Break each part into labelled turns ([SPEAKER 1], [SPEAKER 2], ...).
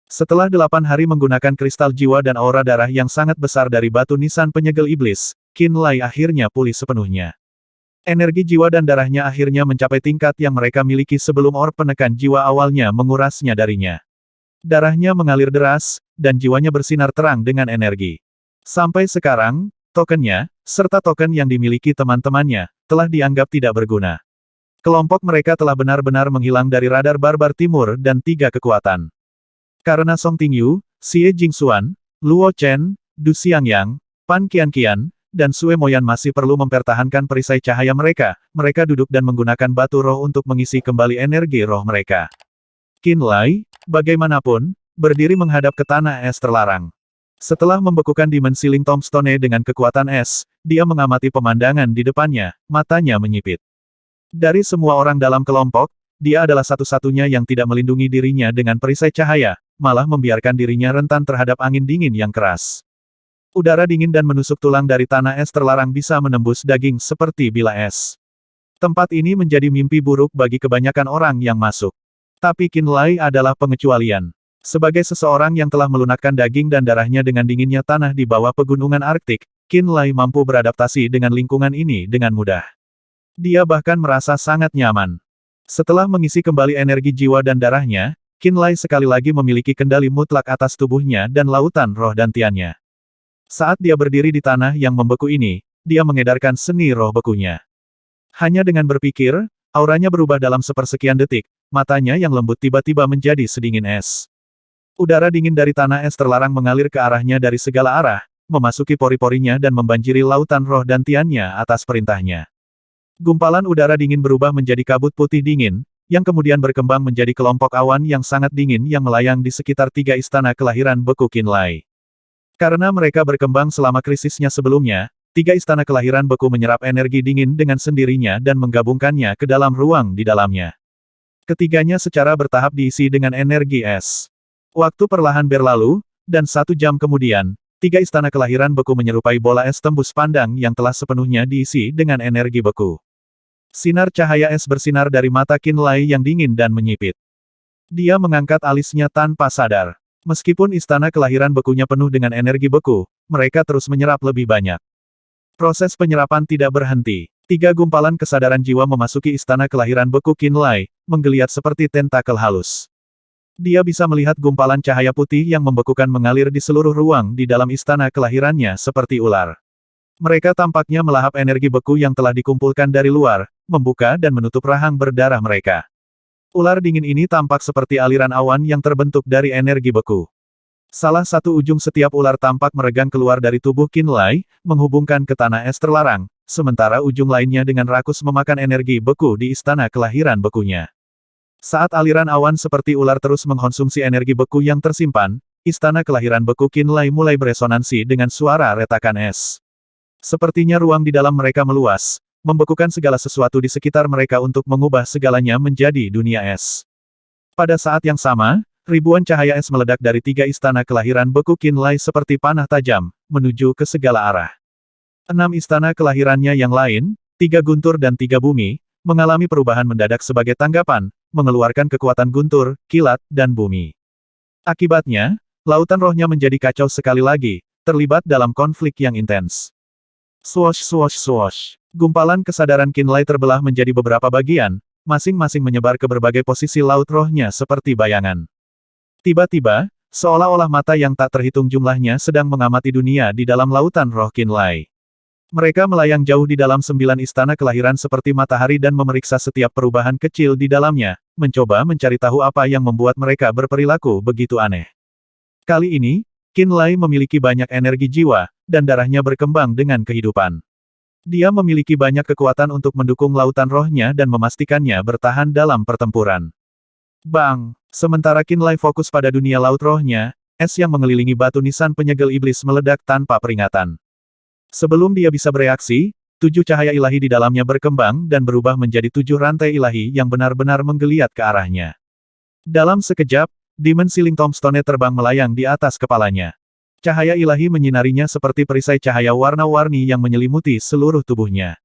[SPEAKER 1] Setelah 8 hari menggunakan kristal jiwa dan aura darah yang sangat besar dari batu nisan penyegel iblis, Qin Lai akhirnya pulih sepenuhnya. Energi jiwa dan darahnya akhirnya mencapai tingkat yang mereka miliki sebelum orb penekan jiwa awalnya mengurasnya darinya. Darahnya mengalir deras, dan jiwanya bersinar terang dengan energi. Sampai sekarang, tokennya, serta token yang dimiliki teman-temannya, telah dianggap tidak berguna. Kelompok mereka telah benar-benar menghilang dari radar barbar timur dan 3 kekuatan. Karena Song Tingyu, Xie Jingxuan, Luo Chen, Du Xiangyang, Pan Qianqian, dan Sue Moyan masih perlu mempertahankan perisai cahaya mereka, mereka duduk dan menggunakan batu roh untuk mengisi kembali energi roh mereka. Qin Lai, bagaimanapun, berdiri menghadap ke tanah es terlarang. Setelah membekukan dimensi Ling Tombstone dengan kekuatan es, dia mengamati pemandangan di depannya, matanya menyipit. Dari semua orang dalam kelompok, dia adalah satu-satunya yang tidak melindungi dirinya dengan perisai cahaya, malah membiarkan dirinya rentan terhadap angin dingin yang keras. Udara dingin dan menusuk tulang dari tanah es terlarang bisa menembus daging seperti bila es. Tempat ini menjadi mimpi buruk bagi kebanyakan orang yang masuk. Tapi Qin Lai adalah pengecualian. Sebagai seseorang yang telah melunakkan daging dan darahnya dengan dinginnya tanah di bawah pegunungan Arktik, Qin Lai mampu beradaptasi dengan lingkungan ini dengan mudah. Dia bahkan merasa sangat nyaman. Setelah mengisi kembali energi jiwa dan darahnya, Qin Lai sekali lagi memiliki kendali mutlak atas tubuhnya dan lautan roh dantiannya. Saat dia berdiri di tanah yang membeku ini, dia mengedarkan seni roh bekunya. Hanya dengan berpikir, auranya berubah dalam sepersekian detik, matanya yang lembut tiba-tiba menjadi sedingin es. Udara dingin dari tanah es terlarang mengalir ke arahnya dari segala arah, memasuki pori-porinya dan membanjiri lautan roh dantiannya atas perintahnya. Gumpalan udara dingin berubah menjadi kabut putih dingin, yang kemudian berkembang menjadi kelompok awan yang sangat dingin yang melayang di sekitar 3 istana kelahiran beku Qin Lai. Karena mereka berkembang selama krisisnya sebelumnya, 3 istana kelahiran beku menyerap energi dingin dengan sendirinya dan menggabungkannya ke dalam ruang di dalamnya. Ketiganya secara bertahap diisi dengan energi es. Waktu perlahan berlalu, dan 1 jam kemudian, 3 istana kelahiran beku menyerupai bola es tembus pandang yang telah sepenuhnya diisi dengan energi beku. Sinar cahaya es bersinar dari mata Qin Lai yang dingin dan menyipit. Dia mengangkat alisnya tanpa sadar. Meskipun istana kelahiran bekunya penuh dengan energi beku, mereka terus menyerap lebih banyak. Proses penyerapan tidak berhenti. 3 gumpalan kesadaran jiwa memasuki istana kelahiran beku Qin Lai, menggeliat seperti tentakel halus. Dia bisa melihat gumpalan cahaya putih yang membekukan mengalir di seluruh ruang di dalam istana kelahirannya seperti ular. Mereka tampaknya melahap energi beku yang telah dikumpulkan dari luar, membuka dan menutup rahang berdarah mereka. Ular dingin ini tampak seperti aliran awan yang terbentuk dari energi beku. Salah satu ujung setiap ular tampak meregang keluar dari tubuh Qin Lai, menghubungkan ke tanah es terlarang, sementara ujung lainnya dengan rakus memakan energi beku di istana kelahiran bekunya. Saat aliran awan seperti ular terus mengkonsumsi energi beku yang tersimpan, istana kelahiran beku Qin Lai mulai beresonansi dengan suara retakan es. Sepertinya ruang di dalam mereka meluas, membekukan segala sesuatu di sekitar mereka untuk mengubah segalanya menjadi dunia es. Pada saat yang sama, ribuan cahaya es meledak dari 3 istana kelahiran beku Qin Lai seperti panah tajam, menuju ke segala arah. 6 istana kelahirannya yang lain, 3 guntur dan 3 bumi, mengalami perubahan mendadak sebagai tanggapan, mengeluarkan kekuatan guntur, kilat, dan bumi. Akibatnya, lautan rohnya menjadi kacau sekali lagi, terlibat dalam konflik yang intens. Swosh swosh swosh. Gumpalan kesadaran Qin Lai terbelah menjadi beberapa bagian, masing-masing menyebar ke berbagai posisi laut rohnya seperti bayangan. Tiba-tiba, seolah-olah mata yang tak terhitung jumlahnya sedang mengamati dunia di dalam lautan roh Qin Lai. Mereka melayang jauh di dalam 9 istana kelahiran seperti matahari dan memeriksa setiap perubahan kecil di dalamnya, mencoba mencari tahu apa yang membuat mereka berperilaku begitu aneh. Kali ini, Qin Lai memiliki banyak energi jiwa, dan darahnya berkembang dengan kehidupan. Dia memiliki banyak kekuatan untuk mendukung lautan rohnya dan memastikannya bertahan dalam pertempuran. Bang! Sementara Qin Lai fokus pada dunia laut rohnya, es yang mengelilingi batu nisan penyegel iblis meledak tanpa peringatan. Sebelum dia bisa bereaksi, 7 cahaya ilahi di dalamnya berkembang dan berubah menjadi 7 rantai ilahi yang benar-benar menggeliat ke arahnya. Dalam sekejap, dimensi Ling Tombstone terbang melayang di atas kepalanya. Cahaya ilahi menyinarinya seperti perisai cahaya warna-warni yang menyelimuti seluruh tubuhnya.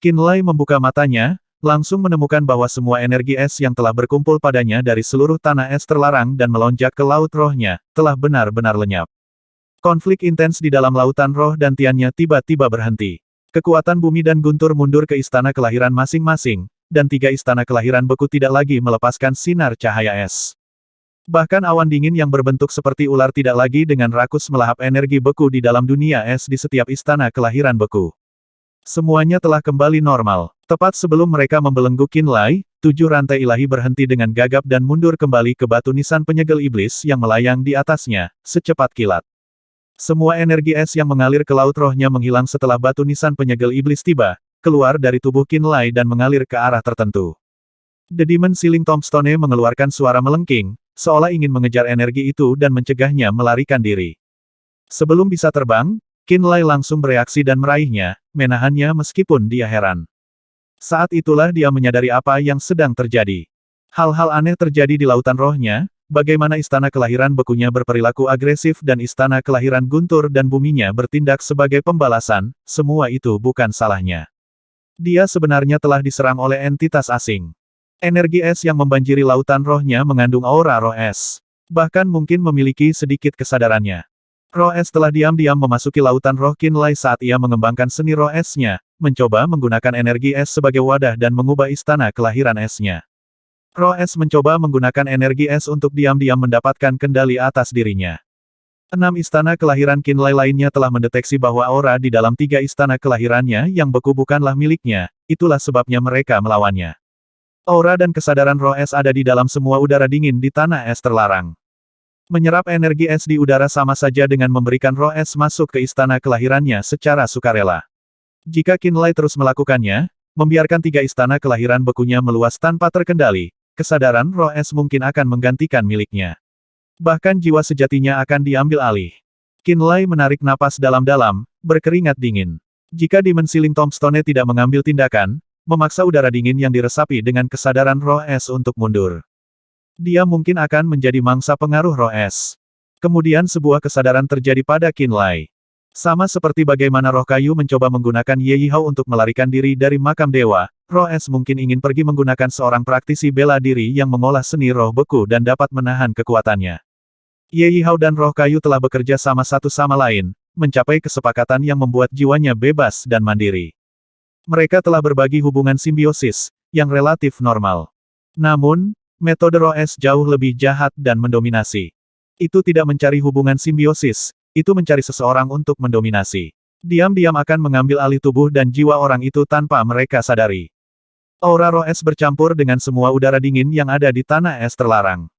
[SPEAKER 1] Qin Lai membuka matanya, langsung menemukan bahwa semua energi es yang telah berkumpul padanya dari seluruh tanah es terlarang dan melonjak ke laut rohnya, telah benar-benar lenyap. Konflik intens di dalam lautan roh dan tiannya tiba-tiba berhenti. Kekuatan bumi dan guntur mundur ke istana kelahiran masing-masing, dan 3 istana kelahiran beku tidak lagi melepaskan sinar cahaya es. Bahkan awan dingin yang berbentuk seperti ular tidak lagi dengan rakus melahap energi beku di dalam dunia es di setiap istana kelahiran beku. Semuanya telah kembali normal. Tepat sebelum mereka membelenggu Qinlai, 7 rantai ilahi berhenti dengan gagap dan mundur kembali ke batu nisan penyegel iblis yang melayang di atasnya, secepat kilat. Semua energi es yang mengalir ke laut rohnya menghilang setelah batu nisan penyegel iblis tiba, keluar dari tubuh Qinlai dan mengalir ke arah tertentu. The Demon Sealing Tombstone mengeluarkan suara melengking, seolah ingin mengejar energi itu dan mencegahnya melarikan diri. Sebelum bisa terbang, Qinlai langsung bereaksi dan meraihnya, menahannya meskipun dia heran. Saat itulah dia menyadari apa yang sedang terjadi. Hal-hal aneh terjadi di lautan rohnya, bagaimana istana kelahiran bekunya berperilaku agresif dan istana kelahiran guntur dan buminya bertindak sebagai pembalasan, semua itu bukan salahnya. Dia sebenarnya telah diserang oleh entitas asing. Energi es yang membanjiri lautan rohnya mengandung aura roh es. Bahkan mungkin memiliki sedikit kesadarannya. Roh es telah diam-diam memasuki lautan roh Qinlai saat ia mengembangkan seni roh esnya, mencoba menggunakan energi es sebagai wadah dan mengubah istana kelahiran esnya. Roh es mencoba menggunakan energi es untuk diam-diam mendapatkan kendali atas dirinya. 6 istana kelahiran Qinlai lainnya telah mendeteksi bahwa aura di dalam 3 istana kelahirannya yang beku bukanlah miliknya, itulah sebabnya mereka melawannya. Aura dan kesadaran roh es ada di dalam semua udara dingin di tanah es terlarang. Menyerap energi es di udara sama saja dengan memberikan roh es masuk ke istana kelahirannya secara sukarela. Jika Qinlai terus melakukannya, membiarkan 3 istana kelahiran bekunya meluas tanpa terkendali, kesadaran roh es mungkin akan menggantikan miliknya. Bahkan jiwa sejatinya akan diambil alih. Qinlai menarik napas dalam-dalam, berkeringat dingin. Jika Demon Sealing Tombstone tidak mengambil tindakan, memaksa udara dingin yang diresapi dengan kesadaran roh es untuk mundur. Dia mungkin akan menjadi mangsa pengaruh roh es. Kemudian sebuah kesadaran terjadi pada Qinlai. Sama seperti bagaimana roh kayu mencoba menggunakan Ye Yihao untuk melarikan diri dari makam dewa, roh es mungkin ingin pergi menggunakan seorang praktisi bela diri yang mengolah seni roh beku dan dapat menahan kekuatannya. Ye Yihao dan roh kayu telah bekerja sama satu sama lain, mencapai kesepakatan yang membuat jiwanya bebas dan mandiri. Mereka telah berbagi hubungan simbiosis, yang relatif normal. Namun, metode roh es jauh lebih jahat dan mendominasi. Itu tidak mencari hubungan simbiosis, itu mencari seseorang untuk mendominasi. Diam-diam akan mengambil alih tubuh dan jiwa orang itu tanpa mereka sadari. Aura roh es bercampur dengan semua udara dingin yang ada di tanah es terlarang.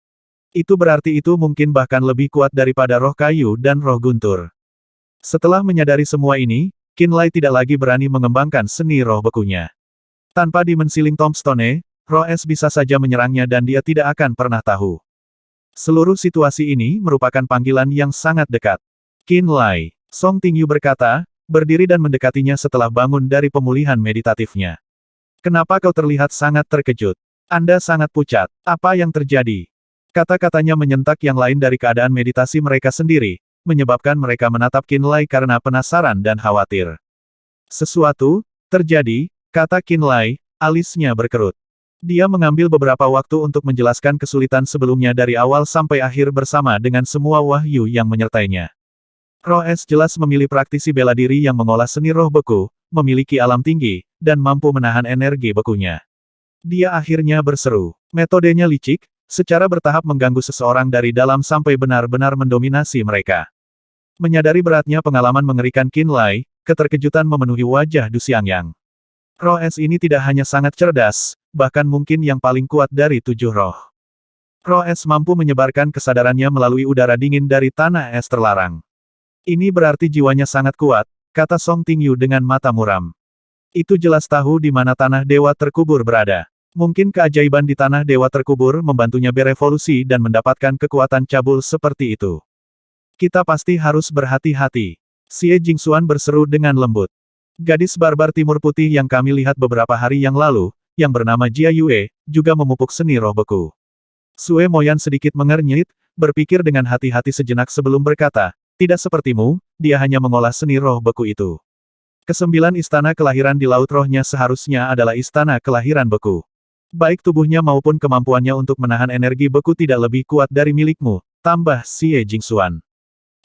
[SPEAKER 1] Itu berarti itu mungkin bahkan lebih kuat daripada roh kayu dan roh guntur. Setelah menyadari semua ini, Qinlai tidak lagi berani mengembangkan seni roh bekunya. Tanpa Demon Sealing Tombstone, roh es bisa saja menyerangnya dan dia tidak akan pernah tahu. Seluruh situasi ini merupakan panggilan yang sangat dekat. Qinlai, Song Tingyu berkata, berdiri dan mendekatinya setelah bangun dari pemulihan meditatifnya. Kenapa kau terlihat sangat terkejut? Anda sangat pucat. Apa yang terjadi? Kata-katanya menyentak yang lain dari keadaan meditasi mereka sendiri, menyebabkan mereka menatap Qinlai karena penasaran dan khawatir. Sesuatu terjadi, kata Qinlai, alisnya berkerut. Dia mengambil beberapa waktu untuk menjelaskan kesulitan sebelumnya dari awal sampai akhir bersama dengan semua wahyu yang menyertainya. Roh es jelas memilih praktisi bela diri yang mengolah seni roh beku, memiliki alam tinggi, dan mampu menahan energi bekunya. Dia akhirnya berseru. Metodenya licik, secara bertahap mengganggu seseorang dari dalam sampai benar-benar mendominasi mereka. Menyadari beratnya pengalaman mengerikan Qinlai, keterkejutan memenuhi wajah Du Xiangyang. Roh es ini tidak hanya sangat cerdas, bahkan mungkin yang paling kuat dari 7 roh. Roh es mampu menyebarkan kesadarannya melalui udara dingin dari tanah es terlarang. Ini berarti jiwanya sangat kuat, kata Song Tingyu dengan mata muram. Itu jelas tahu di mana tanah dewa terkubur berada. Mungkin keajaiban di tanah dewa terkubur membantunya berevolusi dan mendapatkan kekuatan cabul seperti itu. Kita pasti harus berhati-hati. Xie Jingxuan berseru dengan lembut. Gadis barbar Timur Putih yang kami lihat beberapa hari yang lalu, yang bernama Jia Yue, juga memupuk seni roh beku. Sue Moyan sedikit mengernyit, berpikir dengan hati-hati sejenak sebelum berkata, tidak sepertimu, dia hanya mengolah seni roh beku itu. Kesembilan istana kelahiran di Laut Rohnya seharusnya adalah istana kelahiran beku. Baik tubuhnya maupun kemampuannya untuk menahan energi beku tidak lebih kuat dari milikmu, tambah Xie Jingxuan.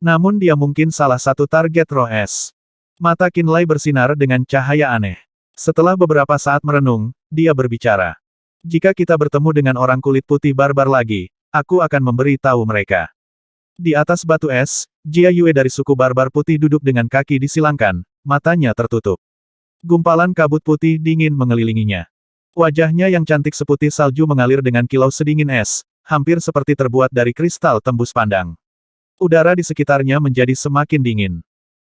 [SPEAKER 1] Namun dia mungkin salah satu target roh es. Mata Qinlai bersinar dengan cahaya aneh. Setelah beberapa saat merenung, dia berbicara. Jika kita bertemu dengan orang kulit putih barbar lagi, aku akan memberi tahu mereka. Di atas batu es, Jia Yue dari suku barbar putih duduk dengan kaki disilangkan, matanya tertutup. Gumpalan kabut putih dingin mengelilinginya. Wajahnya yang cantik seputih salju mengalir dengan kilau sedingin es, hampir seperti terbuat dari kristal tembus pandang. Udara di sekitarnya menjadi semakin dingin.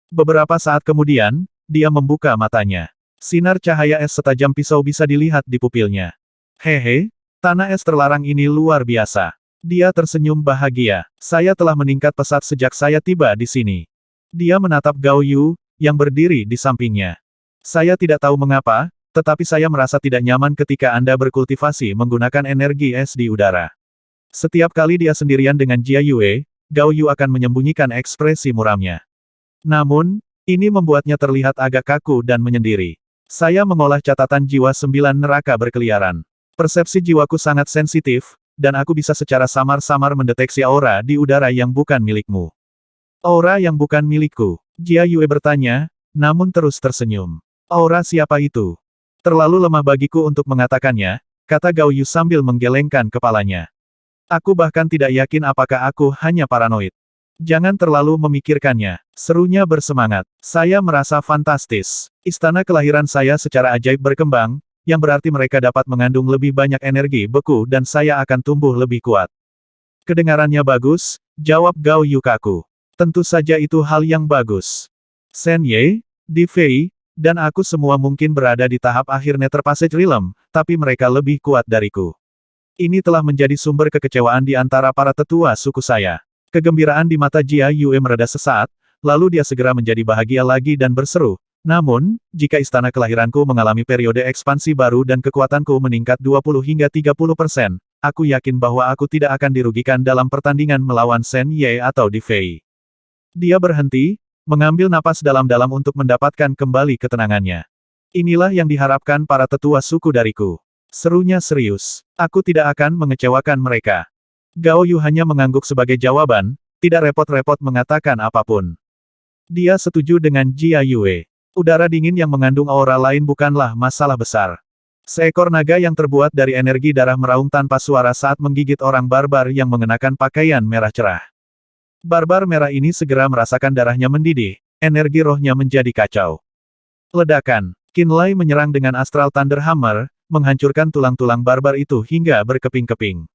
[SPEAKER 1] Beberapa saat kemudian, dia membuka matanya. Sinar cahaya es setajam pisau bisa dilihat di pupilnya. Hehe, tanah es terlarang ini luar biasa. Dia tersenyum bahagia. Saya telah meningkat pesat sejak saya tiba di sini. Dia menatap Gao Yu, yang berdiri di sampingnya. Saya tidak tahu mengapa, tetapi saya merasa tidak nyaman ketika Anda berkultivasi menggunakan energi es di udara. Setiap kali dia sendirian dengan Jia Yue, Gao Yu akan menyembunyikan ekspresi muramnya. Namun, ini membuatnya terlihat agak kaku dan menyendiri. Saya mengolah catatan jiwa 9 neraka berkeliaran. Persepsi jiwaku sangat sensitif, dan aku bisa secara samar-samar mendeteksi aura di udara yang bukan milikmu. Aura yang bukan milikku. Jia Yue bertanya, namun terus tersenyum. Aura siapa itu? Terlalu lemah bagiku untuk mengatakannya, kata Gao Yu sambil menggelengkan kepalanya. Aku bahkan tidak yakin apakah aku hanya paranoid. Jangan terlalu memikirkannya, serunya bersemangat. Saya merasa fantastis. Istana kelahiran saya secara ajaib berkembang, yang berarti mereka dapat mengandung lebih banyak energi beku dan saya akan tumbuh lebih kuat. Kedengarannya bagus, jawab Gao Yu kaku. Tentu saja itu hal yang bagus. Shen Ye, Di Fei, dan aku semua mungkin berada di tahap akhir Nether Passage Realm, tapi mereka lebih kuat dariku. Ini telah menjadi sumber kekecewaan di antara para tetua suku saya. Kegembiraan di mata Jia Yue mereda sesaat, lalu dia segera menjadi bahagia lagi dan berseru. Namun, jika istana kelahiranku mengalami periode ekspansi baru dan kekuatanku meningkat 20 hingga 30%, aku yakin bahwa aku tidak akan dirugikan dalam pertandingan melawan Shen Ye atau Di Fei. Dia berhenti, mengambil napas dalam-dalam untuk mendapatkan kembali ketenangannya. Inilah yang diharapkan para tetua suku dariku. Serunya serius. Aku tidak akan mengecewakan mereka. Gao Yu hanya mengangguk sebagai jawaban, tidak repot-repot mengatakan apapun. Dia setuju dengan Jia Yue. Udara dingin yang mengandung aura lain bukanlah masalah besar. Seekor naga yang terbuat dari energi darah meraung tanpa suara saat menggigit orang barbar yang mengenakan pakaian merah cerah. Barbar merah ini segera merasakan darahnya mendidih, energi rohnya menjadi kacau. Ledakan. Qinlai menyerang dengan Astral Thunder Hammer, menghancurkan tulang-tulang barbar itu hingga berkeping-keping.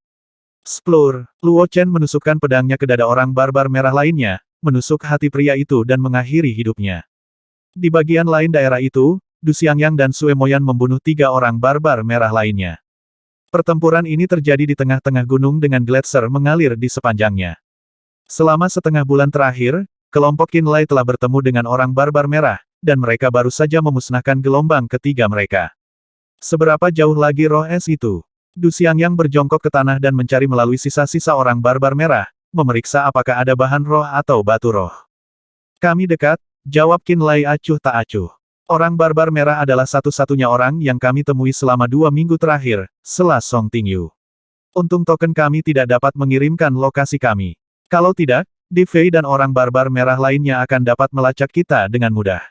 [SPEAKER 1] Splur, Luo Chen menusukkan pedangnya ke dada orang barbar merah lainnya, menusuk hati pria itu dan mengakhiri hidupnya. Di bagian lain daerah itu, Du Xiangyang dan Sue Moyan membunuh 3 orang barbar merah lainnya. Pertempuran ini terjadi di tengah-tengah gunung dengan gletser mengalir di sepanjangnya. Selama setengah bulan terakhir, kelompok Qinlai telah bertemu dengan orang barbar merah, dan mereka baru saja memusnahkan gelombang ketiga mereka. Seberapa jauh lagi roh es itu? Du Xiangyang berjongkok ke tanah dan mencari melalui sisa-sisa orang barbar merah, memeriksa apakah ada bahan roh atau batu roh. Kami dekat, jawab Qinlai acuh tak acuh. Orang barbar merah adalah satu-satunya orang yang kami temui selama 2 minggu terakhir, sela Song Tingyu. Untung token kami tidak dapat mengirimkan lokasi kami. Kalau tidak, Di Fei dan orang barbar merah lainnya akan dapat melacak kita dengan mudah.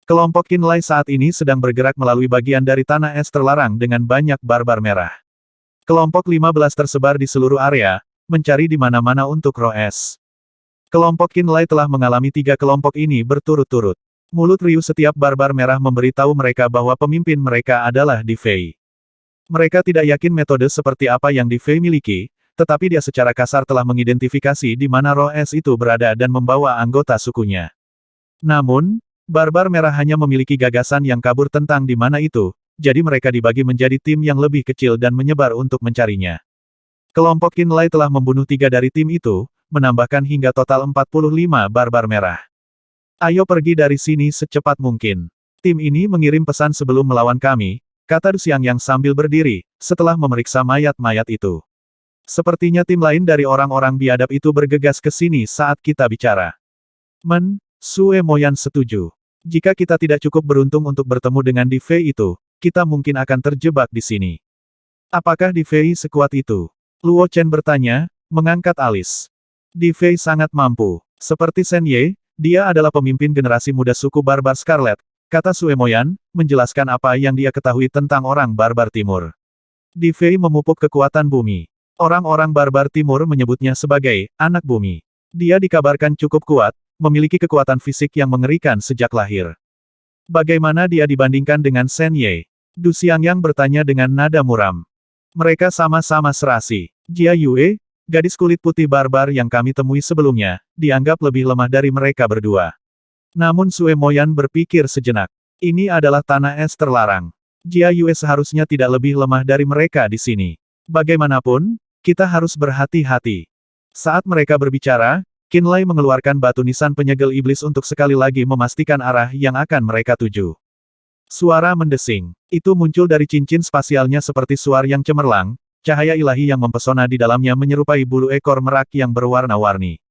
[SPEAKER 1] Kelompok Qinlai saat ini sedang bergerak melalui bagian dari tanah es terlarang dengan banyak barbar merah. Kelompok 15 tersebar di seluruh area, mencari di mana-mana untuk roh es. Kelompok Qinlai telah mengalami 3 kelompok ini berturut-turut. Mulut riuh setiap barbar merah memberitahu mereka bahwa pemimpin mereka adalah Di Fei. Mereka tidak yakin metode seperti apa yang Di Fei miliki, tetapi dia secara kasar telah mengidentifikasi di mana roh es itu berada dan membawa anggota sukunya. Namun, barbar merah hanya memiliki gagasan yang kabur tentang di mana itu, jadi mereka dibagi menjadi tim yang lebih kecil dan menyebar untuk mencarinya. Kelompok Qinlai telah membunuh 3 dari tim itu, menambahkan hingga total 45 barbar merah. Ayo pergi dari sini secepat mungkin. Tim ini mengirim pesan sebelum melawan kami, kata Du Xiangyang sambil berdiri, setelah memeriksa mayat-mayat itu. Sepertinya tim lain dari orang-orang biadab itu bergegas ke sini saat kita bicara. Sue Moyan setuju. Jika kita tidak cukup beruntung untuk bertemu dengan Di Fei itu, kita mungkin akan terjebak di sini. Apakah Di Fei sekuat itu? Luo Chen bertanya, mengangkat alis. Di Fei sangat mampu. Seperti Shen Ye, dia adalah pemimpin generasi muda suku Barbar Scarlet, kata Sue Moyan, menjelaskan apa yang dia ketahui tentang orang Barbar Timur. Di Fei memupuk kekuatan bumi. Orang-orang Barbar Timur menyebutnya sebagai anak bumi. Dia dikabarkan cukup kuat, memiliki kekuatan fisik yang mengerikan sejak lahir. Bagaimana dia dibandingkan dengan Shen Ye? Du Xiangyang bertanya dengan nada muram. Mereka sama-sama serasi. Jia Yue, gadis kulit putih barbar yang kami temui sebelumnya, dianggap lebih lemah dari mereka berdua. Namun Sue Moyan berpikir sejenak. Ini adalah tanah es terlarang. Jia Yue seharusnya tidak lebih lemah dari mereka di sini. Bagaimanapun, kita harus berhati-hati. Saat mereka berbicara, Qin Lai mengeluarkan batu nisan penyegel iblis untuk sekali lagi memastikan arah yang akan mereka tuju. Suara mendesing. Itu muncul dari cincin spasialnya seperti suar yang cemerlang, cahaya ilahi yang mempesona di dalamnya menyerupai bulu ekor merak yang berwarna-warni.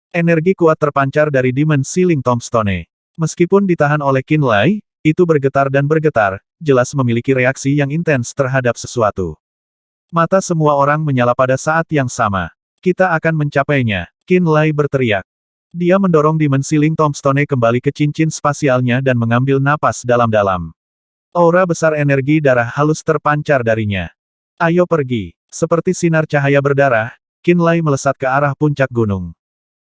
[SPEAKER 1] Energi kuat terpancar dari Demon Ceiling Tombstone. Meskipun ditahan oleh Qin Lai, itu bergetar dan bergetar, jelas memiliki reaksi yang intens terhadap sesuatu. Mata semua orang menyala pada saat yang sama. Kita akan mencapainya, Qin Lai berteriak. Dia mendorong Demon Ceiling Tombstone kembali ke cincin spasialnya dan mengambil napas dalam-dalam. Aura besar energi darah halus terpancar darinya. Ayo pergi. Seperti sinar cahaya berdarah, Qin Lai melesat ke arah puncak gunung.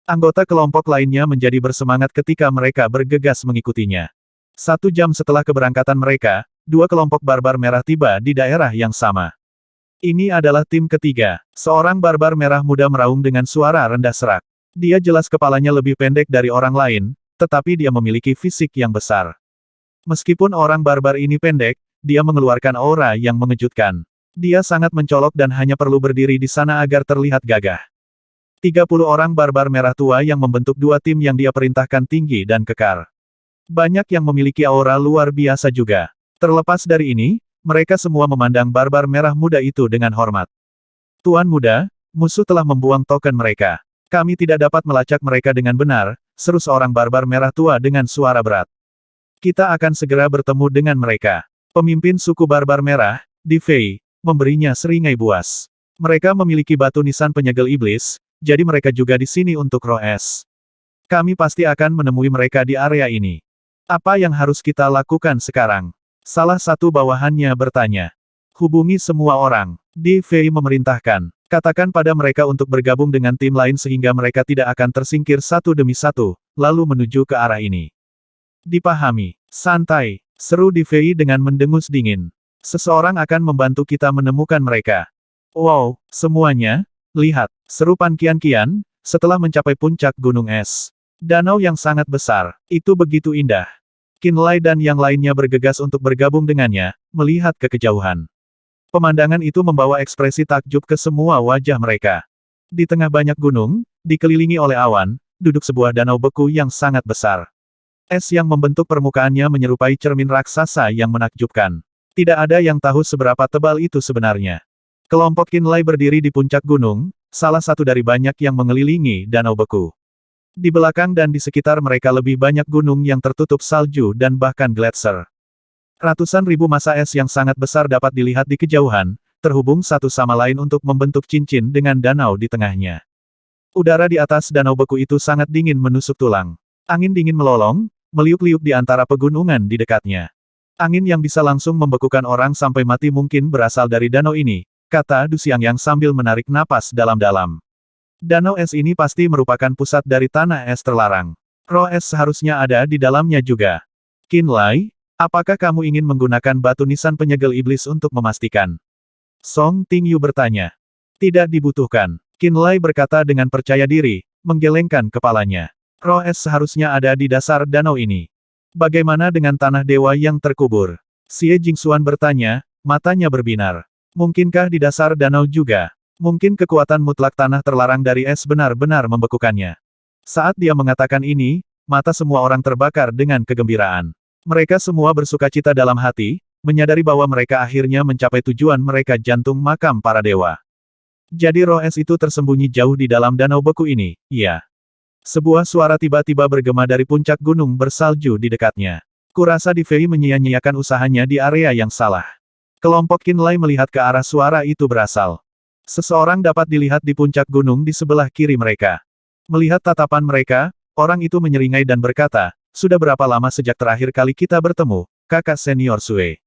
[SPEAKER 1] Anggota kelompok lainnya menjadi bersemangat ketika mereka bergegas mengikutinya. 1 jam setelah keberangkatan mereka, 2 kelompok barbar merah tiba di daerah yang sama. Ini adalah tim ketiga. Seorang barbar merah muda meraung dengan suara rendah serak. Dia jelas kepalanya lebih pendek dari orang lain, tetapi dia memiliki fisik yang besar. Meskipun orang barbar ini pendek, dia mengeluarkan aura yang mengejutkan. Dia sangat mencolok dan hanya perlu berdiri di sana agar terlihat gagah. 30 orang barbar merah tua yang membentuk 2 tim yang dia perintahkan tinggi dan kekar. Banyak yang memiliki aura luar biasa juga. Terlepas dari ini, mereka semua memandang barbar merah muda itu dengan hormat. Tuan muda, musuh telah membuang token mereka. Kami tidak dapat melacak mereka dengan benar, seru seorang barbar merah tua dengan suara berat. Kita akan segera bertemu dengan mereka. Pemimpin suku barbar merah, Di Fei, memberinya seringai buas. Mereka memiliki batu nisan penyegel iblis, jadi mereka juga di sini untuk roh es. Kami pasti akan menemui mereka di area ini. Apa yang harus kita lakukan sekarang? Salah satu bawahannya bertanya. Hubungi semua orang. Di Fei memerintahkan. Katakan pada mereka untuk bergabung dengan tim lain sehingga mereka tidak akan tersingkir satu demi satu, lalu menuju ke arah ini. Dipahami. Santai. Seru Di Fei dengan mendengus dingin. Seseorang akan membantu kita menemukan mereka. Wow, semuanya. Lihat. Seru Pan Qian, setelah mencapai puncak gunung es. Danau yang sangat besar. Itu begitu indah. Qin Lai dan yang lainnya bergegas untuk bergabung dengannya, melihat ke kejauhan. Pemandangan itu membawa ekspresi takjub ke semua wajah mereka. Di tengah banyak gunung, dikelilingi oleh awan, duduk sebuah danau beku yang sangat besar. Es yang membentuk permukaannya menyerupai cermin raksasa yang menakjubkan. Tidak ada yang tahu seberapa tebal itu sebenarnya. Kelompok Qin Lai berdiri di puncak gunung, salah satu dari banyak yang mengelilingi danau beku. Di belakang dan di sekitar mereka lebih banyak gunung yang tertutup salju dan bahkan gletser. Ratusan ribu massa es yang sangat besar dapat dilihat di kejauhan, terhubung satu sama lain untuk membentuk cincin dengan danau di tengahnya. Udara di atas danau beku itu sangat dingin menusuk tulang. Angin dingin melolong, meliuk-liuk di antara pegunungan di dekatnya. Angin yang bisa langsung membekukan orang sampai mati mungkin berasal dari danau ini, kata Du Xiangyang sambil menarik napas dalam-dalam. Danau es ini pasti merupakan pusat dari tanah es terlarang. Roh es seharusnya ada di dalamnya juga. Qin Lai, apakah kamu ingin menggunakan batu nisan penyegel iblis untuk memastikan? Song Tingyu bertanya. Tidak dibutuhkan. Qin Lai berkata dengan percaya diri, menggelengkan kepalanya. Roh es seharusnya ada di dasar danau ini. Bagaimana dengan tanah dewa yang terkubur? Xie Jingxuan bertanya, matanya berbinar. Mungkinkah di dasar danau juga? Mungkin kekuatan mutlak tanah terlarang dari es benar-benar membekukannya. Saat dia mengatakan ini, mata semua orang terbakar dengan kegembiraan. Mereka semua bersukacita dalam hati, menyadari bahwa mereka akhirnya mencapai tujuan mereka, jantung makam para dewa. Jadi roh es itu tersembunyi jauh di dalam danau beku ini, iya. Sebuah suara tiba-tiba bergema dari puncak gunung bersalju di dekatnya. Kurasa Di Fei menyia-nyiakan usahanya di area yang salah. Kelompok Qinlai melihat ke arah suara itu berasal. Seseorang dapat dilihat di puncak gunung di sebelah kiri mereka. Melihat tatapan mereka, orang itu menyeringai dan berkata, "Sudah berapa lama sejak terakhir kali kita bertemu, kakak senior Sue?"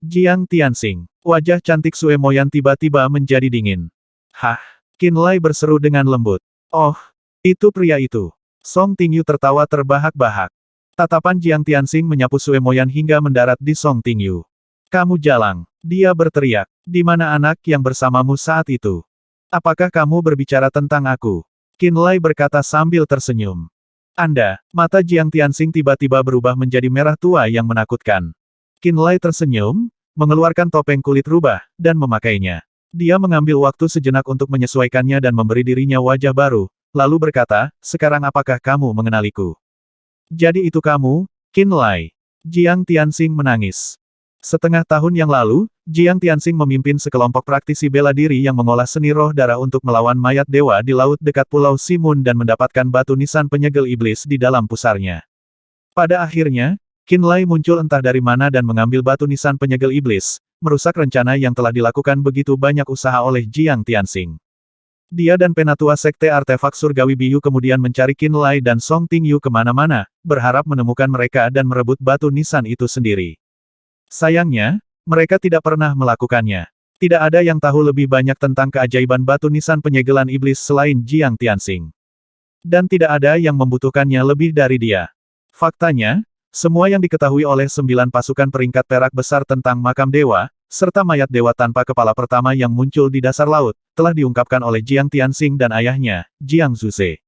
[SPEAKER 1] Jiang Tianxing. Wajah cantik Sue Moyan tiba-tiba menjadi dingin. "Hah?" Qinlai berseru dengan lembut. "Oh, itu pria itu." Song Tingyu tertawa terbahak-bahak. Tatapan Jiang Tianxing menyapu Sue Moyan hingga mendarat di Song Tingyu. "Kamu jalang!" Dia berteriak. "Di mana anak yang bersamamu saat itu? Apakah kamu berbicara tentang aku?" Qinlai berkata sambil tersenyum. "Anda," mata Jiang Tianxing tiba-tiba berubah menjadi merah tua yang menakutkan. Qinlai tersenyum, mengeluarkan topeng kulit rubah, dan memakainya. Dia mengambil waktu sejenak untuk menyesuaikannya dan memberi dirinya wajah baru, lalu berkata, "Sekarang apakah kamu mengenaliku?" "Jadi itu kamu, Qinlai?" Jiang Tianxing menangis. Setengah tahun yang lalu, Jiang Tianxing memimpin sekelompok praktisi bela diri yang mengolah seni roh darah untuk melawan mayat dewa di laut dekat Pulau Simun dan mendapatkan batu nisan penyegel iblis di dalam pusarnya. Pada akhirnya, Qinlai muncul entah dari mana dan mengambil batu nisan penyegel iblis, merusak rencana yang telah dilakukan begitu banyak usaha oleh Jiang Tianxing. Dia dan penatua sekte artefak surgawi Biyu kemudian mencari Qinlai dan Song Tingyu kemana-mana, berharap menemukan mereka dan merebut batu nisan itu sendiri. Sayangnya, mereka tidak pernah melakukannya. Tidak ada yang tahu lebih banyak tentang keajaiban batu nisan penyegelan iblis selain Jiang Tianxing. Dan tidak ada yang membutuhkannya lebih dari dia. Faktanya, semua yang diketahui oleh 9 pasukan peringkat perak besar tentang makam dewa, serta mayat dewa tanpa kepala pertama yang muncul di dasar laut, telah diungkapkan oleh Jiang Tianxing dan ayahnya, Jiang Zuze.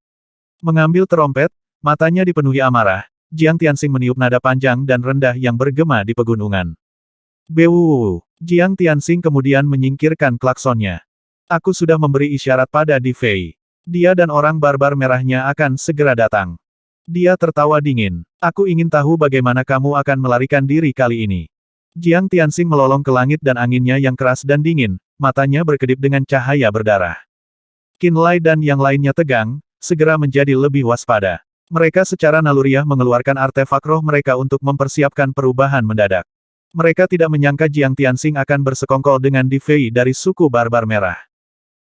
[SPEAKER 1] Mengambil terompet, matanya dipenuhi amarah, Jiang Tianxing meniup nada panjang dan rendah yang bergema di pegunungan. "Bewu!" Jiang Tianxing kemudian menyingkirkan klaksonnya. "Aku sudah memberi isyarat pada Di Fei. Dia dan orang barbar merahnya akan segera datang." Dia tertawa dingin. "Aku ingin tahu bagaimana kamu akan melarikan diri kali ini." Jiang Tianxing melolong ke langit dan anginnya yang keras dan dingin, matanya berkedip dengan cahaya berdarah. Qinlai dan yang lainnya tegang, segera menjadi lebih waspada. Mereka secara naluriah mengeluarkan artefak roh mereka untuk mempersiapkan perubahan mendadak. Mereka tidak menyangka Jiang Tianxing akan bersekongkol dengan Di Fei dari suku barbar merah.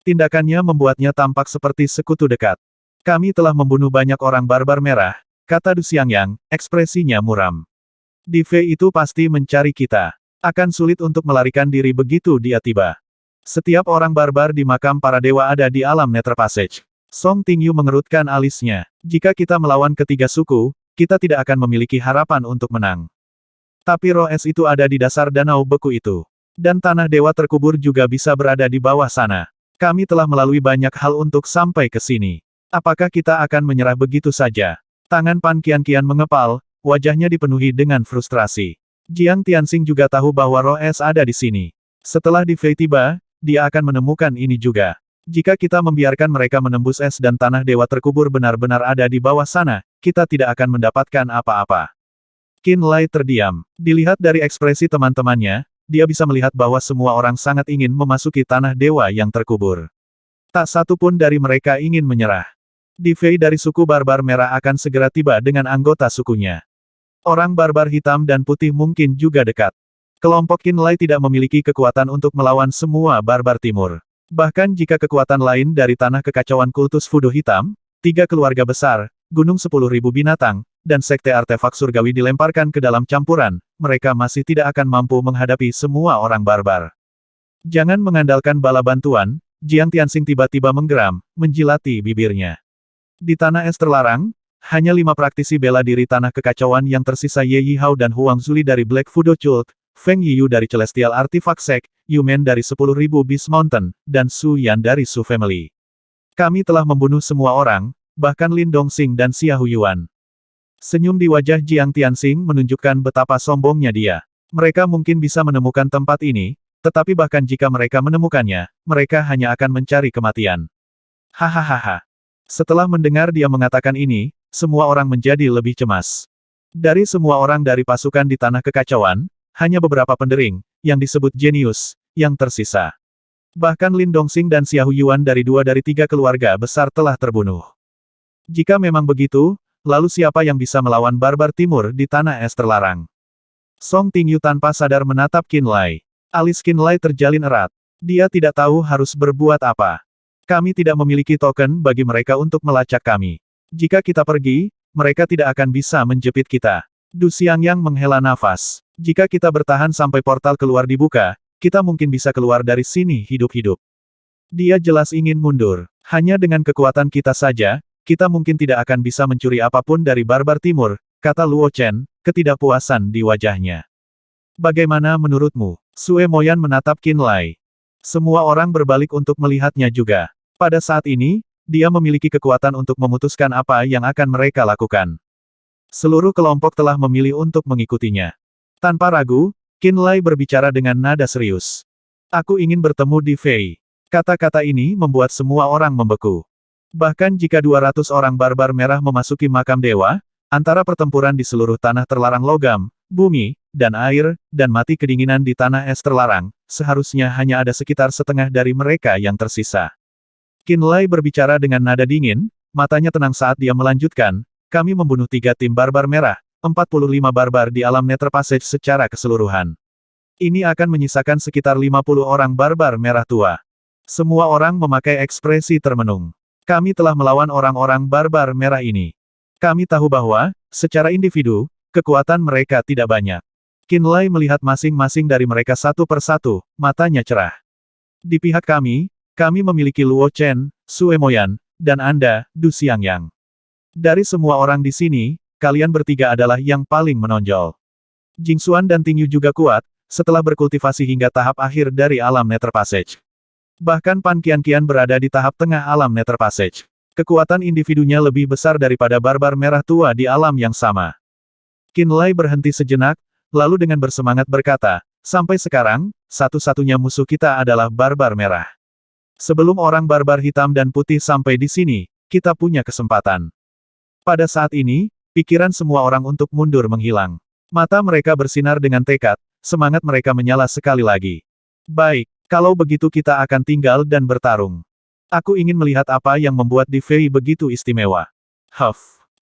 [SPEAKER 1] Tindakannya membuatnya tampak seperti sekutu dekat. "Kami telah membunuh banyak orang barbar merah," kata Du Xiangyang, ekspresinya muram. "Di Fei itu pasti mencari kita. Akan sulit untuk melarikan diri begitu dia tiba. Setiap orang barbar di makam para dewa ada di alam Nether Passage." Song Tingyu mengerutkan alisnya. "Jika kita melawan ketiga suku, kita tidak akan memiliki harapan untuk menang. Tapi roh es itu ada di dasar danau beku itu. Dan tanah dewa terkubur juga bisa berada di bawah sana. Kami telah melalui banyak hal untuk sampai ke sini. Apakah kita akan menyerah begitu saja?" Tangan Pan Qianqian mengepal, wajahnya dipenuhi dengan frustrasi. Jiang Tianxing juga tahu bahwa roh es ada di sini. Setelah Di Fei tiba, dia akan menemukan ini juga. Jika kita membiarkan mereka menembus es dan tanah dewa terkubur benar-benar ada di bawah sana, kita tidak akan mendapatkan apa-apa. Qinlai terdiam. Dilihat dari ekspresi teman-temannya, dia bisa melihat bahwa semua orang sangat ingin memasuki tanah dewa yang terkubur. Tak satu pun dari mereka ingin menyerah. Di Fei dari suku barbar merah akan segera tiba dengan anggota sukunya. Orang barbar hitam dan putih mungkin juga dekat. Kelompok Qinlai tidak memiliki kekuatan untuk melawan semua barbar timur. Bahkan jika kekuatan lain dari tanah kekacauan kultus Fudo hitam, 3 keluarga besar, gunung 10.000 binatang, dan sekte artefak surgawi dilemparkan ke dalam campuran, mereka masih tidak akan mampu menghadapi semua orang barbar. Jangan mengandalkan bala bantuan, Jiang Tianxing tiba-tiba menggeram, menjilati bibirnya. Di tanah es terlarang, hanya 5 praktisi bela diri tanah kekacauan yang tersisa Ye Yihao dan Huang Zuli dari Black Fudo Cult, Feng Yiyu dari Celestial Artifact Sect, Yu Men dari 10.000 Beast Mountain, dan Su Yan dari Su Family. Kami telah membunuh semua orang, bahkan Lin Dongxing dan Xia Huyuan. Senyum di wajah Jiang Tianxing menunjukkan betapa sombongnya dia. Mereka mungkin bisa menemukan tempat ini, tetapi bahkan jika mereka menemukannya, mereka hanya akan mencari kematian. Hahaha. Setelah mendengar dia mengatakan ini, semua orang menjadi lebih cemas. Dari semua orang dari pasukan di tanah kekacauan, hanya beberapa pendering, yang disebut jenius, yang tersisa. Bahkan Lin Dongxing dan Xia Huyuan dari 2 dari 3 keluarga besar telah terbunuh. Jika memang begitu, lalu siapa yang bisa melawan barbar timur di tanah es terlarang? Song Tingyu tanpa sadar menatap Qin Lai. Alis Qin Lai terjalin erat. Dia tidak tahu harus berbuat apa. Kami tidak memiliki token bagi mereka untuk melacak kami. Jika kita pergi, mereka tidak akan bisa menjepit kita. Du Xiangyang menghela nafas. Jika kita bertahan sampai portal keluar dibuka, kita mungkin bisa keluar dari sini hidup-hidup. Dia jelas ingin mundur. Hanya dengan kekuatan kita saja, kita mungkin tidak akan bisa mencuri apapun dari barbar timur, kata Luo Chen, ketidakpuasan di wajahnya. Bagaimana menurutmu? Sue Moyan menatap Qin Lai. Semua orang berbalik untuk melihatnya juga. Pada saat ini, dia memiliki kekuatan untuk memutuskan apa yang akan mereka lakukan. Seluruh kelompok telah memilih untuk mengikutinya. Tanpa ragu, Qin Lai berbicara dengan nada serius. Aku ingin bertemu di Fei. Kata-kata ini membuat semua orang membeku. Bahkan jika 200 orang barbar merah memasuki makam dewa, antara pertempuran di seluruh tanah terlarang logam, bumi, dan air, dan mati kedinginan di tanah es terlarang, seharusnya hanya ada sekitar setengah dari mereka yang tersisa. Qin Lai berbicara dengan nada dingin, matanya tenang saat dia melanjutkan, kami membunuh 3 tim barbar merah, 45 barbar di alam Nether Passage secara keseluruhan. Ini akan menyisakan sekitar 50 orang barbar merah tua. Semua orang memakai ekspresi termenung. Kami telah melawan orang-orang barbar merah ini. Kami tahu bahwa, secara individu, kekuatan mereka tidak banyak. Qin Lai melihat masing-masing dari mereka satu persatu, matanya cerah. Di pihak kami memiliki Luo Chen, Sue Moyan, dan Anda, Du Xiangyang. Dari semua orang di sini, kalian bertiga adalah yang paling menonjol. Jingxuan dan Tingyu juga kuat, setelah berkultivasi hingga tahap akhir dari alam Nether Passage. Bahkan Pan Qianqian berada di tahap tengah alam Nether Passage. Kekuatan individunya lebih besar daripada barbar merah tua di alam yang sama. Qin Lai berhenti sejenak, lalu dengan bersemangat berkata, sampai sekarang, satu-satunya musuh kita adalah barbar merah. Sebelum orang barbar hitam dan putih sampai di sini, kita punya kesempatan. Pada saat ini, pikiran semua orang untuk mundur menghilang. Mata mereka bersinar dengan tekad, semangat mereka menyala sekali lagi. Baik. Kalau begitu kita akan tinggal dan bertarung. Aku ingin melihat apa yang membuat Di Fei begitu istimewa.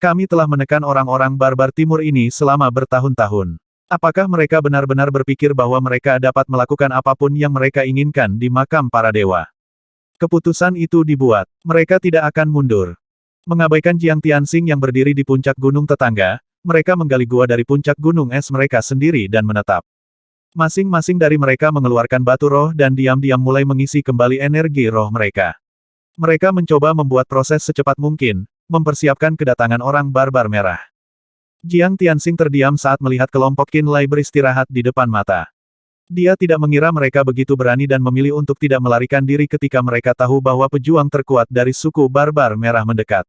[SPEAKER 1] Kami telah menekan orang-orang barbar timur ini selama bertahun-tahun. Apakah mereka benar-benar berpikir bahwa mereka dapat melakukan apapun yang mereka inginkan di makam para dewa? Keputusan itu dibuat. Mereka tidak akan mundur. Mengabaikan Jiang Tianxing yang berdiri di puncak gunung tetangga, mereka menggali gua dari puncak gunung es mereka sendiri dan menetap. Masing-masing dari mereka mengeluarkan batu roh dan diam-diam mulai mengisi kembali energi roh mereka. Mereka mencoba membuat proses secepat mungkin, mempersiapkan kedatangan orang barbar merah. Jiang Tianxing terdiam saat melihat kelompok Qin Lai beristirahat di depan mata. Dia tidak mengira mereka begitu berani dan memilih untuk tidak melarikan diri ketika mereka tahu bahwa pejuang terkuat dari suku barbar merah mendekat.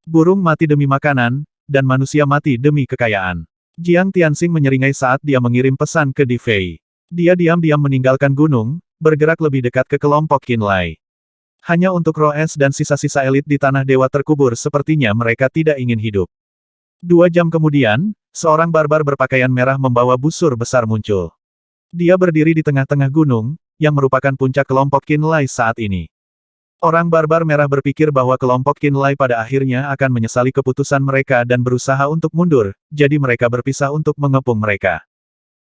[SPEAKER 1] Burung mati demi makanan, dan manusia mati demi kekayaan. Jiang Tianxing menyeringai saat dia mengirim pesan ke Di Fei. Dia diam-diam meninggalkan gunung, bergerak lebih dekat ke kelompok Qin Lai. Hanya untuk roh es dan sisa-sisa elit di tanah dewa terkubur sepertinya mereka tidak ingin hidup. 2 jam kemudian, seorang barbar berpakaian merah membawa busur besar muncul. Dia berdiri di tengah-tengah gunung, yang merupakan puncak kelompok Qin Lai saat ini. Orang barbar merah berpikir bahwa kelompok Qin Lai pada akhirnya akan menyesali keputusan mereka dan berusaha untuk mundur, jadi mereka berpisah untuk mengepung mereka.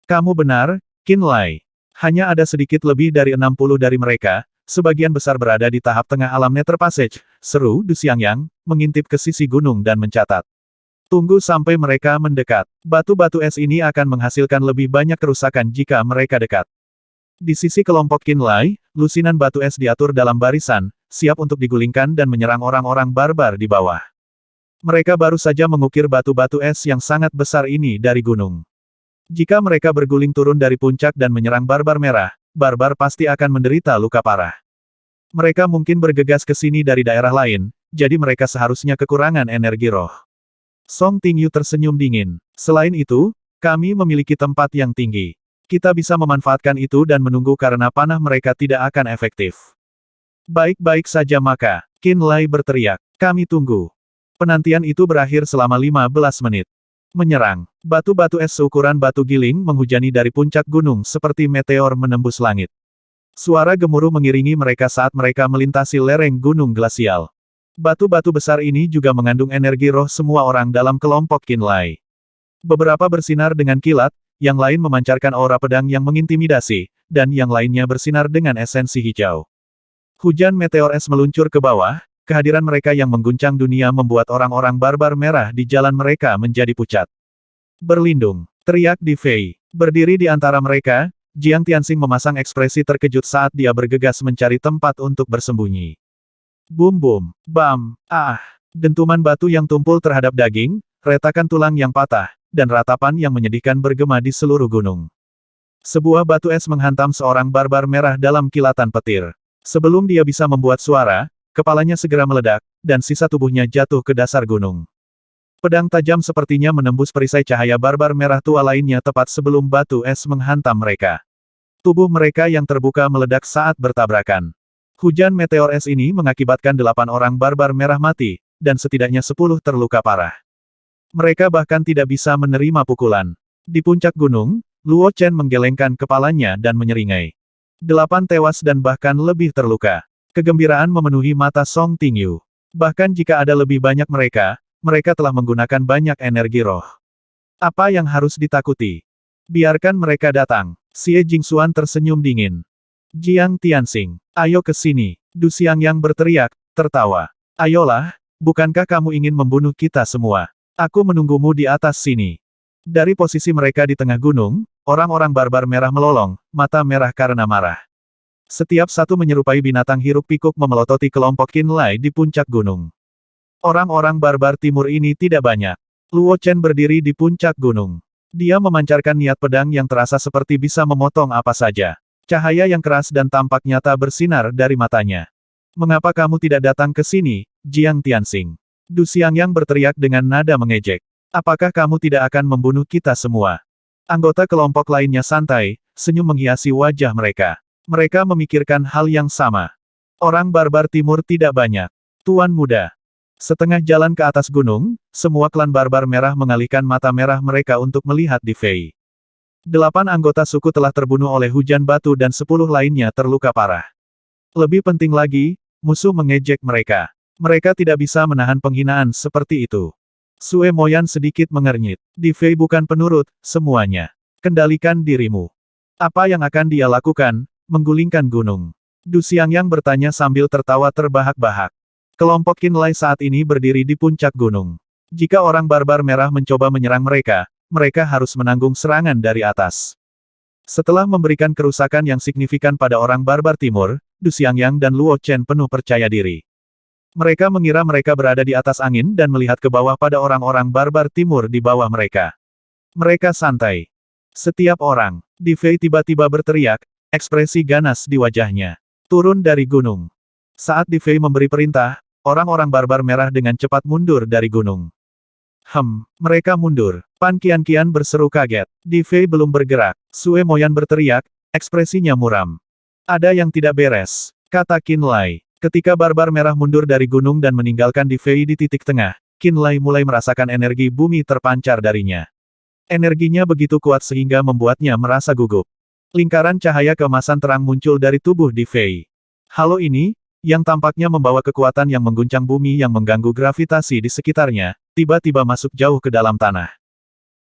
[SPEAKER 1] Kamu benar, Qin Lai. Hanya ada sedikit lebih dari 60 dari mereka, sebagian besar berada di tahap tengah alam Nether Passage, seru Du Xiangyang, mengintip ke sisi gunung dan mencatat. Tunggu sampai mereka mendekat. Batu-batu es ini akan menghasilkan lebih banyak kerusakan jika mereka dekat. Di sisi kelompok Qin Lai, lusinan batu es diatur dalam barisan, siap untuk digulingkan dan menyerang orang-orang barbar di bawah. Mereka baru saja mengukir batu-batu es yang sangat besar ini dari gunung. Jika mereka berguling turun dari puncak dan menyerang barbar merah, barbar pasti akan menderita luka parah. Mereka mungkin bergegas ke sini dari daerah lain, jadi mereka seharusnya kekurangan energi roh. Song Tingyu tersenyum dingin. Selain itu, kami memiliki tempat yang tinggi. Kita bisa memanfaatkan itu dan menunggu karena panah mereka tidak akan efektif. Baik-baik saja maka, Qin Lai berteriak. Kami tunggu. Penantian itu berakhir selama 15 menit. Menyerang. Batu-batu es seukuran batu giling menghujani dari puncak gunung seperti meteor menembus langit. Suara gemuruh mengiringi mereka saat mereka melintasi lereng gunung glasial. Batu-batu besar ini juga mengandung energi roh semua orang dalam kelompok Qinlai. Beberapa bersinar dengan kilat, yang lain memancarkan aura pedang yang mengintimidasi, dan yang lainnya bersinar dengan esensi hijau. Hujan meteor es meluncur ke bawah, kehadiran mereka yang mengguncang dunia membuat orang-orang barbar merah di jalan mereka menjadi pucat. Berlindung, teriak Di Fei. Berdiri di antara mereka, Jiang Tianxing memasang ekspresi terkejut saat dia bergegas mencari tempat untuk bersembunyi. Bum bum, bam, ah, dentuman batu yang tumpul terhadap daging, retakan tulang yang patah, dan ratapan yang menyedihkan bergema di seluruh gunung. Sebuah batu es menghantam seorang barbar merah dalam kilatan petir. Sebelum dia bisa membuat suara, kepalanya segera meledak, dan sisa tubuhnya jatuh ke dasar gunung. Pedang tajam sepertinya menembus perisai cahaya barbar merah tua lainnya tepat sebelum batu es menghantam mereka. Tubuh mereka yang terbuka meledak saat bertabrakan. Hujan meteor es ini mengakibatkan 8 orang barbar merah mati, dan setidaknya 10 terluka parah. Mereka bahkan tidak bisa menerima pukulan. Di puncak gunung, Luo Chen menggelengkan kepalanya dan menyeringai. 8 tewas dan bahkan lebih terluka. Kegembiraan memenuhi mata Song Tingyu. Bahkan jika ada lebih banyak mereka, mereka telah menggunakan banyak energi roh. Apa yang harus ditakuti? Biarkan mereka datang. Xie Jingxuan tersenyum dingin. Jiang Tianxing, ayo ke sini. Du Xiangyang berteriak, tertawa. Ayolah, bukankah kamu ingin membunuh kita semua? Aku menunggumu di atas sini. Dari posisi mereka di tengah gunung, orang-orang barbar merah melolong, mata merah karena marah. Setiap satu menyerupai binatang hiruk-pikuk memelototi kelompok Qinlai di puncak gunung. Orang-orang barbar timur ini tidak banyak. Luo Chen berdiri di puncak gunung. Dia memancarkan niat pedang yang terasa seperti bisa memotong apa saja. Cahaya yang keras dan tampak nyata bersinar dari matanya. Mengapa kamu tidak datang ke sini, Jiang Tianxing? Du Xiangyang berteriak dengan nada mengejek. Apakah kamu tidak akan membunuh kita semua? Anggota kelompok lainnya santai, senyum menghiasi wajah mereka. Mereka memikirkan hal yang sama. Orang barbar timur tidak banyak. Tuan muda. Setengah jalan ke atas gunung, semua klan barbar merah mengalihkan mata merah mereka untuk melihat Di Fei. 8 anggota suku telah terbunuh oleh hujan batu dan 10 lainnya terluka parah. Lebih penting lagi, musuh mengejek mereka. Mereka tidak bisa menahan penghinaan seperti itu. Sue Moyan sedikit mengernyit. Di Fei bukan penurut, semuanya. Kendalikan dirimu. Apa yang akan dia lakukan? Menggulingkan gunung. Du Xiangyang bertanya sambil tertawa terbahak-bahak. Kelompok Qinlai saat ini berdiri di puncak gunung. Jika orang barbar merah mencoba menyerang mereka, mereka harus menanggung serangan dari atas. Setelah memberikan kerusakan yang signifikan pada orang barbar timur, Du Xiangyang dan Luo Chen penuh percaya diri. Mereka mengira mereka berada di atas angin dan melihat ke bawah pada orang-orang barbar timur di bawah mereka. Mereka santai. Setiap orang, Di Fei tiba-tiba berteriak, ekspresi ganas di wajahnya. Turun dari gunung. Saat Di Fei memberi perintah, orang-orang barbar merah dengan cepat mundur dari gunung. Mereka mundur. Pan Qianqian berseru kaget. Di Fei belum bergerak. Sue Moyan berteriak, ekspresinya muram. Ada yang tidak beres, kata Qinlai. Ketika barbar merah mundur dari gunung dan meninggalkan Di Fei di titik tengah, Qinlai mulai merasakan energi bumi terpancar darinya. Energinya begitu kuat sehingga membuatnya merasa gugup. Lingkaran cahaya keemasan terang muncul dari tubuh Di Fei. Halo ini, yang tampaknya membawa kekuatan yang mengguncang bumi yang mengganggu gravitasi di sekitarnya, tiba-tiba masuk jauh ke dalam tanah.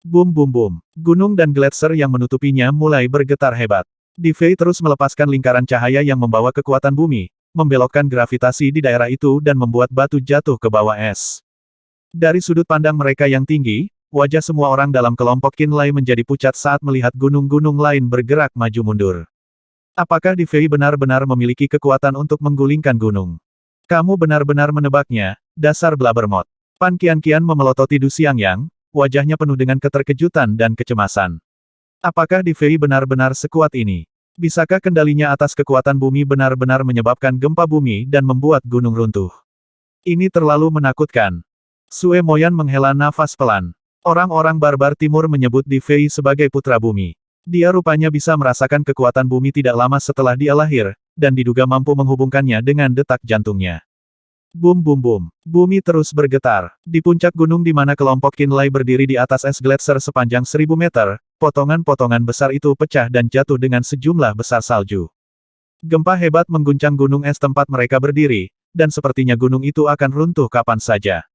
[SPEAKER 1] Bum bum bum. Gunung dan gletser yang menutupinya mulai bergetar hebat. Di Fei terus melepaskan lingkaran cahaya yang membawa kekuatan bumi, membelokkan gravitasi di daerah itu dan membuat batu jatuh ke bawah es. Dari sudut pandang mereka yang tinggi, wajah semua orang dalam kelompok Qinlai menjadi pucat saat melihat gunung-gunung lain bergerak maju mundur. Apakah Di Fei benar-benar memiliki kekuatan untuk menggulingkan gunung? Kamu benar-benar menebaknya, dasar blabbermouth. Pan Qianqian memelototi Du Xiangyang, wajahnya penuh dengan keterkejutan dan kecemasan. Apakah Di Fei benar-benar sekuat ini? Bisakah kendalinya atas kekuatan bumi benar-benar menyebabkan gempa bumi dan membuat gunung runtuh? Ini terlalu menakutkan. Sue Moyan menghela nafas pelan. Orang-orang barbar timur menyebut Di Fei sebagai putra bumi. Dia rupanya bisa merasakan kekuatan bumi tidak lama setelah dia lahir, dan diduga mampu menghubungkannya dengan detak jantungnya. Bum bum bum. Bumi terus bergetar. Di puncak gunung di mana kelompok Qinlai berdiri di atas es gletser sepanjang 1000 meter, potongan-potongan besar itu pecah dan jatuh dengan sejumlah besar salju. Gempa hebat mengguncang gunung es tempat mereka berdiri, dan sepertinya gunung itu akan runtuh kapan saja.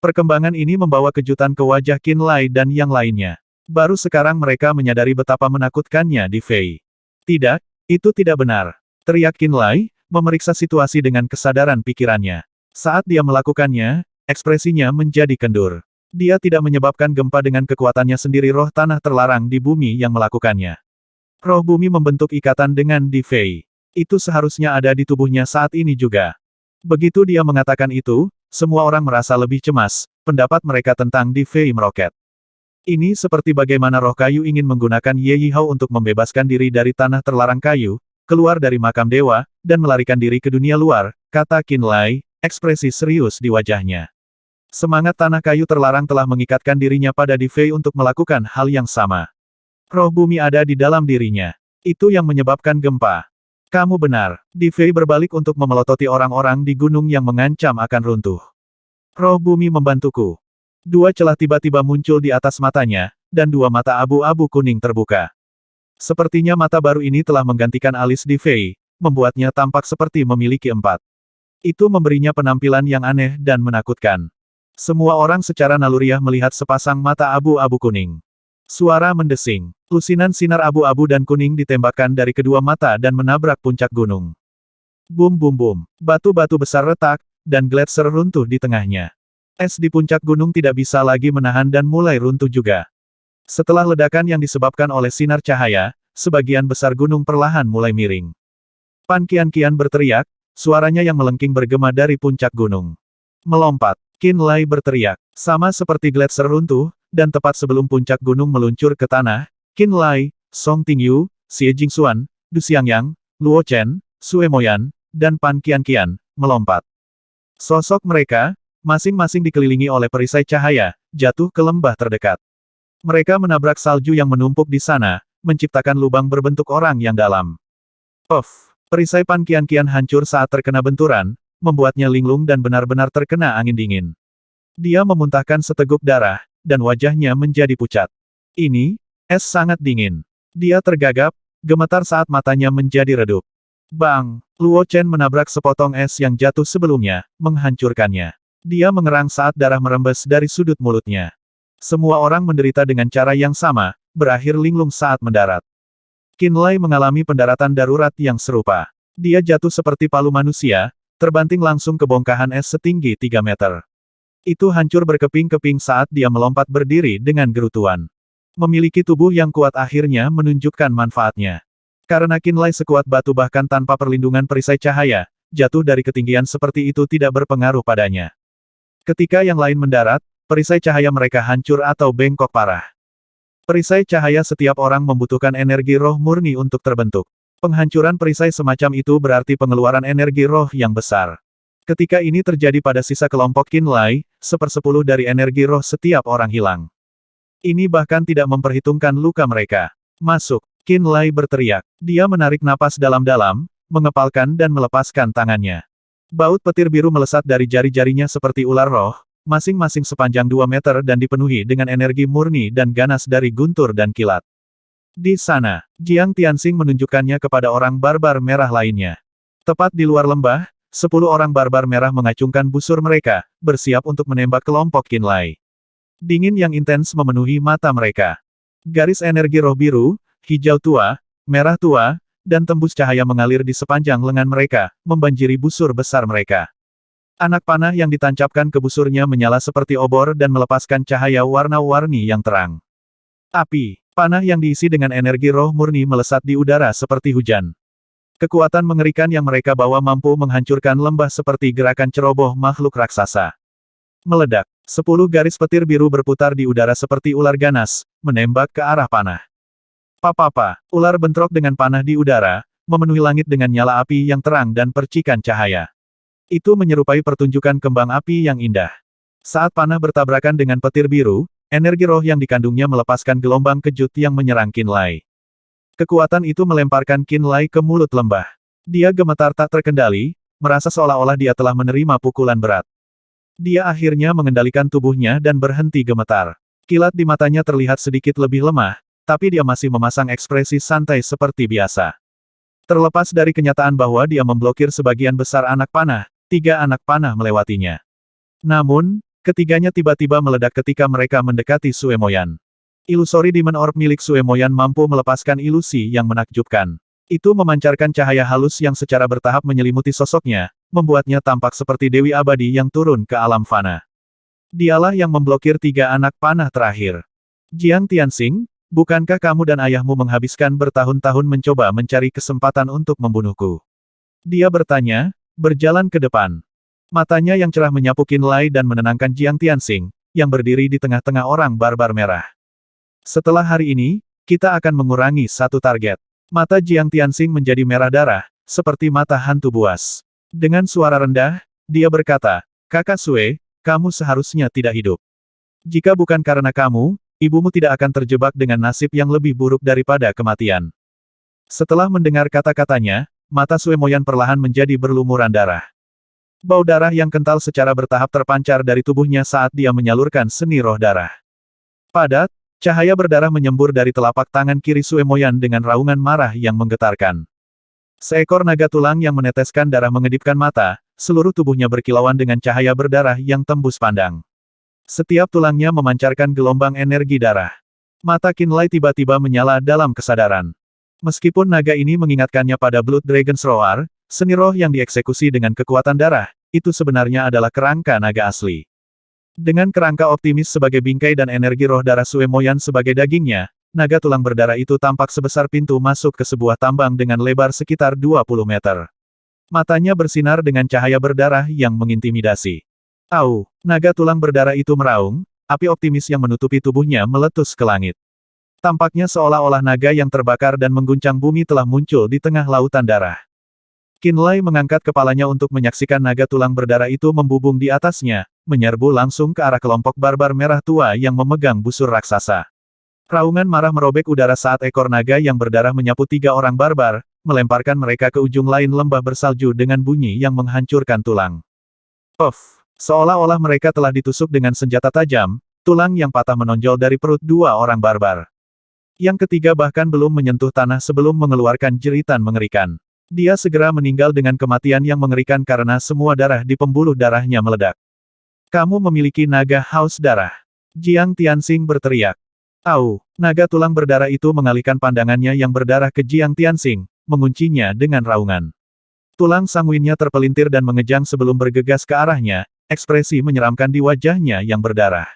[SPEAKER 1] Perkembangan ini membawa kejutan ke wajah Qin Lai dan yang lainnya. Baru sekarang mereka menyadari betapa menakutkannya Di Fei. Tidak, itu tidak benar. Teriak Qin Lai, memeriksa situasi dengan kesadaran pikirannya. Saat dia melakukannya, ekspresinya menjadi kendur. Dia tidak menyebabkan gempa dengan kekuatannya sendiri, roh tanah terlarang di bumi yang melakukannya. Roh bumi membentuk ikatan dengan Di Fei. Itu seharusnya ada di tubuhnya saat ini juga. Begitu dia mengatakan itu, semua orang merasa lebih cemas, pendapat mereka tentang Di Fei meroket. Ini seperti bagaimana roh kayu ingin menggunakan Ye Yihao untuk membebaskan diri dari tanah terlarang kayu, keluar dari makam dewa, dan melarikan diri ke dunia luar, kata Qin Lai, ekspresi serius di wajahnya. Semangat tanah kayu terlarang telah mengikatkan dirinya pada Di Fei untuk melakukan hal yang sama. Roh bumi ada di dalam dirinya. Itu yang menyebabkan gempa. Kamu benar. Di Fei berbalik untuk memelototi orang-orang di gunung yang mengancam akan runtuh. Roh bumi membantuku. Dua celah tiba-tiba muncul di atas matanya, dan dua mata abu-abu kuning terbuka. Sepertinya mata baru ini telah menggantikan alis Di Fei, membuatnya tampak seperti memiliki empat. Itu memberinya penampilan yang aneh dan menakutkan. Semua orang secara naluriah melihat sepasang mata abu-abu kuning. Suara mendesing. Lusinan sinar abu-abu dan kuning ditembakkan dari kedua mata dan menabrak puncak gunung. Bum bum bum. Batu-batu besar retak, dan gletser runtuh di tengahnya. Es di puncak gunung tidak bisa lagi menahan dan mulai runtuh juga. Setelah ledakan yang disebabkan oleh sinar cahaya, sebagian besar gunung perlahan mulai miring. Pan Qianqian berteriak, suaranya yang melengking bergema dari puncak gunung. Melompat. Qin Lai berteriak. Sama seperti gletser runtuh, dan tepat sebelum puncak gunung meluncur ke tanah, Qin Lai, Song Tingyu, Xie Jingxuan, Du Xiangyang, Luo Chen, Sue Moyan, dan Pan Qianqian, melompat. Sosok mereka, masing-masing dikelilingi oleh perisai cahaya, jatuh ke lembah terdekat. Mereka menabrak salju yang menumpuk di sana, menciptakan lubang berbentuk orang yang dalam. Puff! Perisai Pan Qianqian hancur saat terkena benturan, membuatnya linglung dan benar-benar terkena angin dingin. Dia memuntahkan seteguk darah, dan wajahnya menjadi pucat. Ini, es sangat dingin. Dia tergagap, gemetar saat matanya menjadi redup. Bang! Luo Chen menabrak sepotong es yang jatuh sebelumnya, menghancurkannya. Dia mengerang saat darah merembes dari sudut mulutnya. Semua orang menderita dengan cara yang sama, berakhir linglung saat mendarat. Qin Lai mengalami pendaratan darurat yang serupa. Dia jatuh seperti palu manusia, terbanting langsung ke bongkahan es setinggi 3 meter. Itu hancur berkeping-keping saat dia melompat berdiri dengan gerutuan. Memiliki tubuh yang kuat akhirnya menunjukkan manfaatnya. Karena Qin Lai sekuat batu bahkan tanpa perlindungan perisai cahaya, jatuh dari ketinggian seperti itu tidak berpengaruh padanya. Ketika yang lain mendarat, perisai cahaya mereka hancur atau bengkok parah. Perisai cahaya setiap orang membutuhkan energi roh murni untuk terbentuk. Penghancuran perisai semacam itu berarti pengeluaran energi roh yang besar. Ketika ini terjadi pada sisa kelompok Qin Lai, 1/10 dari energi roh setiap orang hilang. Ini bahkan tidak memperhitungkan luka mereka. Masuk! Qin Lai berteriak. Dia menarik napas dalam-dalam, mengepalkan dan melepaskan tangannya. Baut petir biru melesat dari jari-jarinya seperti ular roh, masing-masing sepanjang 2 meter dan dipenuhi dengan energi murni dan ganas dari guntur dan kilat. Di sana, Jiang Tianxing menunjukkannya kepada orang barbar merah lainnya. Tepat di luar lembah, 10 orang barbar merah mengacungkan busur mereka, bersiap untuk menembak kelompok Qin Lai. Dingin yang intens memenuhi mata mereka. Garis energi roh biru, hijau tua, merah tua, dan tembus cahaya mengalir di sepanjang lengan mereka, membanjiri busur besar mereka. Anak panah yang ditancapkan ke busurnya menyala seperti obor dan melepaskan cahaya warna-warni yang terang. Api, panah yang diisi dengan energi roh murni melesat di udara seperti hujan. Kekuatan mengerikan yang mereka bawa mampu menghancurkan lembah seperti gerakan ceroboh makhluk raksasa. Meledak, 10 garis petir biru berputar di udara seperti ular ganas, menembak ke arah panah. Papa, ular bentrok dengan panah di udara, memenuhi langit dengan nyala api yang terang dan percikan cahaya. Itu menyerupai pertunjukan kembang api yang indah. Saat panah bertabrakan dengan petir biru, energi roh yang dikandungnya melepaskan gelombang kejut yang menyerang Qin Lai. Kekuatan itu melemparkan Qin Lai ke mulut lembah. Dia gemetar tak terkendali, merasa seolah-olah dia telah menerima pukulan berat. Dia akhirnya mengendalikan tubuhnya dan berhenti gemetar. Kilat di matanya terlihat sedikit lebih lemah, tapi dia masih memasang ekspresi santai seperti biasa. Terlepas dari kenyataan bahwa dia memblokir sebagian besar anak panah, tiga anak panah melewatinya. Namun, ketiganya tiba-tiba meledak ketika mereka mendekati Suemoyan. Ilusori Demon Orb milik Suemoyan mampu melepaskan ilusi yang menakjubkan. Itu memancarkan cahaya halus yang secara bertahap menyelimuti sosoknya, membuatnya tampak seperti Dewi Abadi yang turun ke alam fana. Dialah yang memblokir tiga anak panah terakhir. Jiang Tianxing, bukankah kamu dan ayahmu menghabiskan bertahun-tahun mencoba mencari kesempatan untuk membunuhku? Dia bertanya, berjalan ke depan. Matanya yang cerah menyapu Qinlai dan menenangkan Jiang Tianxing, yang berdiri di tengah-tengah orang barbar merah. Setelah hari ini, kita akan mengurangi satu target. Mata Jiang Tianxing menjadi merah darah, seperti mata hantu buas. Dengan suara rendah, dia berkata, Kakak Sue, kamu seharusnya tidak hidup. Jika bukan karena kamu, ibumu tidak akan terjebak dengan nasib yang lebih buruk daripada kematian. Setelah mendengar kata-katanya, mata Suemoyan perlahan menjadi berlumuran darah. Bau darah yang kental secara bertahap terpancar dari tubuhnya saat dia menyalurkan seni roh darah. Padat, cahaya berdarah menyembur dari telapak tangan kiri Suemoyan dengan raungan marah yang menggetarkan. Seekor naga tulang yang meneteskan darah mengedipkan mata, seluruh tubuhnya berkilauan dengan cahaya berdarah yang tembus pandang. Setiap tulangnya memancarkan gelombang energi darah. Mata Qinlai tiba-tiba menyala dalam kesadaran. Meskipun naga ini mengingatkannya pada Blood Dragon's Roar, seni roh yang dieksekusi dengan kekuatan darah, itu sebenarnya adalah kerangka naga asli. Dengan kerangka optimis sebagai bingkai dan energi roh darah Suemoyan sebagai dagingnya, naga tulang berdarah itu tampak sebesar pintu masuk ke sebuah tambang dengan lebar sekitar 20 meter. Matanya bersinar dengan cahaya berdarah yang mengintimidasi. Au, naga tulang berdarah itu meraung, api optimis yang menutupi tubuhnya meletus ke langit. Tampaknya seolah-olah naga yang terbakar dan mengguncang bumi telah muncul di tengah lautan darah. Qinlai mengangkat kepalanya untuk menyaksikan naga tulang berdarah itu membubung di atasnya, menyerbu langsung ke arah kelompok barbar merah tua yang memegang busur raksasa. Raungan marah merobek udara saat ekor naga yang berdarah menyapu tiga orang barbar, melemparkan mereka ke ujung lain lembah bersalju dengan bunyi yang menghancurkan tulang. Puff! Seolah-olah mereka telah ditusuk dengan senjata tajam, tulang yang patah menonjol dari perut dua orang barbar. Yang ketiga bahkan belum menyentuh tanah sebelum mengeluarkan jeritan mengerikan. Dia segera meninggal dengan kematian yang mengerikan karena semua darah di pembuluh darahnya meledak. Kamu memiliki naga haus darah. Jiang Tianxing berteriak. Au, naga tulang berdarah itu mengalihkan pandangannya yang berdarah ke Jiang Tianxing, menguncinya dengan raungan. Tulang sanguinnya terpelintir dan mengejang sebelum bergegas ke arahnya, ekspresi menyeramkan di wajahnya yang berdarah.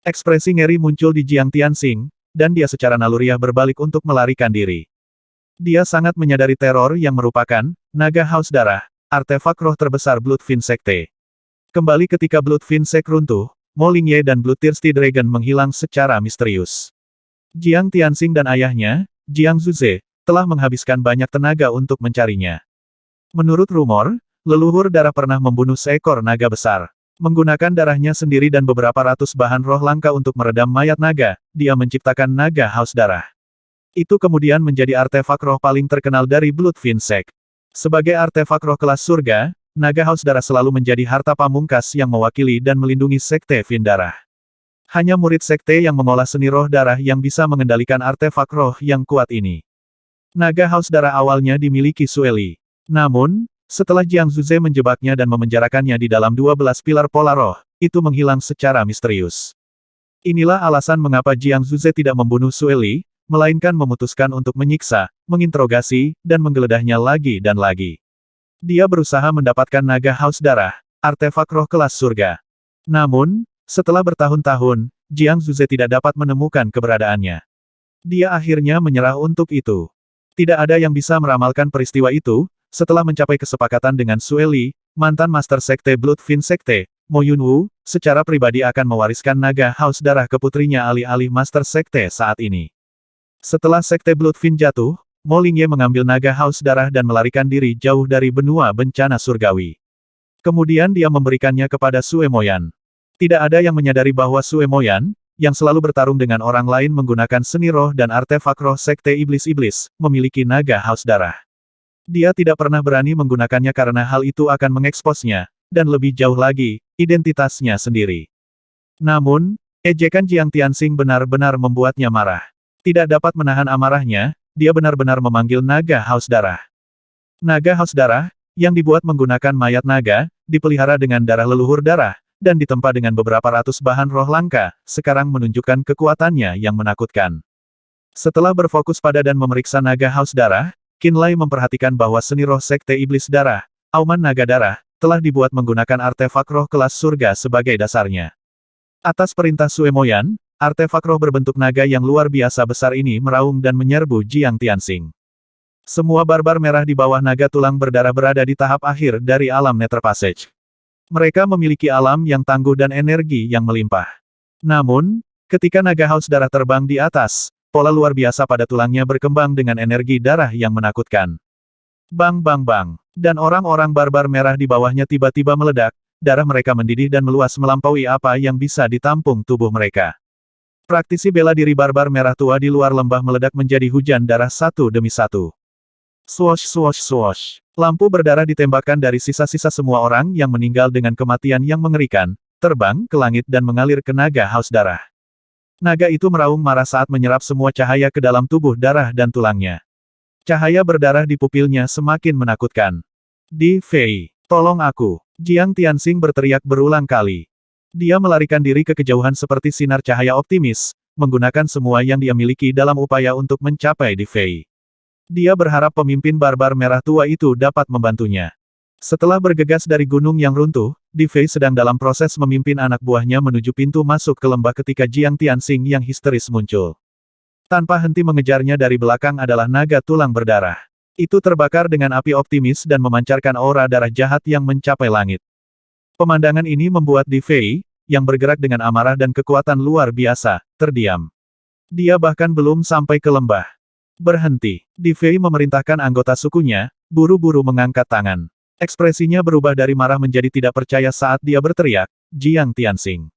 [SPEAKER 1] Ekspresi ngeri muncul di Jiang Tianxing, dan dia secara naluriah berbalik untuk melarikan diri. Dia sangat menyadari teror yang merupakan naga haus darah, artefak roh terbesar Bloodfiend Sekte. Kembali ketika Bloodfiend Sekte runtuh, Mo Lingye dan Bloodthirsty Dragon menghilang secara misterius. Jiang Tianxing dan ayahnya, Jiang Zuze, telah menghabiskan banyak tenaga untuk mencarinya. Menurut rumor, leluhur darah pernah membunuh seekor naga besar. Menggunakan darahnya sendiri dan beberapa ratus bahan roh langka untuk meredam mayat naga, dia menciptakan naga haus darah. Itu kemudian menjadi artefak roh paling terkenal dari Bloodfiend Sekte. Sebagai artefak roh kelas surga, naga haus darah selalu menjadi harta pamungkas yang mewakili dan melindungi Sekte Fiend Darah. Hanya murid Sekte yang mengolah seni roh darah yang bisa mengendalikan artefak roh yang kuat ini. Naga haus darah awalnya dimiliki Sueli. Namun, setelah Jiang Zuze menjebaknya dan memenjarakannya di dalam 12 pilar pola roh, itu menghilang secara misterius. Inilah alasan mengapa Jiang Zuze tidak membunuh Sueli, melainkan memutuskan untuk menyiksa, menginterogasi, dan menggeledahnya lagi dan lagi. Dia berusaha mendapatkan naga haus darah, artefak roh kelas surga. Namun, setelah bertahun-tahun, Jiang Zuze tidak dapat menemukan keberadaannya. Dia akhirnya menyerah untuk itu. Tidak ada yang bisa meramalkan peristiwa itu, setelah mencapai kesepakatan dengan Sueli, mantan Master Sekte Bloodfiend Sekte, Mo Yunwu, secara pribadi akan mewariskan naga haus darah ke putrinya alih-alih Master Sekte saat ini. Setelah Sekte Bloodfiend jatuh, Mo Lingye mengambil naga haus darah dan melarikan diri jauh dari benua bencana surgawi. Kemudian dia memberikannya kepada Suemoyan. Tidak ada yang menyadari bahwa Suemoyan, yang selalu bertarung dengan orang lain menggunakan seni roh dan artefak roh Sekte Iblis-Iblis, memiliki naga haus darah. Dia tidak pernah berani menggunakannya karena hal itu akan mengeksposnya, dan lebih jauh lagi, identitasnya sendiri. Namun, ejekan Jiang Tianxing benar-benar membuatnya marah. Tidak dapat menahan amarahnya, dia benar-benar memanggil naga haus darah. Naga haus darah, yang dibuat menggunakan mayat naga, dipelihara dengan darah leluhur darah, dan ditempa dengan beberapa ratus bahan roh langka, sekarang menunjukkan kekuatannya yang menakutkan. Setelah berfokus pada dan memeriksa naga haus darah, Qinlai memperhatikan bahwa seni roh sekte iblis darah, auman naga darah, telah dibuat menggunakan artefak roh kelas surga sebagai dasarnya. Atas perintah Sue Moyan, artefak roh berbentuk naga yang luar biasa besar ini meraung dan menyerbu Jiang Tianxing. Semua barbar merah di bawah naga tulang berdarah berada di tahap akhir dari alam Nether Passage. Mereka memiliki alam yang tangguh dan energi yang melimpah. Namun, ketika naga haus darah terbang di atas, pola luar biasa pada tulangnya berkembang dengan energi darah yang menakutkan. Bang bang bang, dan orang-orang barbar merah di bawahnya tiba-tiba meledak, darah mereka mendidih dan meluas melampaui apa yang bisa ditampung tubuh mereka. Praktisi bela diri barbar merah tua di luar lembah meledak menjadi hujan darah satu demi satu. Swosh swosh swosh. Lampu berdarah ditembakkan dari sisa-sisa semua orang yang meninggal dengan kematian yang mengerikan, terbang ke langit dan mengalir ke naga haus darah. Naga itu meraung marah saat menyerap semua cahaya ke dalam tubuh darah dan tulangnya. Cahaya berdarah di pupilnya semakin menakutkan. Di Fei, tolong aku. Jiang Tianxing berteriak berulang kali. Dia melarikan diri ke kejauhan seperti sinar cahaya optimis, menggunakan semua yang dia miliki dalam upaya untuk mencapai Di Fei. Dia berharap pemimpin barbar merah tua itu dapat membantunya. Setelah bergegas dari gunung yang runtuh, Di Fei sedang dalam proses memimpin anak buahnya menuju pintu masuk ke lembah ketika Jiang Tianxing yang histeris muncul. Tanpa henti mengejarnya dari belakang adalah naga tulang berdarah. Itu terbakar dengan api optimis dan memancarkan aura darah jahat yang mencapai langit. Pemandangan ini membuat Di Fei, yang bergerak dengan amarah dan kekuatan luar biasa, terdiam. Dia bahkan belum sampai ke lembah. Berhenti. Di Fei memerintahkan anggota sukunya, buru-buru mengangkat tangan. Ekspresinya berubah dari marah menjadi tidak percaya saat dia berteriak, Jiang Tianxing.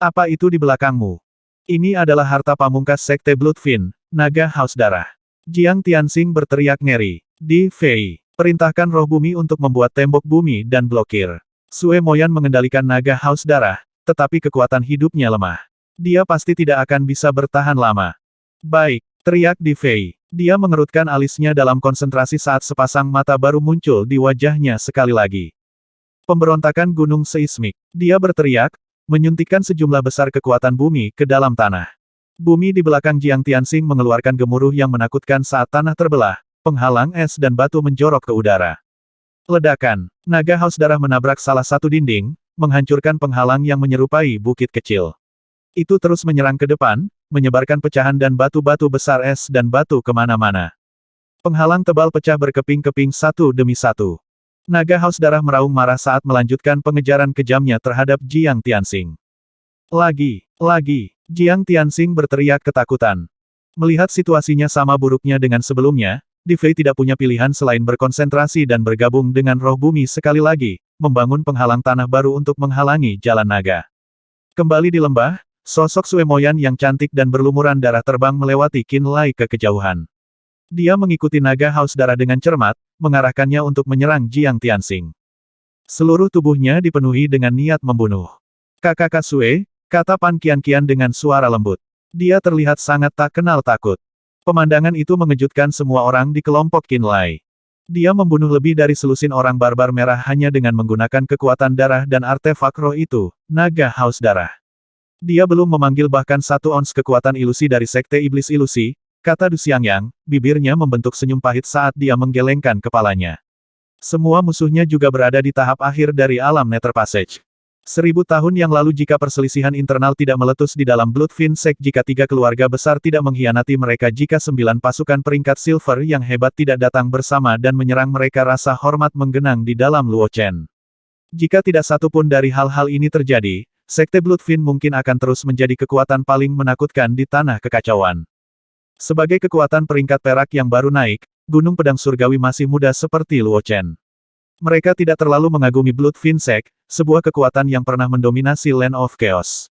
[SPEAKER 1] Apa itu di belakangmu? Ini adalah harta pamungkas Sekte Bloodfin, naga haus darah. Jiang Tianxing berteriak ngeri. Di Fei, perintahkan roh bumi untuk membuat tembok bumi dan blokir. Sue Moyan mengendalikan naga haus darah, tetapi kekuatan hidupnya lemah. Dia pasti tidak akan bisa bertahan lama. Baik, teriak Di Fei. Dia mengerutkan alisnya dalam konsentrasi saat sepasang mata baru muncul di wajahnya sekali lagi. Pemberontakan gunung seismik. Dia berteriak, menyuntikkan sejumlah besar kekuatan bumi ke dalam tanah. Bumi di belakang Jiang Tianxing mengeluarkan gemuruh yang menakutkan saat tanah terbelah, penghalang es dan batu menjorok ke udara. Ledakan. Naga haus darah menabrak salah satu dinding, menghancurkan penghalang yang menyerupai bukit kecil. Itu terus menyerang ke depan, menyebarkan pecahan dan batu-batu besar es dan batu kemana-mana. Penghalang tebal pecah berkeping-keping satu demi satu. Naga haus darah meraung marah saat melanjutkan pengejaran kejamnya terhadap Jiang Tianxing. Lagi. Jiang Tianxing berteriak ketakutan. Melihat situasinya sama buruknya dengan sebelumnya, Di Fei tidak punya pilihan selain berkonsentrasi dan bergabung dengan roh bumi sekali lagi, membangun penghalang tanah baru untuk menghalangi jalan naga. Kembali di lembah, sosok Sue Moyan yang cantik dan berlumuran darah terbang melewati Qinlai ke kejauhan. Dia mengikuti naga haus darah dengan cermat, mengarahkannya untuk menyerang Jiang Tianxing. Seluruh tubuhnya dipenuhi dengan niat membunuh. Kakak Sue, kata Pan Qianqian dengan suara lembut. Dia terlihat sangat tak kenal takut. Pemandangan itu mengejutkan semua orang di kelompok Qinlai. Dia membunuh lebih dari selusin orang barbar merah hanya dengan menggunakan kekuatan darah dan artefak roh itu, naga haus darah. Dia belum memanggil bahkan 1 ons kekuatan ilusi dari Sekte Iblis Ilusi, kata Du Xiangyang, bibirnya membentuk senyum pahit saat dia menggelengkan kepalanya. Semua musuhnya juga berada di tahap akhir dari alam Nether Passage. 1000 tahun yang lalu jika perselisihan internal tidak meletus di dalam Bloodfin Sect, jika 3 keluarga besar tidak mengkhianati mereka, jika 9 pasukan peringkat silver yang hebat tidak datang bersama dan menyerang mereka, rasa hormat menggenang di dalam Luo Chen. Jika tidak satu pun dari hal-hal ini terjadi, Sekte Bloodfin mungkin akan terus menjadi kekuatan paling menakutkan di tanah kekacauan. Sebagai kekuatan peringkat perak yang baru naik, Gunung Pedang Surgawi masih muda seperti Luo Chen. Mereka tidak terlalu mengagumi Bloodfin Sect, sebuah kekuatan yang pernah mendominasi Land of Chaos.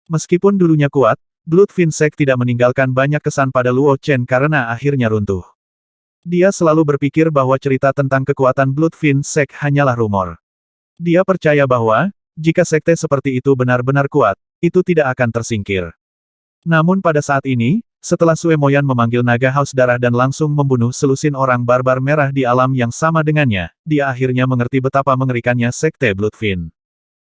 [SPEAKER 1] Meskipun dulunya kuat, Bloodfin Sect tidak meninggalkan banyak kesan pada Luo Chen karena akhirnya runtuh. Dia selalu berpikir bahwa cerita tentang kekuatan Bloodfin Sect hanyalah rumor. Dia percaya bahwa, jika sekte seperti itu benar-benar kuat, itu tidak akan tersingkir. Namun pada saat ini, Setelah Sue Moyan memanggil naga haus darah dan langsung membunuh selusin orang barbar merah di alam yang sama dengannya, dia akhirnya mengerti betapa mengerikannya Sekte Bloodfiend.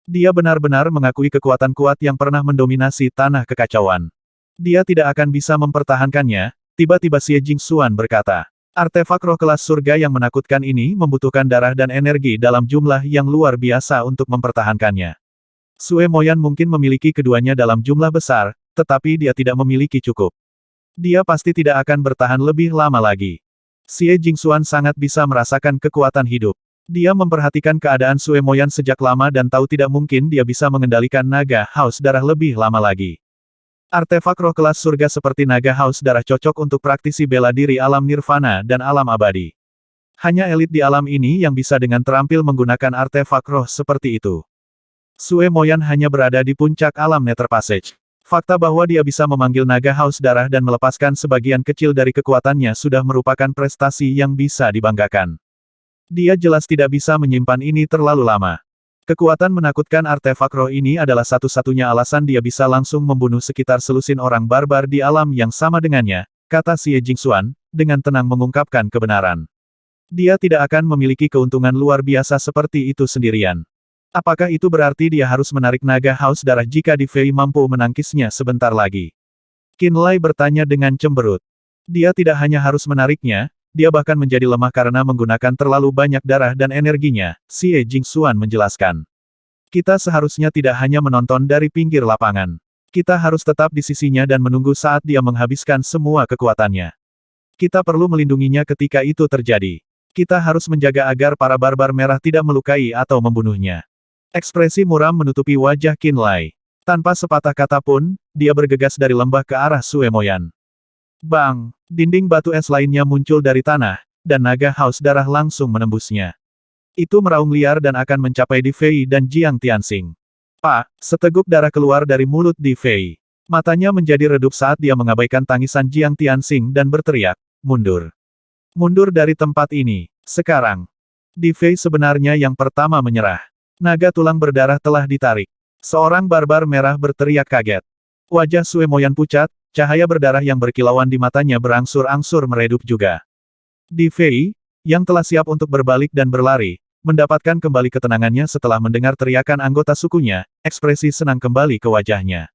[SPEAKER 1] Dia benar-benar mengakui kekuatan kuat yang pernah mendominasi tanah kekacauan. Dia tidak akan bisa mempertahankannya, tiba-tiba Xie Jingxuan berkata. Artefak roh kelas surga yang menakutkan ini membutuhkan darah dan energi dalam jumlah yang luar biasa untuk mempertahankannya. Sue Moyan mungkin memiliki keduanya dalam jumlah besar, tetapi dia tidak memiliki cukup. Dia pasti tidak akan bertahan lebih lama lagi. Xie Jingxuan sangat bisa merasakan kekuatan hidup. Dia memperhatikan keadaan Sue Moyan sejak lama dan tahu tidak mungkin dia bisa mengendalikan naga haus darah lebih lama lagi. Artefak roh kelas surga seperti naga haus darah cocok untuk praktisi bela diri alam nirvana dan alam abadi. Hanya elit di alam ini yang bisa dengan terampil menggunakan artefak roh seperti itu. Sue Moyan hanya berada di puncak alam Nether Passage. Fakta bahwa dia bisa memanggil naga haus darah dan melepaskan sebagian kecil dari kekuatannya sudah merupakan prestasi yang bisa dibanggakan. Dia jelas tidak bisa menyimpan ini terlalu lama. Kekuatan menakutkan artefak roh ini adalah satu-satunya alasan dia bisa langsung membunuh sekitar selusin orang barbar di alam yang sama dengannya, kata Xie Jingxuan, dengan tenang mengungkapkan kebenaran. Dia tidak akan memiliki keuntungan luar biasa seperti itu sendirian. Apakah itu berarti dia harus menarik naga haus darah jika Di Fei mampu menangkisnya sebentar lagi? Qin Lai bertanya dengan cemberut. Dia tidak hanya harus menariknya, dia bahkan menjadi lemah karena menggunakan terlalu banyak darah dan energinya, Xie Jingxuan menjelaskan. Kita seharusnya tidak hanya menonton dari pinggir lapangan. Kita harus tetap di sisinya dan menunggu saat dia menghabiskan semua kekuatannya. Kita perlu melindunginya ketika itu terjadi. Kita harus menjaga agar para barbar merah tidak melukai atau membunuhnya. Ekspresi muram menutupi wajah Qin Lai. Tanpa sepatah kata pun, dia bergegas dari lembah ke arah Sue Moyan. Bang! Dinding batu es lainnya muncul dari tanah, dan naga haus darah langsung menembusnya. Itu meraung liar dan akan mencapai Di Fei dan Jiang Tianxing. Pak! Seteguk darah keluar dari mulut Di Fei. Matanya menjadi redup saat dia mengabaikan tangisan Jiang Tianxing dan berteriak, mundur. Mundur dari tempat ini, sekarang. Di Fei sebenarnya yang pertama menyerah. Naga tulang berdarah telah ditarik. Seorang barbar merah berteriak kaget. Wajah Sue Moyan pucat, cahaya berdarah yang berkilauan di matanya berangsur-angsur meredup juga. Di Fei, yang telah siap untuk berbalik dan berlari, mendapatkan kembali ketenangannya setelah mendengar teriakan anggota sukunya, ekspresi senang kembali ke wajahnya.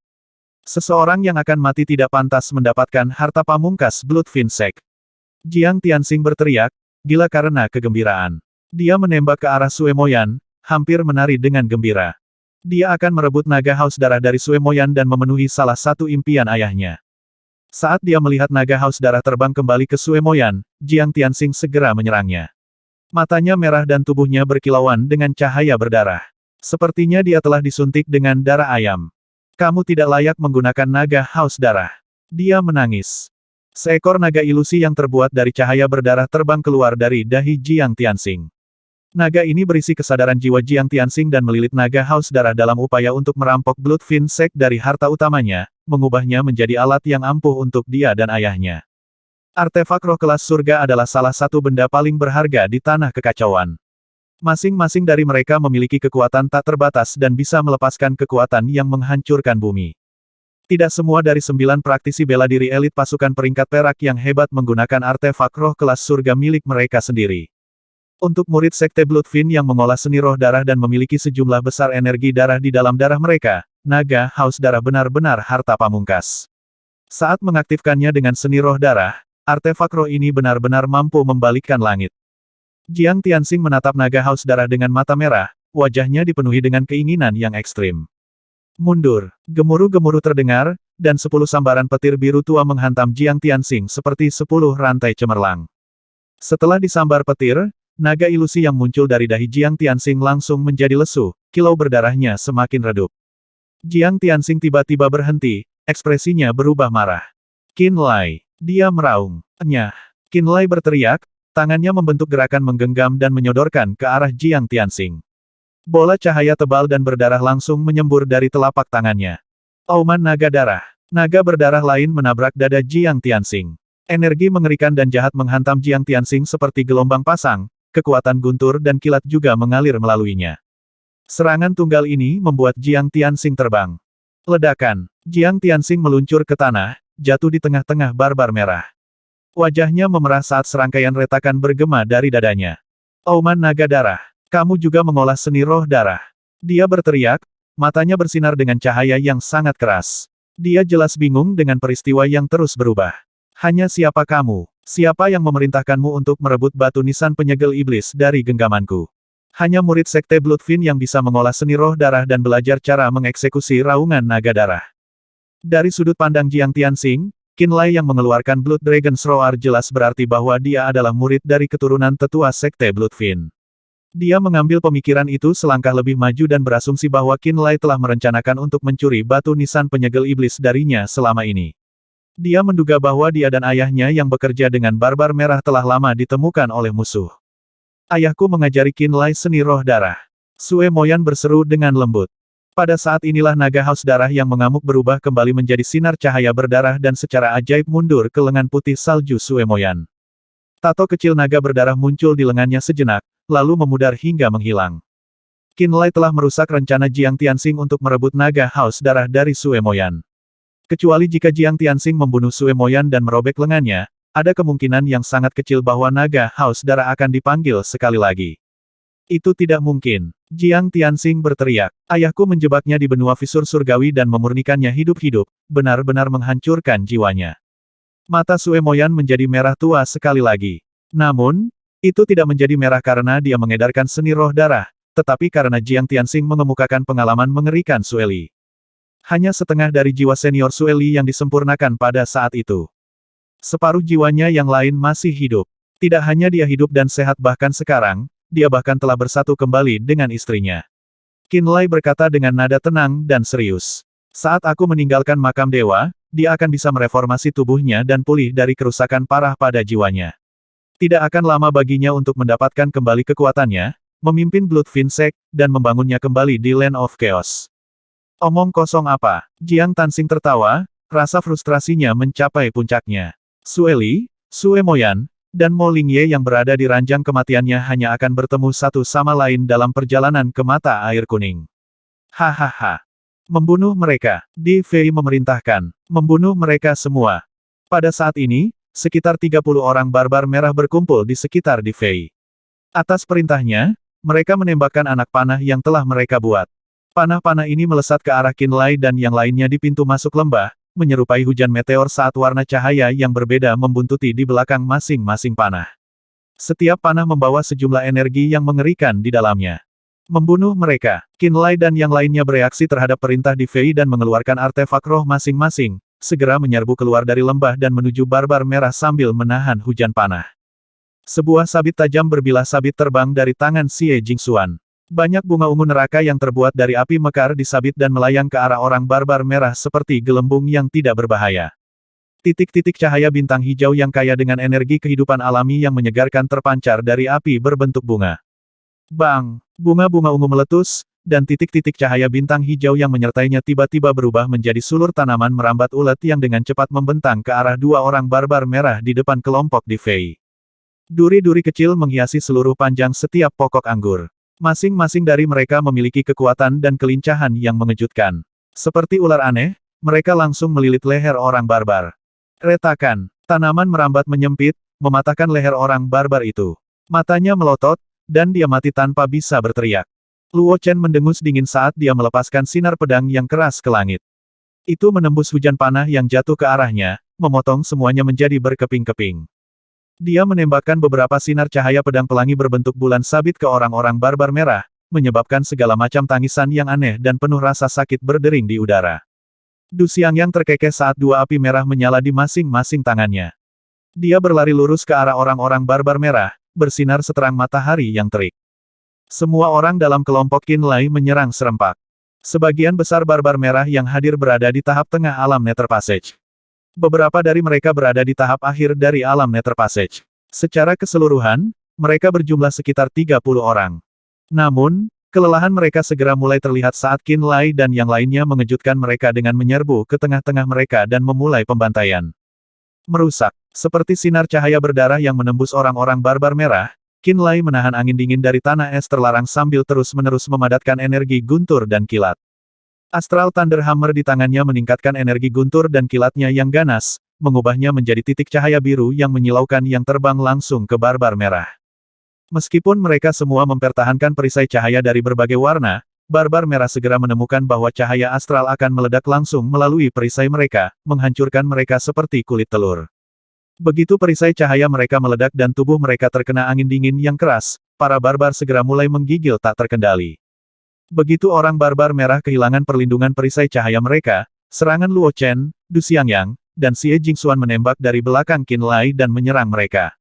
[SPEAKER 1] Seseorang yang akan mati tidak pantas mendapatkan harta pamungkas Bloodfiend Sect. Jiang Tianxing berteriak, gila karena kegembiraan. Dia menembak ke arah Sue Moyan, hampir menari dengan gembira. Dia akan merebut naga haus darah dari Sue Moyan dan memenuhi salah satu impian ayahnya. Saat dia melihat naga haus darah terbang kembali ke Sue Moyan, Jiang Tianxing segera menyerangnya. Matanya merah dan tubuhnya berkilauan dengan cahaya berdarah. Sepertinya dia telah disuntik dengan darah ayam. Kamu tidak layak menggunakan naga haus darah. Dia menangis. Seekor naga ilusi yang terbuat dari cahaya berdarah terbang keluar dari dahi Jiang Tianxing. Naga ini berisi kesadaran jiwa Jiang Tianxing dan melilit naga haus darah dalam upaya untuk merampok Bloodfiend Sect dari harta utamanya, mengubahnya menjadi alat yang ampuh untuk dia dan ayahnya. Artefak roh kelas surga adalah salah satu benda paling berharga di tanah kekacauan. Masing-masing dari mereka memiliki kekuatan tak terbatas dan bisa melepaskan kekuatan yang menghancurkan bumi. Tidak semua dari 9 praktisi bela diri elit pasukan peringkat perak yang hebat menggunakan artefak roh kelas surga milik mereka sendiri. Untuk murid Sekte Bloodfiend yang mengolah seni roh darah dan memiliki sejumlah besar energi darah di dalam darah mereka, naga haus darah benar-benar harta pamungkas. Saat mengaktifkannya dengan seni roh darah, artefak roh ini benar-benar mampu membalikkan langit. Jiang Tianxing menatap naga haus darah dengan mata merah, wajahnya dipenuhi dengan keinginan yang ekstrim. Mundur, gemuruh-gemuruh terdengar, dan 10 sambaran petir biru tua menghantam Jiang Tianxing seperti 10 rantai cemerlang. Setelah disambar petir, naga ilusi yang muncul dari dahi Jiang Tianxing langsung menjadi lesu, kilau berdarahnya semakin redup. Jiang Tianxing tiba-tiba berhenti, ekspresinya berubah marah. Qin Lai, dia meraung. Nyah. Qin Lai berteriak, tangannya membentuk gerakan menggenggam dan menyodorkan ke arah Jiang Tianxing. Bola cahaya tebal dan berdarah langsung menyembur dari telapak tangannya. Auman naga darah. Naga berdarah lain menabrak dada Jiang Tianxing. Energi mengerikan dan jahat menghantam Jiang Tianxing seperti gelombang pasang. Kekuatan guntur dan kilat juga mengalir melaluinya. Serangan tunggal ini membuat Jiang Tianxing terbang. Ledakan. Jiang Tianxing meluncur ke tanah, jatuh di tengah-tengah barbar merah. Wajahnya memerah saat serangkaian retakan bergema dari dadanya. Auman naga darah, kamu juga mengolah seni roh darah. Dia berteriak, matanya bersinar dengan cahaya yang sangat keras. Dia jelas bingung dengan peristiwa yang terus berubah. Hanya siapa kamu? Siapa yang memerintahkanmu untuk merebut batu nisan penyegel iblis dari genggamanku? Hanya murid sekte Bloodfin yang bisa mengolah seni roh darah dan belajar cara mengeksekusi raungan naga darah. Dari sudut pandang Jiang Tianxing, Qinlai yang mengeluarkan Blood Dragon's Roar jelas berarti bahwa dia adalah murid dari keturunan tetua sekte Bloodfin. Dia mengambil pemikiran itu selangkah lebih maju dan berasumsi bahwa Qinlai telah merencanakan untuk mencuri batu nisan penyegel iblis darinya selama ini. Dia menduga bahwa dia dan ayahnya yang bekerja dengan barbar merah telah lama ditemukan oleh musuh. Ayahku mengajari Qinlai seni roh darah. Sue Moyan berseru dengan lembut. Pada saat inilah naga haus darah yang mengamuk berubah kembali menjadi sinar cahaya berdarah dan secara ajaib mundur ke lengan putih salju Sue Moyan. Tato kecil naga berdarah muncul di lengannya sejenak, lalu memudar hingga menghilang. Qinlai telah merusak rencana Jiang Tianxing untuk merebut naga haus darah dari Sue Moyan. Kecuali jika Jiang Tianxing membunuh Sue Moyan dan merobek lengannya, ada kemungkinan yang sangat kecil bahwa naga haus darah akan dipanggil sekali lagi. Itu tidak mungkin. Jiang Tianxing berteriak. Ayahku menjebaknya di benua visur surgawi dan memurnikannya hidup-hidup, benar-benar menghancurkan jiwanya. Mata Sue Moyan menjadi merah tua sekali lagi. Namun, itu tidak menjadi merah karena dia mengedarkan seni roh darah, tetapi karena Jiang Tianxing mengemukakan pengalaman mengerikan Sue Li. Hanya setengah dari jiwa senior Sue Li yang disempurnakan pada saat itu. Separuh jiwanya yang lain masih hidup. Tidak hanya dia hidup dan sehat bahkan sekarang, dia bahkan telah bersatu kembali dengan istrinya. Qinlai berkata dengan nada tenang dan serius. Saat aku meninggalkan makam dewa, dia akan bisa mereformasi tubuhnya dan pulih dari kerusakan parah pada jiwanya. Tidak akan lama baginya untuk mendapatkan kembali kekuatannya, memimpin Bloodfin Sect, dan membangunnya kembali di Land of Chaos. Omong kosong apa? Jiang Tianxing tertawa, rasa frustrasinya mencapai puncaknya. Sue Li, Sue Moyan, dan Mo Lingye yang berada di ranjang kematiannya hanya akan bertemu satu sama lain dalam perjalanan ke mata air kuning. Hahaha. Membunuh mereka. Di Fei memerintahkan. Membunuh mereka semua. Pada saat ini, sekitar 30 orang barbar merah berkumpul di sekitar Di Fei. Atas perintahnya, mereka menembakkan anak panah yang telah mereka buat. Panah-panah ini melesat ke arah Qinlai dan yang lainnya di pintu masuk lembah, menyerupai hujan meteor saat warna cahaya yang berbeda membuntuti di belakang masing-masing panah. Setiap panah membawa sejumlah energi yang mengerikan di dalamnya. Membunuh mereka. Qinlai dan yang lainnya bereaksi terhadap perintah Di Fei dan mengeluarkan artefak roh masing-masing, segera menyerbu keluar dari lembah dan menuju barbar merah sambil menahan hujan panah. Sebuah sabit tajam berbilah sabit terbang dari tangan Xie Jingxuan. Banyak bunga ungu neraka yang terbuat dari api mekar di sabit dan melayang ke arah orang barbar merah seperti gelembung yang tidak berbahaya. Titik-titik cahaya bintang hijau yang kaya dengan energi kehidupan alami yang menyegarkan terpancar dari api berbentuk bunga. Bang! Bunga-bunga ungu meletus, dan titik-titik cahaya bintang hijau yang menyertainya tiba-tiba berubah menjadi sulur tanaman merambat ulet yang dengan cepat membentang ke arah dua orang barbar merah di depan kelompok Di Fei. Duri-duri kecil menghiasi seluruh panjang setiap pokok anggur. Masing-masing dari mereka memiliki kekuatan dan kelincahan yang mengejutkan. Seperti ular aneh, mereka langsung melilit leher orang barbar. Retakan, tanaman merambat menyempit, mematahkan leher orang barbar itu. Matanya melotot, dan dia mati tanpa bisa berteriak. Luo Chen mendengus dingin saat dia melepaskan sinar pedang yang keras ke langit. Itu menembus hujan panah yang jatuh ke arahnya, memotong semuanya menjadi berkeping-keping. Dia menembakkan beberapa sinar cahaya pedang pelangi berbentuk bulan sabit ke orang-orang barbar merah, menyebabkan segala macam tangisan yang aneh dan penuh rasa sakit berdering di udara. Du Xiangyang terkekeh saat dua api merah menyala di masing-masing tangannya. Dia berlari lurus ke arah orang-orang barbar merah, bersinar seterang matahari yang terik. Semua orang dalam kelompok Qinlai menyerang serempak. Sebagian besar barbar merah yang hadir berada di tahap tengah alam Nether Passage. Beberapa dari mereka berada di tahap akhir dari alam Nether Passage. Secara keseluruhan, mereka berjumlah sekitar 30 orang. Namun, kelelahan mereka segera mulai terlihat saat Qinlai dan yang lainnya mengejutkan mereka dengan menyerbu ke tengah-tengah mereka dan memulai pembantaian. Merusak. Seperti sinar cahaya berdarah yang menembus orang-orang barbar merah, Qinlai menahan angin dingin dari tanah es terlarang sambil terus-menerus memadatkan energi guntur dan kilat. Astral Thunder Hammer di tangannya meningkatkan energi guntur dan kilatnya yang ganas, mengubahnya menjadi titik cahaya biru yang menyilaukan yang terbang langsung ke barbar merah. Meskipun mereka semua mempertahankan perisai cahaya dari berbagai warna, barbar merah segera menemukan bahwa cahaya astral akan meledak langsung melalui perisai mereka, menghancurkan mereka seperti kulit telur. Begitu perisai cahaya mereka meledak dan tubuh mereka terkena angin dingin yang keras, para barbar segera mulai menggigil tak terkendali. Begitu orang barbar merah kehilangan perlindungan perisai cahaya mereka, serangan Luo Chen, Du Xiangyang, dan Xie Jingxuan menembak dari belakang Qin Lai dan menyerang mereka.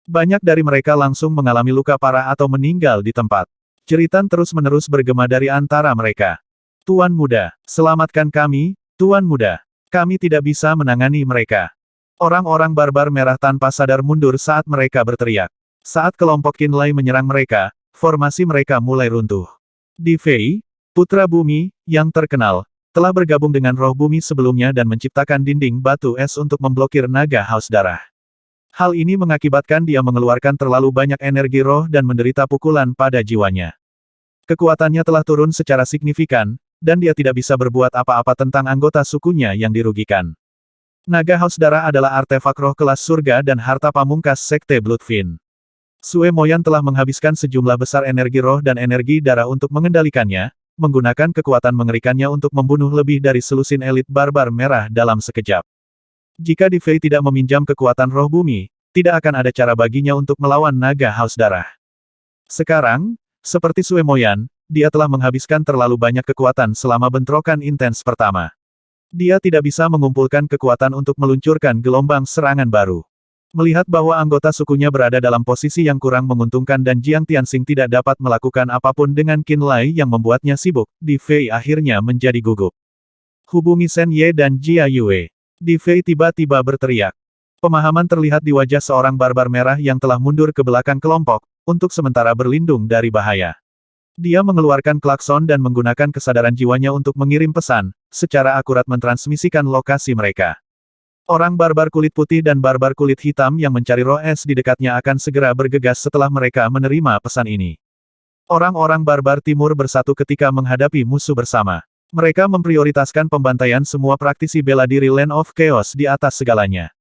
[SPEAKER 1] Banyak dari mereka langsung mengalami luka parah atau meninggal di tempat. Jeritan terus-menerus bergema dari antara mereka. Tuan Muda, selamatkan kami, Tuan Muda. Kami tidak bisa menangani mereka. Orang-orang barbar merah tanpa sadar mundur saat mereka berteriak. Saat kelompok Qin Lai menyerang mereka, formasi mereka mulai runtuh. Di Fei, putra bumi, yang terkenal, telah bergabung dengan roh bumi sebelumnya dan menciptakan dinding batu es untuk memblokir naga haus darah. Hal ini mengakibatkan dia mengeluarkan terlalu banyak energi roh dan menderita pukulan pada jiwanya. Kekuatannya telah turun secara signifikan, dan dia tidak bisa berbuat apa-apa tentang anggota sukunya yang dirugikan. Naga haus darah adalah artefak roh kelas surga dan harta pamungkas Sekte Bloodfin. Sue Moyan telah menghabiskan sejumlah besar energi roh dan energi darah untuk mengendalikannya, menggunakan kekuatan mengerikannya untuk membunuh lebih dari selusin elit barbar merah dalam sekejap. Jika Di Fei tidak meminjam kekuatan roh bumi, tidak akan ada cara baginya untuk melawan naga haus darah. Sekarang, seperti Sue Moyan, dia telah menghabiskan terlalu banyak kekuatan selama bentrokan intens pertama. Dia tidak bisa mengumpulkan kekuatan untuk meluncurkan gelombang serangan baru. Melihat bahwa anggota sukunya berada dalam posisi yang kurang menguntungkan dan Jiang Tianxing tidak dapat melakukan apapun dengan Qin Lai yang membuatnya sibuk, Di Fei akhirnya menjadi gugup. Hubungi Shen Ye dan Jia Yue. Di Fei tiba-tiba berteriak. Pemahaman terlihat di wajah seorang barbar merah yang telah mundur ke belakang kelompok, untuk sementara berlindung dari bahaya. Dia mengeluarkan klakson dan menggunakan kesadaran jiwanya untuk mengirim pesan, secara akurat mentransmisikan lokasi mereka. Orang barbar kulit putih dan barbar kulit hitam yang mencari roh es di dekatnya akan segera bergegas setelah mereka menerima pesan ini. Orang-orang barbar timur bersatu ketika menghadapi musuh bersama. Mereka memprioritaskan pembantaian semua praktisi bela diri Land of Chaos di atas segalanya.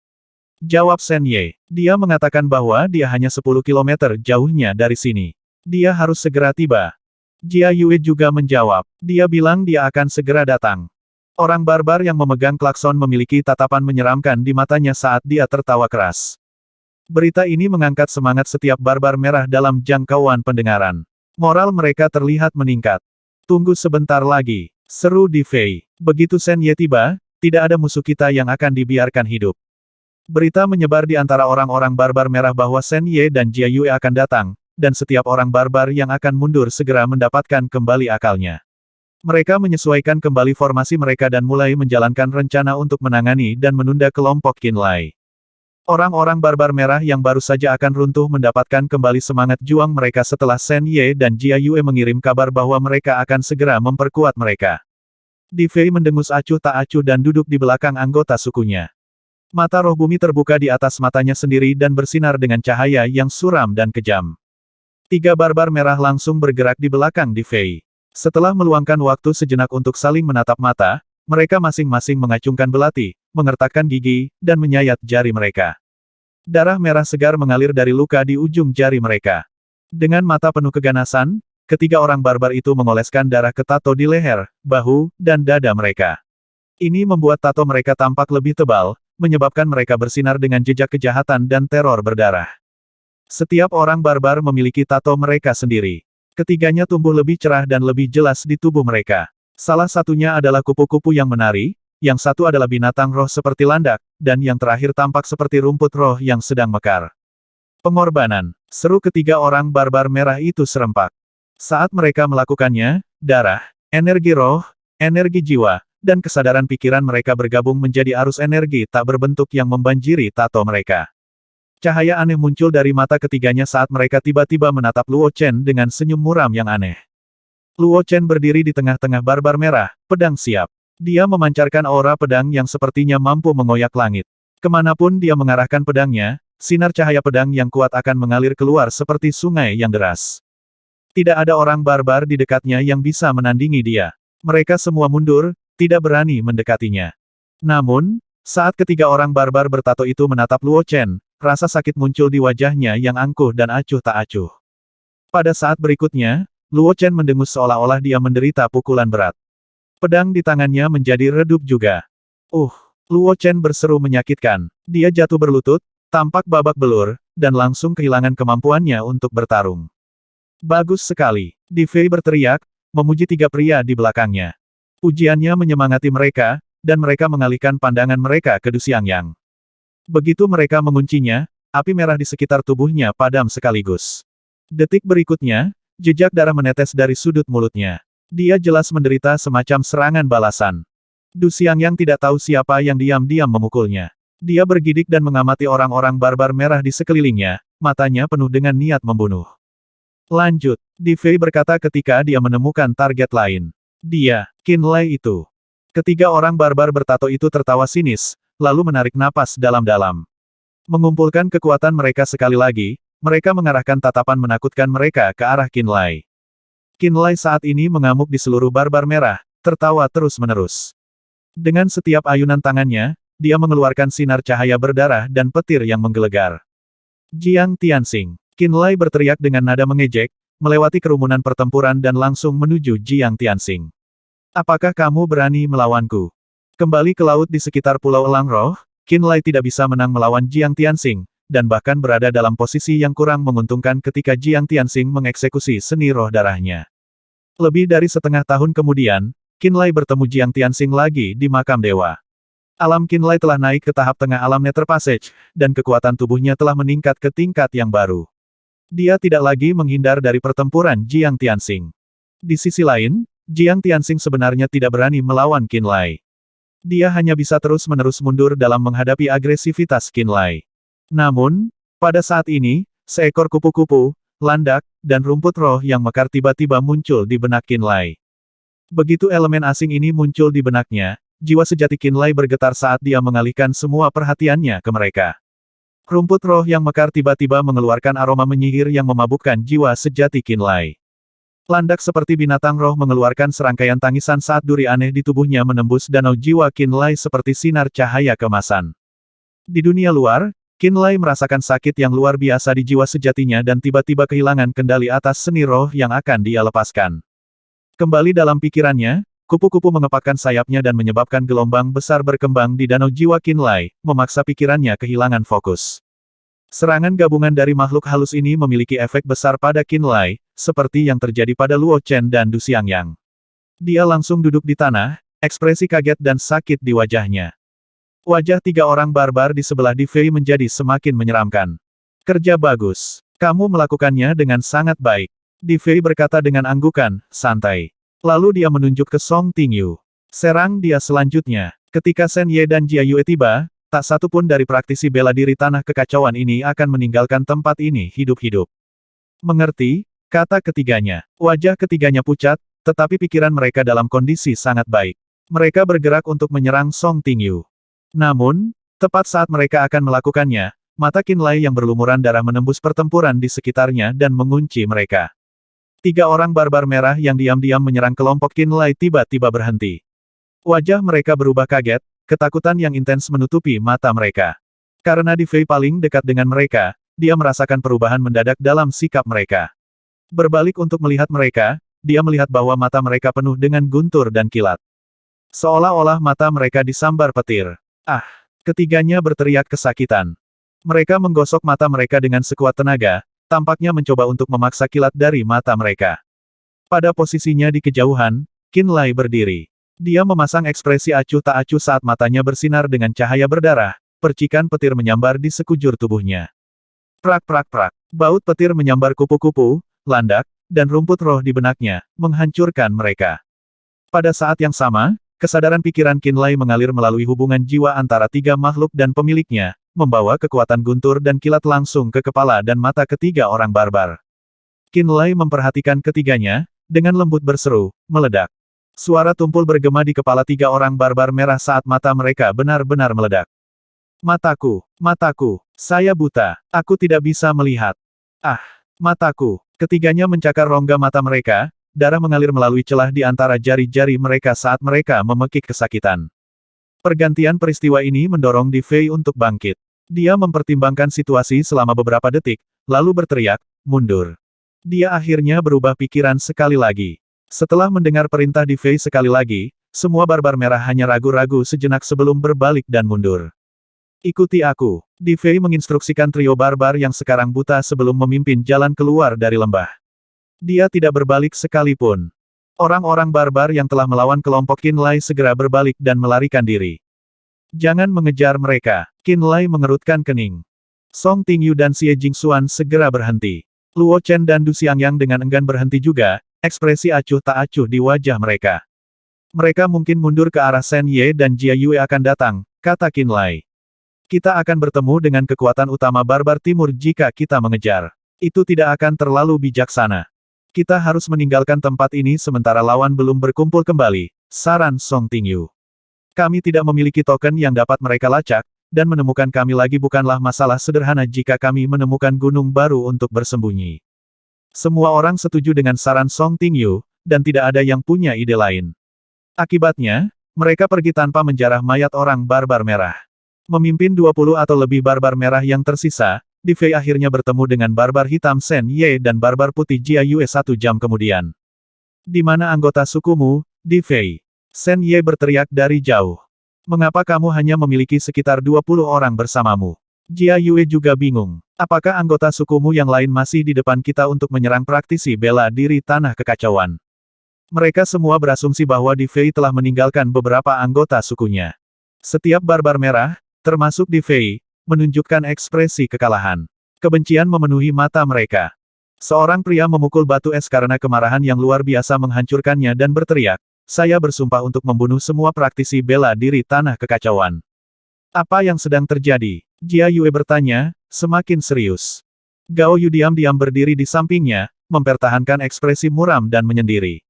[SPEAKER 1] Jawab Shen Ye. Dia mengatakan bahwa dia hanya 10 km jauhnya dari sini. Dia harus segera tiba. Jia Yue juga menjawab. Dia bilang dia akan segera datang. Orang barbar yang memegang klakson memiliki tatapan menyeramkan di matanya saat dia tertawa keras. Berita ini mengangkat semangat setiap barbar merah dalam jangkauan pendengaran. Moral mereka terlihat meningkat. Tunggu sebentar lagi, seru Di Fei. Begitu Shen Ye tiba, tidak ada musuh kita yang akan dibiarkan hidup. Berita menyebar di antara orang-orang barbar merah bahwa Shen Ye dan Jia Yue akan datang, dan setiap orang barbar yang akan mundur segera mendapatkan kembali akalnya. Mereka menyesuaikan kembali formasi mereka dan mulai menjalankan rencana untuk menangani dan menunda kelompok Qin Lai. Orang-orang barbar merah yang baru saja akan runtuh mendapatkan kembali semangat juang mereka setelah Shen Ye dan Jia Yue mengirim kabar bahwa mereka akan segera memperkuat mereka. Di Fei mendengus acuh tak acuh dan duduk di belakang anggota sukunya. Mata roh bumi terbuka di atas matanya sendiri dan bersinar dengan cahaya yang suram dan kejam. 3 barbar merah langsung bergerak di belakang Di Fei. Setelah meluangkan waktu sejenak untuk saling menatap mata, mereka masing-masing mengacungkan belati, mengertakkan gigi, dan menyayat jari mereka. Darah merah segar mengalir dari luka di ujung jari mereka. Dengan mata penuh keganasan, ketiga orang barbar itu mengoleskan darah ke tato di leher, bahu, dan dada mereka. Ini membuat tato mereka tampak lebih tebal, menyebabkan mereka bersinar dengan jejak kejahatan dan teror berdarah. Setiap orang barbar memiliki tato mereka sendiri. Ketiganya tumbuh lebih cerah dan lebih jelas di tubuh mereka. Salah satunya adalah kupu-kupu yang menari, yang satu adalah binatang roh seperti landak, dan yang terakhir tampak seperti rumput roh yang sedang mekar. Pengorbanan. Seru ketiga orang barbar merah itu serempak. Saat mereka melakukannya, darah, energi roh, energi jiwa, dan kesadaran pikiran mereka bergabung menjadi arus energi tak berbentuk yang membanjiri tato mereka. Cahaya aneh muncul dari mata ketiganya saat mereka tiba-tiba menatap Luo Chen dengan senyum muram yang aneh. Luo Chen berdiri di tengah-tengah barbar merah, pedang siap. Dia memancarkan aura pedang yang sepertinya mampu mengoyak langit. Kemanapun dia mengarahkan pedangnya, sinar cahaya pedang yang kuat akan mengalir keluar seperti sungai yang deras. Tidak ada orang barbar di dekatnya yang bisa menandingi dia. Mereka semua mundur, tidak berani mendekatinya. Namun, saat ketiga orang barbar bertato itu menatap Luo Chen, rasa sakit muncul di wajahnya yang angkuh dan acuh tak acuh. Pada saat berikutnya, Luo Chen mendengus seolah-olah dia menderita pukulan berat. Pedang di tangannya menjadi redup juga. Luo Chen berseru menyakitkan. Dia jatuh berlutut, tampak babak belur, dan langsung kehilangan kemampuannya untuk bertarung. Bagus sekali. Di Fei berteriak, memuji tiga pria di belakangnya. Pujiannya menyemangati mereka, dan mereka mengalihkan pandangan mereka ke Du Xiangyang. Begitu mereka menguncinya, api merah di sekitar tubuhnya padam sekaligus. Detik berikutnya, jejak darah menetes dari sudut mulutnya. Dia jelas menderita semacam serangan balasan. Du Xiangyang tidak tahu siapa yang diam-diam memukulnya. Dia bergidik dan mengamati orang-orang barbar merah di sekelilingnya, matanya penuh dengan niat membunuh. Lanjut, Di Fei berkata ketika dia menemukan target lain. Dia, Qin Lai itu. Ketiga orang barbar bertato itu tertawa sinis, lalu menarik napas dalam-dalam. Mengumpulkan kekuatan mereka sekali lagi, mereka mengarahkan tatapan menakutkan mereka ke arah Qin Lai. Qin Lai saat ini mengamuk di seluruh barbar merah, tertawa terus-menerus. Dengan setiap ayunan tangannya, dia mengeluarkan sinar cahaya berdarah dan petir yang menggelegar. Jiang Tianxing. Qin Lai berteriak dengan nada mengejek, melewati kerumunan pertempuran dan langsung menuju Jiang Tianxing. Apakah kamu berani melawanku? Kembali ke laut di sekitar Pulau Elang Roh, Qin Lai tidak bisa menang melawan Jiang Tianxing, dan bahkan berada dalam posisi yang kurang menguntungkan ketika Jiang Tianxing mengeksekusi seni roh darahnya. Lebih dari setengah tahun kemudian, Qin Lai bertemu Jiang Tianxing lagi di makam dewa. Alam Qin Lai telah naik ke tahap tengah alam Nether Passage, dan kekuatan tubuhnya telah meningkat ke tingkat yang baru. Dia tidak lagi menghindar dari pertempuran Jiang Tianxing. Di sisi lain, Jiang Tianxing sebenarnya tidak berani melawan Qin Lai. Dia hanya bisa terus-menerus mundur dalam menghadapi agresivitas Qin Lai. Namun, pada saat ini, seekor kupu-kupu, landak, dan rumput roh yang mekar tiba-tiba muncul di benak Qin Lai. Begitu elemen asing ini muncul di benaknya, jiwa sejati Qin Lai bergetar saat dia mengalihkan semua perhatiannya ke mereka. Rumput roh yang mekar tiba-tiba mengeluarkan aroma menyihir yang memabukkan jiwa sejati Qin Lai. Landak seperti binatang roh mengeluarkan serangkaian tangisan saat duri aneh di tubuhnya menembus danau jiwa Qin Lai seperti sinar cahaya kemasan. Di dunia luar, Qin Lai merasakan sakit yang luar biasa di jiwa sejatinya dan tiba-tiba kehilangan kendali atas seni roh yang akan dia lepaskan. Kembali dalam pikirannya, kupu-kupu mengepakkan sayapnya dan menyebabkan gelombang besar berkembang di danau jiwa Qin Lai, memaksa pikirannya kehilangan fokus. Serangan gabungan dari makhluk halus ini memiliki efek besar pada Qin Lai, seperti yang terjadi pada Luo Chen dan Du Xiangyang. Dia langsung duduk di tanah, ekspresi kaget dan sakit di wajahnya. Wajah tiga orang barbar di sebelah Di Fei menjadi semakin menyeramkan. Kerja bagus. Kamu melakukannya dengan sangat baik. Di Fei berkata dengan anggukan, santai. Lalu dia menunjuk ke Song Tingyu. Serang dia selanjutnya. Ketika Shen Ye dan Jia Yue tiba, tak satu pun dari praktisi bela diri tanah kekacauan ini akan meninggalkan tempat ini hidup-hidup. Mengerti? Kata ketiganya. Wajah ketiganya pucat, tetapi pikiran mereka dalam kondisi sangat baik. Mereka bergerak untuk menyerang Song Tingyu. Namun, tepat saat mereka akan melakukannya, mata Qin Lai yang berlumuran darah menembus pertempuran di sekitarnya dan mengunci mereka. Tiga orang barbar merah yang diam-diam menyerang kelompok Qin Lai tiba-tiba berhenti. Wajah mereka berubah kaget, ketakutan yang intens menutupi mata mereka. Karena Di Fei paling dekat dengan mereka, dia merasakan perubahan mendadak dalam sikap mereka. Berbalik untuk melihat mereka, dia melihat bahwa mata mereka penuh dengan guntur dan kilat. Seolah-olah mata mereka disambar petir. Ah! Ketiganya berteriak kesakitan. Mereka menggosok mata mereka dengan sekuat tenaga, tampaknya mencoba untuk memaksa kilat dari mata mereka. Pada posisinya di kejauhan, Qin Lai berdiri. Dia memasang ekspresi acuh tak acuh saat matanya bersinar dengan cahaya berdarah, percikan petir menyambar di sekujur tubuhnya. Prak-prak-prak. Baut petir menyambar kupu-kupu, landak, dan rumput roh di benaknya, menghancurkan mereka. Pada saat yang sama, kesadaran pikiran Qin Lai mengalir melalui hubungan jiwa antara tiga makhluk dan pemiliknya, membawa kekuatan guntur dan kilat langsung ke kepala dan mata ketiga orang barbar. Qin Lai memperhatikan ketiganya, dengan lembut berseru, meledak. Suara tumpul bergema di kepala tiga orang barbar merah saat mata mereka benar-benar meledak. Mataku, mataku, saya buta, aku tidak bisa melihat. Ah, mataku. Ketiganya mencakar rongga mata mereka, darah mengalir melalui celah di antara jari-jari mereka saat mereka memekik kesakitan. Pergantian peristiwa ini mendorong Di Fei untuk bangkit. Dia mempertimbangkan situasi selama beberapa detik, lalu berteriak, mundur. Dia akhirnya berubah pikiran sekali lagi. Setelah mendengar perintah Di Fei sekali lagi, semua barbar merah hanya ragu-ragu sejenak sebelum berbalik dan mundur. Ikuti aku. Di Fei menginstruksikan trio barbar yang sekarang buta sebelum memimpin jalan keluar dari lembah. Dia tidak berbalik sekalipun. Orang-orang barbar yang telah melawan kelompok Qin Lai segera berbalik dan melarikan diri. Jangan mengejar mereka. Qin Lai mengerutkan kening. Song Tingyu dan Xie Jingxuan segera berhenti. Luo Chen dan Du Xiangyang dengan enggan berhenti juga, ekspresi acuh tak acuh di wajah mereka. Mereka mungkin mundur ke arah Shen Ye dan Jia Yue akan datang, kata Qin Lai. Kita akan bertemu dengan kekuatan utama barbar timur jika kita mengejar. Itu tidak akan terlalu bijaksana. Kita harus meninggalkan tempat ini sementara lawan belum berkumpul kembali, saran Song Tingyu. Kami tidak memiliki token yang dapat mereka lacak, dan menemukan kami lagi bukanlah masalah sederhana jika kami menemukan gunung baru untuk bersembunyi. Semua orang setuju dengan saran Song Tingyu, dan tidak ada yang punya ide lain. Akibatnya, mereka pergi tanpa menjarah mayat orang barbar merah. Memimpin 20 atau lebih barbar merah yang tersisa, Di Fei akhirnya bertemu dengan barbar hitam Shen Ye dan barbar putih Jia Yue 1 jam kemudian. Di mana anggota sukumu, Di Fei? Shen Ye berteriak dari jauh. Mengapa kamu hanya memiliki sekitar 20 orang bersamamu? Jia Yue juga bingung. Apakah anggota sukumu yang lain masih di depan kita untuk menyerang praktisi bela diri tanah kekacauan? Mereka semua berasumsi bahwa Di Fei telah meninggalkan beberapa anggota sukunya. Setiap barbar merah, termasuk Di Fei, menunjukkan ekspresi kekalahan. Kebencian memenuhi mata mereka. Seorang pria memukul batu es karena kemarahan yang luar biasa menghancurkannya dan berteriak, saya bersumpah untuk membunuh semua praktisi bela diri tanah kekacauan. Apa yang sedang terjadi? Jia Yue bertanya, semakin serius. Gao Yu diam-diam berdiri di sampingnya, mempertahankan ekspresi muram dan menyendiri.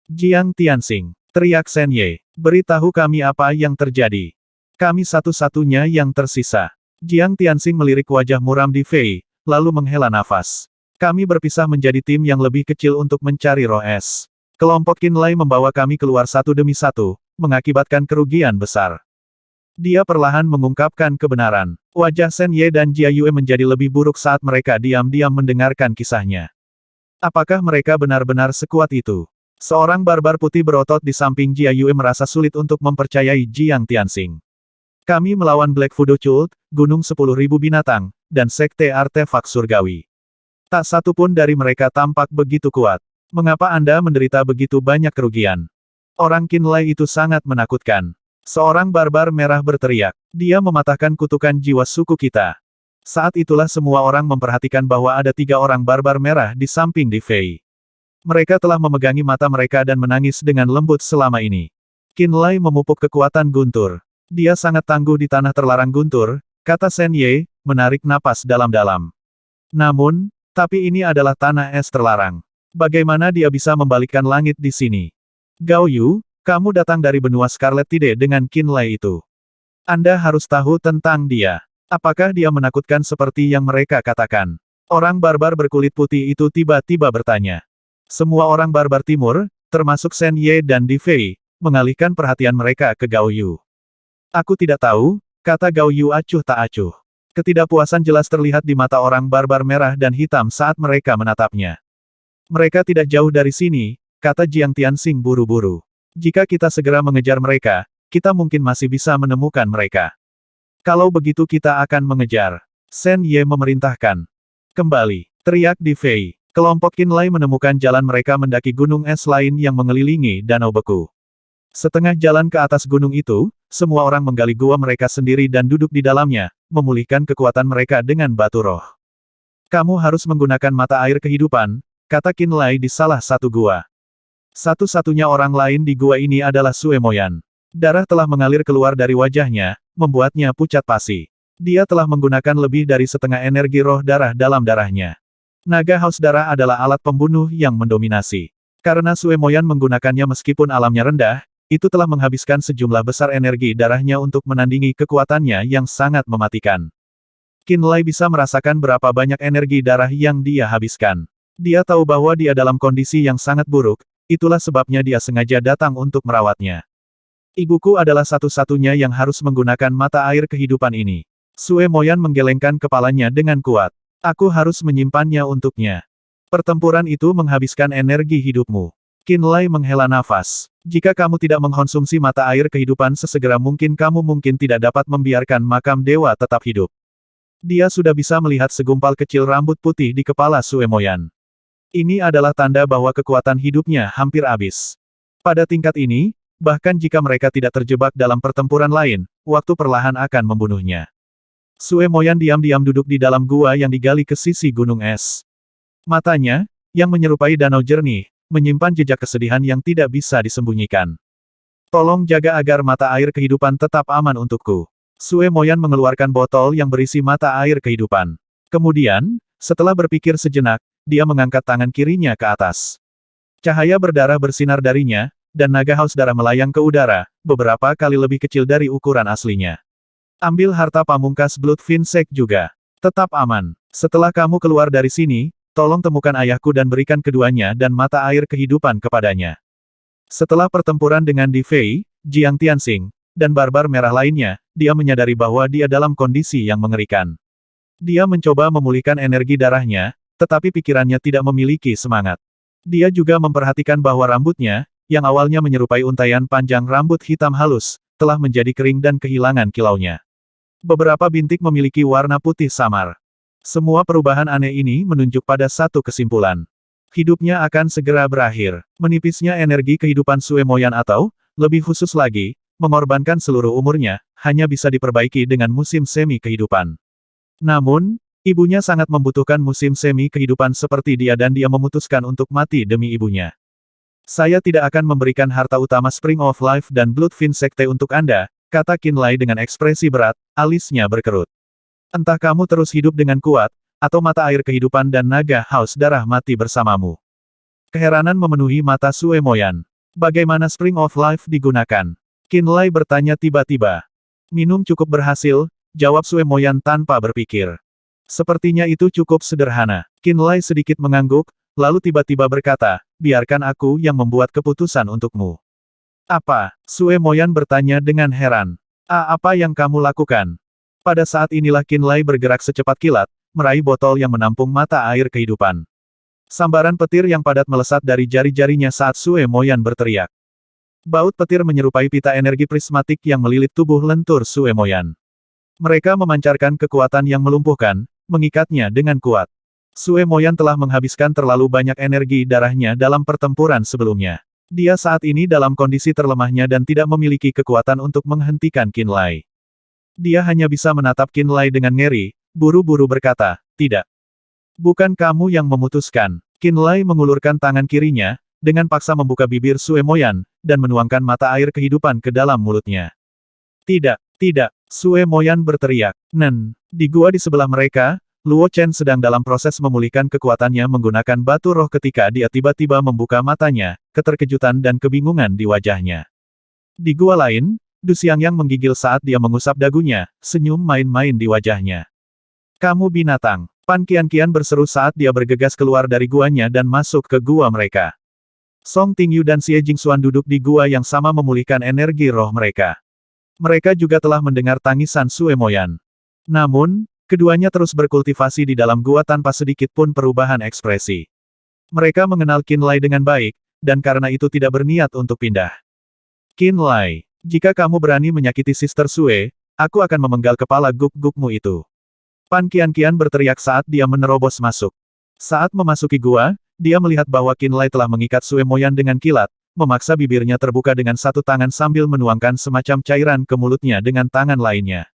[SPEAKER 1] Jiang Tianxing, teriak Shen Ye, beritahu kami apa yang terjadi. Kami satu-satunya yang tersisa. Jiang Tianxing melirik wajah muram Di Fei, lalu menghela nafas. Kami berpisah menjadi tim yang lebih kecil untuk mencari roh es. Kelompok Qin Lai membawa kami keluar satu demi satu, mengakibatkan kerugian besar. Dia perlahan mengungkapkan kebenaran. Wajah Shen Ye dan Jia Yue menjadi lebih buruk saat mereka diam-diam mendengarkan kisahnya. Apakah mereka benar-benar sekuat itu? Seorang barbar putih berotot di samping Jia Yue merasa sulit untuk mempercayai Jiang Tianxing. Kami melawan Black Fudo Cult, Gunung 10.000 Binatang, dan Sekte Artefak Surgawi. Tak satu pun dari mereka tampak begitu kuat. Mengapa Anda menderita begitu banyak kerugian? Orang Qin Lai itu sangat menakutkan. Seorang barbar merah berteriak. Dia mematahkan kutukan jiwa suku kita. Saat itulah semua orang memperhatikan bahwa ada 3 orang barbar merah di samping Di Fei. Mereka telah memegangi mata mereka dan menangis dengan lembut selama ini. Qin Lai memupuk kekuatan guntur. Dia sangat tangguh di tanah terlarang guntur, kata Shen Ye, menarik napas dalam-dalam. Namun, tapi ini adalah tanah es terlarang. Bagaimana dia bisa membalikkan langit di sini? Gao Yu, kamu datang dari benua Scarlet Tide dengan Qin Lai itu. Anda harus tahu tentang dia. Apakah dia menakutkan seperti yang mereka katakan? Orang barbar berkulit putih itu tiba-tiba bertanya. Semua orang barbar timur, termasuk Shen Ye dan Di Fei, mengalihkan perhatian mereka ke Gao Yu. Aku tidak tahu, kata Gao Yu acuh tak acuh. Ketidakpuasan jelas terlihat di mata orang barbar merah dan hitam saat mereka menatapnya. Mereka tidak jauh dari sini, kata Jiang Tianxing buru-buru. Jika kita segera mengejar mereka, kita mungkin masih bisa menemukan mereka. Kalau begitu kita akan mengejar. Shen Ye memerintahkan. Kembali, teriak Di Fei. Kelompok Qin Lai menemukan jalan mereka mendaki gunung es lain yang mengelilingi danau beku. Setengah jalan ke atas gunung itu, semua orang menggali gua mereka sendiri dan duduk di dalamnya, memulihkan kekuatan mereka dengan batu roh. Kamu harus menggunakan mata air kehidupan, kata Qin Lai di salah satu gua. Satu-satunya orang lain di gua ini adalah Sue Moyan. Darah telah mengalir keluar dari wajahnya, membuatnya pucat pasi. Dia telah menggunakan lebih dari setengah energi roh darah dalam darahnya. Naga haus darah adalah alat pembunuh yang mendominasi. Karena Sue Moyan menggunakannya meskipun alamnya rendah, itu telah menghabiskan sejumlah besar energi darahnya untuk menandingi kekuatannya yang sangat mematikan. Qin Lai bisa merasakan berapa banyak energi darah yang dia habiskan. Dia tahu bahwa dia dalam kondisi yang sangat buruk, itulah sebabnya dia sengaja datang untuk merawatnya. Ibuku adalah satu-satunya yang harus menggunakan mata air kehidupan ini. Sue Moyan menggelengkan kepalanya dengan kuat. Aku harus menyimpannya untuknya. Pertempuran itu menghabiskan energi hidupmu. Qinlai menghela nafas. Jika kamu tidak mengkonsumsi mata air kehidupan sesegera mungkin kamu mungkin tidak dapat membiarkan makam dewa tetap hidup. Dia sudah bisa melihat segumpal kecil rambut putih di kepala Sue Moyan. Ini adalah tanda bahwa kekuatan hidupnya hampir habis. Pada tingkat ini, bahkan jika mereka tidak terjebak dalam pertempuran lain, waktu perlahan akan membunuhnya. Sue Moyan diam-diam duduk di dalam gua yang digali ke sisi gunung es. Matanya, yang menyerupai danau jernih, menyimpan jejak kesedihan yang tidak bisa disembunyikan. Tolong jaga agar mata air kehidupan tetap aman untukku. Sue Moyan mengeluarkan botol yang berisi mata air kehidupan. Kemudian, setelah berpikir sejenak, dia mengangkat tangan kirinya ke atas. Cahaya berdarah bersinar darinya, dan naga haus darah melayang ke udara, beberapa kali lebih kecil dari ukuran aslinya. Ambil harta pamungkas Blood Finsec juga. Tetap aman. Setelah kamu keluar dari sini, tolong temukan ayahku dan berikan keduanya dan mata air kehidupan kepadanya. Setelah pertempuran dengan Di Fei, Jiang Tianxing, dan barbar merah lainnya, dia menyadari bahwa dia dalam kondisi yang mengerikan. Dia mencoba memulihkan energi darahnya, tetapi pikirannya tidak memiliki semangat. Dia juga memperhatikan bahwa rambutnya, yang awalnya menyerupai untaian panjang rambut hitam halus, telah menjadi kering dan kehilangan kilaunya. Beberapa bintik memiliki warna putih samar. Semua perubahan aneh ini menunjuk pada satu kesimpulan. Hidupnya akan segera berakhir. Menipisnya energi kehidupan Sue Moyan atau, lebih khusus lagi, mengorbankan seluruh umurnya, hanya bisa diperbaiki dengan musim semi kehidupan. Namun, ibunya sangat membutuhkan musim semi kehidupan seperti dia dan dia memutuskan untuk mati demi ibunya. Saya tidak akan memberikan harta utama Spring of Life dan Blood Finsecte untuk Anda, kata Qinlai dengan ekspresi berat, alisnya berkerut. Entah kamu terus hidup dengan kuat, atau mata air kehidupan dan naga haus darah mati bersamamu. Keheranan memenuhi mata Sue Moyan. Bagaimana Spring of Life digunakan? Qinlai bertanya tiba-tiba. Minum cukup berhasil, jawab Sue Moyan tanpa berpikir. Sepertinya itu cukup sederhana. Qinlai sedikit mengangguk, lalu tiba-tiba berkata, biarkan aku yang membuat keputusan untukmu. Apa? Sue Moyan bertanya dengan heran. Apa yang kamu lakukan? Pada saat inilah Qinlai bergerak secepat kilat, meraih botol yang menampung mata air kehidupan. Sambaran petir yang padat melesat dari jari-jarinya saat Sue Moyan berteriak. Baut petir menyerupai pita energi prismatik yang melilit tubuh lentur Sue Moyan. Mereka memancarkan kekuatan yang melumpuhkan, mengikatnya dengan kuat. Sue Moyan telah menghabiskan terlalu banyak energi darahnya dalam pertempuran sebelumnya. Dia saat ini dalam kondisi terlemahnya dan tidak memiliki kekuatan untuk menghentikan Qinlai. Dia hanya bisa menatap Qinlai dengan ngeri, buru-buru berkata, tidak. Bukan kamu yang memutuskan. Qinlai mengulurkan tangan kirinya, dengan paksa membuka bibir Sue Moyan, dan menuangkan mata air kehidupan ke dalam mulutnya. Tidak, tidak, Sue Moyan berteriak. Di gua di sebelah mereka, Luo Chen sedang dalam proses memulihkan kekuatannya menggunakan batu roh ketika dia tiba-tiba membuka matanya, keterkejutan dan kebingungan di wajahnya. Di gua lain, Du Xiangyang menggigil saat dia mengusap dagunya, senyum main-main di wajahnya. Kamu binatang. Pan Qianqian berseru saat dia bergegas keluar dari guanya dan masuk ke gua mereka. Song Tingyu dan Xie Jingxuan duduk di gua yang sama memulihkan energi roh mereka. Mereka juga telah mendengar tangisan Sue Moyan. Namun, keduanya terus berkultivasi di dalam gua tanpa sedikit pun perubahan ekspresi. Mereka mengenal Qinlai dengan baik, dan karena itu tidak berniat untuk pindah. Qinlai, jika kamu berani menyakiti Sister Sue, aku akan memenggal kepala guk-gukmu itu. Pan Qianqian berteriak saat dia menerobos masuk. Saat memasuki gua, dia melihat bahwa Qinlai telah mengikat Sue Moyan dengan kilat, memaksa bibirnya terbuka dengan satu tangan sambil menuangkan semacam cairan ke mulutnya dengan tangan lainnya.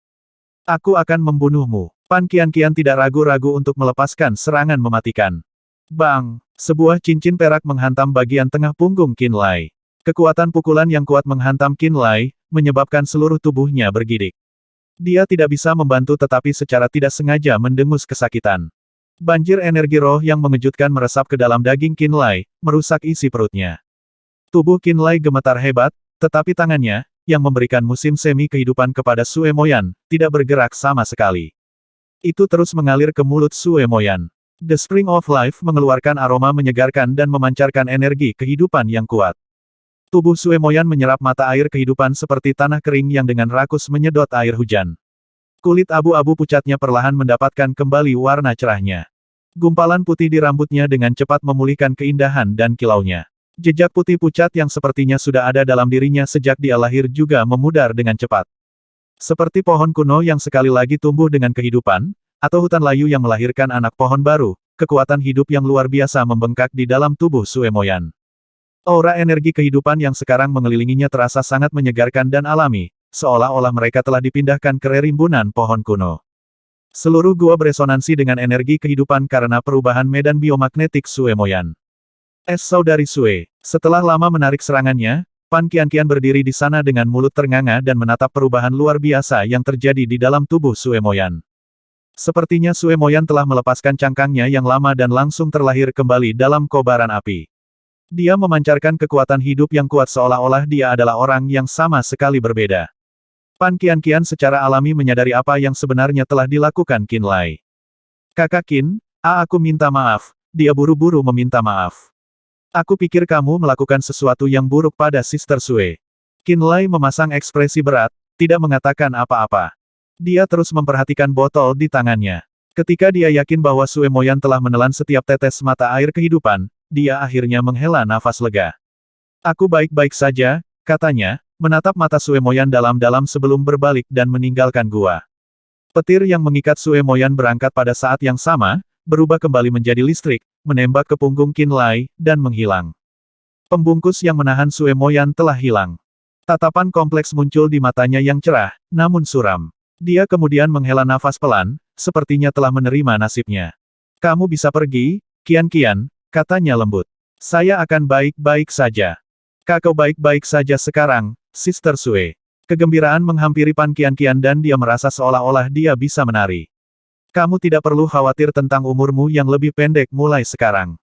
[SPEAKER 1] Aku akan membunuhmu. Pan Qianqian tidak ragu-ragu untuk melepaskan serangan mematikan. Bang! Sebuah cincin perak menghantam bagian tengah punggung Qinlai. Kekuatan pukulan yang kuat menghantam Qinlai, menyebabkan seluruh tubuhnya bergidik. Dia tidak bisa membantu tetapi secara tidak sengaja mendengus kesakitan. Banjir energi roh yang mengejutkan meresap ke dalam daging Qinlai, merusak isi perutnya. Tubuh Qinlai gemetar hebat, tetapi tangannya, yang memberikan musim semi kehidupan kepada Sue Moyan, tidak bergerak sama sekali. Itu terus mengalir ke mulut Sue Moyan. The Spring of Life mengeluarkan aroma menyegarkan dan memancarkan energi kehidupan yang kuat. Tubuh Sue Moyan menyerap mata air kehidupan seperti tanah kering yang dengan rakus menyedot air hujan. Kulit abu-abu pucatnya perlahan mendapatkan kembali warna cerahnya. Gumpalan putih di rambutnya dengan cepat memulihkan keindahan dan kilaunya. Jejak putih pucat yang sepertinya sudah ada dalam dirinya sejak dia lahir juga memudar dengan cepat. Seperti pohon kuno yang sekali lagi tumbuh dengan kehidupan, atau hutan layu yang melahirkan anak pohon baru, kekuatan hidup yang luar biasa membengkak di dalam tubuh Sue Moyan. Aura energi kehidupan yang sekarang mengelilinginya terasa sangat menyegarkan dan alami, seolah-olah mereka telah dipindahkan ke rimbunan pohon kuno. Seluruh gua beresonansi dengan energi kehidupan karena perubahan medan biomagnetik Sue Moyan. Saudari Sue, setelah lama menarik serangannya, Pan Qianqian berdiri di sana dengan mulut ternganga dan menatap perubahan luar biasa yang terjadi di dalam tubuh Sue Moyan. Sepertinya Sue Moyan telah melepaskan cangkangnya yang lama dan langsung terlahir kembali dalam kobaran api. Dia memancarkan kekuatan hidup yang kuat seolah-olah dia adalah orang yang sama sekali berbeda. Pan Qianqian secara alami menyadari apa yang sebenarnya telah dilakukan Qin Lai. Kakak Qin, aku minta maaf, dia buru-buru meminta maaf. Aku pikir kamu melakukan sesuatu yang buruk pada Sister Sue. Qin Lai memasang ekspresi berat, tidak mengatakan apa-apa. Dia terus memperhatikan botol di tangannya. Ketika dia yakin bahwa Sue Moyan telah menelan setiap tetes mata air kehidupan, dia akhirnya menghela nafas lega. Aku baik-baik saja, katanya, menatap mata Sue Moyan dalam-dalam sebelum berbalik dan meninggalkan gua. Petir yang mengikat Sue Moyan berangkat pada saat yang sama, berubah kembali menjadi listrik, menembak ke punggung Qin Lai, dan menghilang. Pembungkus yang menahan Sue Moyan telah hilang. Tatapan kompleks muncul di matanya yang cerah, namun suram. Dia kemudian menghela nafas pelan, sepertinya telah menerima nasibnya. Kamu bisa pergi, Qian-Qian, katanya lembut. Saya akan baik-baik saja. Kakak baik-baik saja sekarang, Sister Sue. Kegembiraan menghampiri Pan Qian-Qian dan dia merasa seolah-olah dia bisa menari. Kamu tidak perlu khawatir tentang umurmu yang lebih pendek mulai sekarang.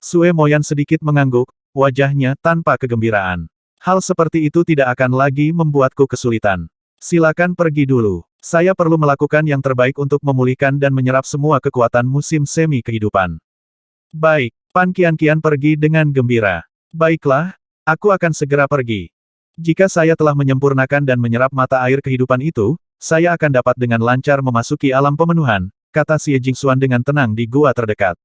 [SPEAKER 1] Sue Moyan sedikit mengangguk, wajahnya tanpa kegembiraan. Hal seperti itu tidak akan lagi membuatku kesulitan. Silakan pergi dulu. Saya perlu melakukan yang terbaik untuk memulihkan dan menyerap semua kekuatan musim semi kehidupan. Baik, Pan Qian-Qian pergi dengan gembira. Baiklah, aku akan segera pergi. Jika saya telah menyempurnakan dan menyerap mata air kehidupan itu, saya akan dapat dengan lancar memasuki alam pemenuhan, kata Xie Jingxuan dengan tenang di gua terdekat.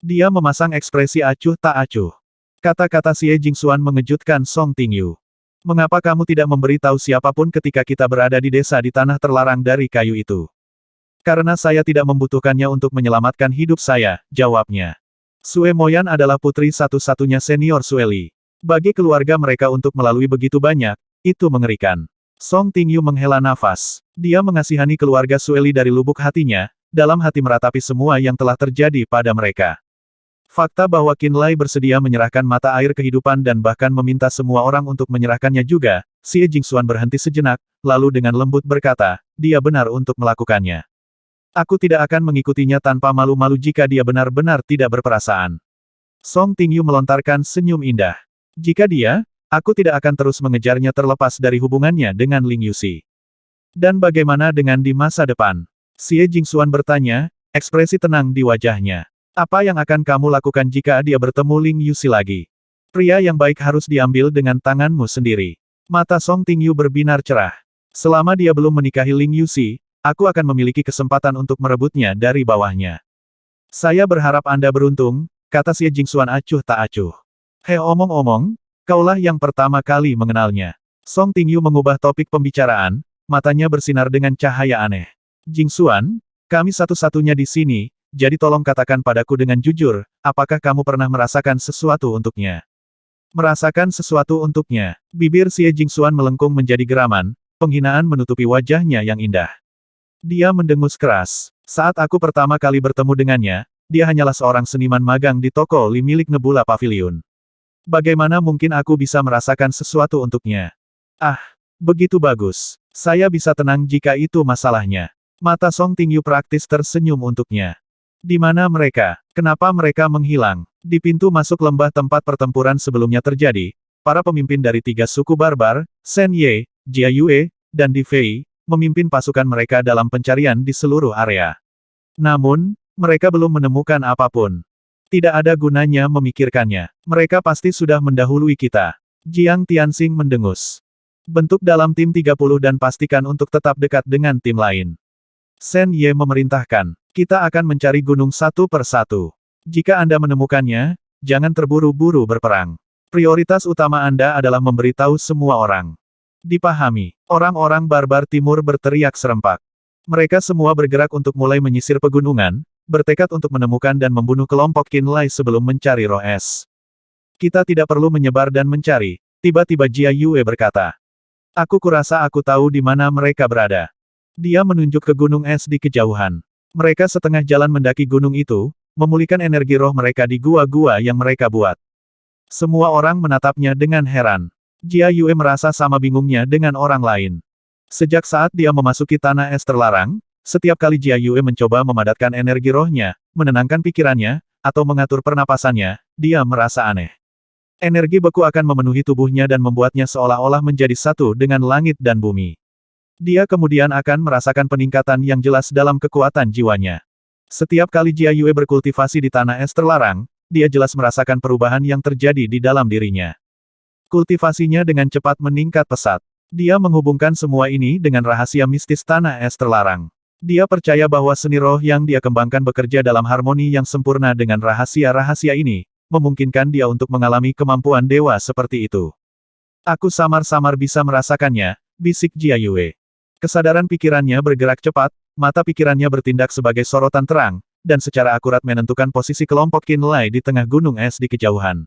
[SPEAKER 1] Dia memasang ekspresi acuh tak acuh. Kata-kata Xie Jingxuan mengejutkan Song Tingyu. Mengapa kamu tidak memberitahu siapapun ketika kita berada di desa di tanah terlarang dari kayu itu? Karena saya tidak membutuhkannya untuk menyelamatkan hidup saya, jawabnya. Sue Moyan adalah putri satu-satunya senior Sue Li. Bagi keluarga mereka untuk melalui begitu banyak, itu mengerikan. Song Tingyu menghela nafas. Dia mengasihani keluarga Sue Li dari lubuk hatinya, dalam hati meratapi semua yang telah terjadi pada mereka. Fakta bahwa Qin Lai bersedia menyerahkan mata air kehidupan dan bahkan meminta semua orang untuk menyerahkannya juga, Xie Jingxuan berhenti sejenak, lalu dengan lembut berkata, dia benar untuk melakukannya. Aku tidak akan mengikutinya tanpa malu-malu jika dia benar-benar tidak berperasaan. Song Tingyu melontarkan senyum indah. Jika dia, aku tidak akan terus mengejarnya terlepas dari hubungannya dengan Ling Yuxi. Dan bagaimana dengan di masa depan? Xie Jingxuan bertanya, ekspresi tenang di wajahnya. Apa yang akan kamu lakukan jika dia bertemu Ling Yuxi lagi? Pria yang baik harus diambil dengan tanganmu sendiri. Mata Song Tingyu berbinar cerah. Selama dia belum menikahi Ling Yuxi, aku akan memiliki kesempatan untuk merebutnya dari bawahnya. Saya berharap Anda beruntung, kata Xie Jingxuan acuh tak acuh. Hei omong-omong, kaulah yang pertama kali mengenalnya. Song Tingyu mengubah topik pembicaraan, matanya bersinar dengan cahaya aneh. Jingxuan, kami satu-satunya di sini, jadi tolong katakan padaku dengan jujur, apakah kamu pernah merasakan sesuatu untuknya? Merasakan sesuatu untuknya. Bibir Xie Jingxuan melengkung menjadi geraman, penghinaan menutupi wajahnya yang indah. Dia mendengus keras. Saat aku pertama kali bertemu dengannya, dia hanyalah seorang seniman magang di toko Li milik Nebula Pavilion. Bagaimana mungkin aku bisa merasakan sesuatu untuknya? Ah, begitu bagus. Saya bisa tenang jika itu masalahnya. Mata Song Tingyu praktis tersenyum untuknya. Di mana mereka? Kenapa mereka menghilang? Di pintu masuk lembah tempat pertempuran sebelumnya terjadi, para pemimpin dari 3 suku barbar, Shen Ye, Jia Yue, dan Di Fei, memimpin pasukan mereka dalam pencarian di seluruh area. Namun, Mereka belum menemukan apapun. Tidak ada gunanya memikirkannya. Mereka pasti sudah mendahului kita. Jiang Tianxing mendengus. Bentuk dalam tim 30 dan pastikan untuk tetap dekat dengan tim lain. Shen Ye memerintahkan, kita akan mencari gunung satu per satu. Jika Anda menemukannya, jangan terburu-buru berperang. Prioritas utama Anda adalah memberitahu semua orang. Dipahami. Orang-orang barbar timur berteriak serempak. Mereka semua bergerak untuk mulai menyisir pegunungan, bertekad untuk menemukan dan membunuh kelompok Qinlai sebelum mencari roh es. Kita tidak perlu menyebar dan mencari, tiba-tiba Jia Yue berkata. Aku kurasa aku tahu di mana mereka berada. Dia menunjuk ke gunung es di kejauhan. Mereka setengah jalan mendaki gunung itu, memulihkan energi roh mereka di gua-gua yang mereka buat. Semua orang menatapnya dengan heran. Jia Yue merasa sama bingungnya dengan orang lain. Sejak saat dia memasuki tanah es terlarang, setiap kali Jia Yue mencoba memadatkan energi rohnya, menenangkan pikirannya, atau mengatur pernapasannya, dia merasa aneh. Energi beku akan memenuhi tubuhnya dan membuatnya seolah-olah menjadi satu dengan langit dan bumi. Dia kemudian akan merasakan peningkatan yang jelas dalam kekuatan jiwanya. Setiap kali Jia Yue berkultivasi di tanah es terlarang, dia jelas merasakan perubahan yang terjadi di dalam dirinya. Kultivasinya dengan cepat meningkat pesat. Dia menghubungkan semua ini dengan rahasia mistis tanah es terlarang. Dia percaya bahwa seni roh yang dia kembangkan bekerja dalam harmoni yang sempurna dengan rahasia-rahasia ini, memungkinkan dia untuk mengalami kemampuan dewa seperti itu. Aku samar-samar bisa merasakannya, bisik Jia Yue. Kesadaran pikirannya bergerak cepat, mata pikirannya bertindak sebagai sorotan terang, dan secara akurat menentukan posisi kelompok Qinlai di tengah gunung es di kejauhan.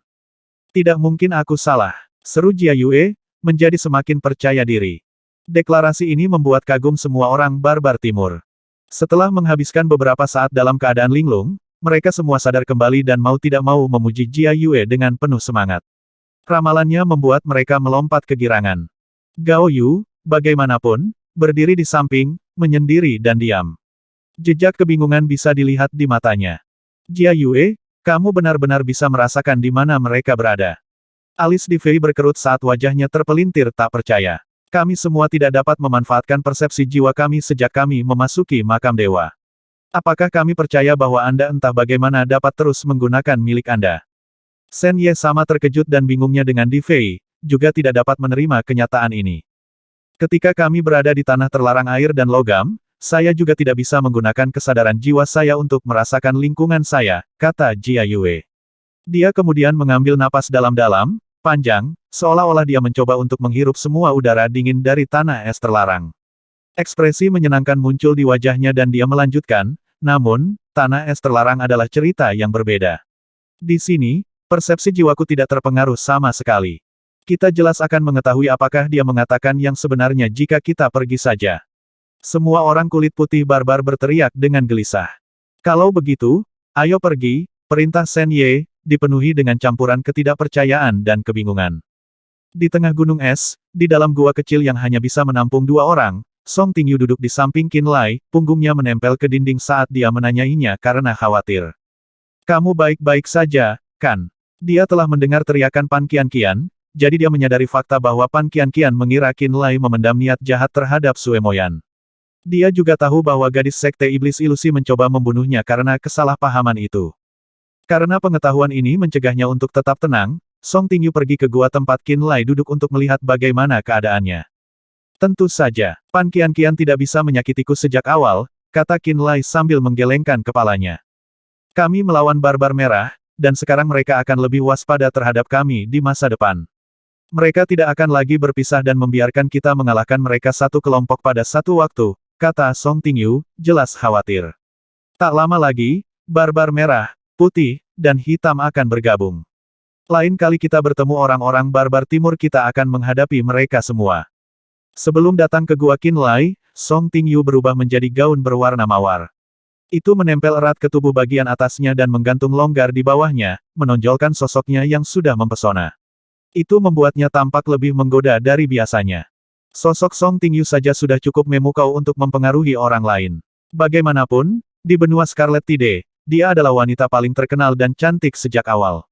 [SPEAKER 1] Tidak mungkin aku salah, seru Jia Yue, menjadi semakin percaya diri. Deklarasi ini membuat kagum semua orang barbar timur. Setelah menghabiskan beberapa saat dalam keadaan linglung, mereka semua sadar kembali dan mau tidak mau memuji Jia Yue dengan penuh semangat. Ramalannya membuat mereka melompat kegirangan. Gao Yu, bagaimanapun, berdiri di samping, menyendiri dan diam. Jejak kebingungan bisa dilihat di matanya. Jia Yue, kamu benar-benar bisa merasakan di mana mereka berada. Alis Di Fei berkerut saat wajahnya terpelintir tak percaya. Kami semua tidak dapat memanfaatkan persepsi jiwa kami sejak kami memasuki makam dewa. Apakah kami percaya bahwa Anda entah bagaimana dapat terus menggunakan milik Anda? Shen Ye sama terkejut dan bingungnya dengan Di Fei, juga tidak dapat menerima kenyataan ini. Ketika kami berada di tanah terlarang air dan logam, saya juga tidak bisa menggunakan kesadaran jiwa saya untuk merasakan lingkungan saya, kata Jia Yue. Dia kemudian mengambil napas dalam-dalam, panjang, seolah-olah dia mencoba untuk menghirup semua udara dingin dari tanah es terlarang. Ekspresi menyenangkan muncul di wajahnya dan dia melanjutkan, namun, tanah es terlarang adalah cerita yang berbeda. Di sini, persepsi jiwaku tidak terpengaruh sama sekali. Kita jelas akan mengetahui apakah dia mengatakan yang sebenarnya jika kita pergi saja. Semua orang kulit putih barbar berteriak dengan gelisah. Kalau begitu, ayo pergi, perintah Shen Ye, dipenuhi dengan campuran ketidakpercayaan dan kebingungan. Di tengah gunung es, di dalam gua kecil yang hanya bisa menampung 2 orang, Song Tingyu duduk di samping Qinlai, punggungnya menempel ke dinding saat dia menanyainya karena khawatir. Kamu baik-baik saja, kan? Dia telah mendengar teriakan Pan Qianqian, jadi dia menyadari fakta bahwa Pan Qianqian mengira Qinlai memendam niat jahat terhadap Sue Moyan. Dia juga tahu bahwa gadis sekte iblis ilusi mencoba membunuhnya karena kesalahpahaman itu. Karena pengetahuan ini mencegahnya untuk tetap tenang, Song Tingyu pergi ke gua tempat Qinlai duduk untuk melihat bagaimana keadaannya. Tentu saja, Pan Qianqian tidak bisa menyakitiku sejak awal, kata Qinlai sambil menggelengkan kepalanya. Kami melawan barbar merah, dan sekarang mereka akan lebih waspada terhadap kami di masa depan. Mereka tidak akan lagi berpisah dan membiarkan kita mengalahkan mereka satu kelompok pada satu waktu, kata Song Tingyu, jelas khawatir. Tak lama lagi, barbar merah, putih, dan hitam akan bergabung. Lain kali kita bertemu orang-orang barbar timur kita akan menghadapi mereka semua. Sebelum datang ke gua Qinlai, Song Tingyu berubah menjadi gaun berwarna mawar. Itu menempel erat ke tubuh bagian atasnya dan menggantung longgar di bawahnya, menonjolkan sosoknya yang sudah mempesona. Itu membuatnya tampak lebih menggoda dari biasanya. Sosok Song Tingyu saja sudah cukup memukau untuk mempengaruhi orang lain. Bagaimanapun, di benua Scarlet Tide, dia adalah wanita paling terkenal dan cantik sejak awal.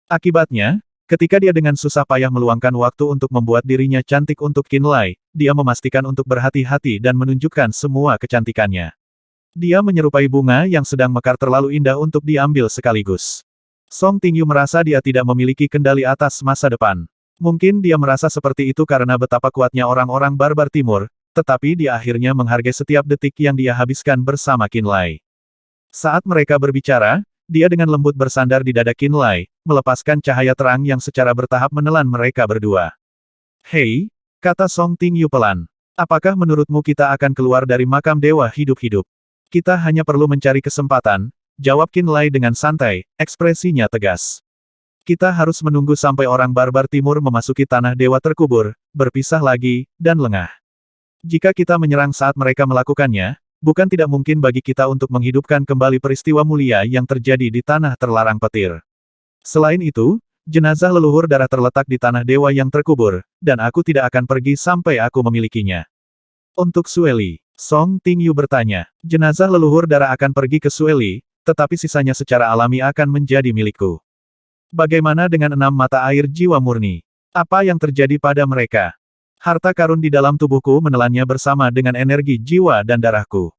[SPEAKER 1] Akibatnya, ketika dia dengan susah payah meluangkan waktu untuk membuat dirinya cantik untuk Qinlai, dia memastikan untuk berhati-hati dan menunjukkan semua kecantikannya. Dia menyerupai bunga yang sedang mekar terlalu indah untuk diambil sekaligus. Song Tingyu merasa dia tidak memiliki kendali atas masa depan. Mungkin dia merasa seperti itu karena betapa kuatnya orang-orang barbar timur, tetapi dia akhirnya menghargai setiap detik yang dia habiskan bersama Qin Lai. Saat mereka berbicara, dia dengan lembut bersandar di dada Qin Lai, melepaskan cahaya terang yang secara bertahap menelan mereka berdua. "Hei," kata Song Tingyu pelan. "Apakah menurutmu kita akan keluar dari makam dewa hidup-hidup?" "Kita hanya perlu mencari kesempatan," jawab Qin Lai dengan santai, ekspresinya tegas. "Kita harus menunggu sampai orang barbar timur memasuki tanah dewa terkubur, berpisah lagi, dan lengah. Jika kita menyerang saat mereka melakukannya, bukan tidak mungkin bagi kita untuk menghidupkan kembali peristiwa mulia yang terjadi di tanah terlarang petir. Selain itu, jenazah leluhur darah terletak di tanah dewa yang terkubur, dan aku tidak akan pergi sampai aku memilikinya." "Untuk Sueli?" Song Tingyu bertanya. "Jenazah leluhur darah akan pergi ke Sueli, tetapi sisanya secara alami akan menjadi milikku. Bagaimana dengan 6 mata air jiwa murni? Apa yang terjadi pada mereka? Harta karun di dalam tubuhku menelannya bersama dengan energi jiwa dan darahku.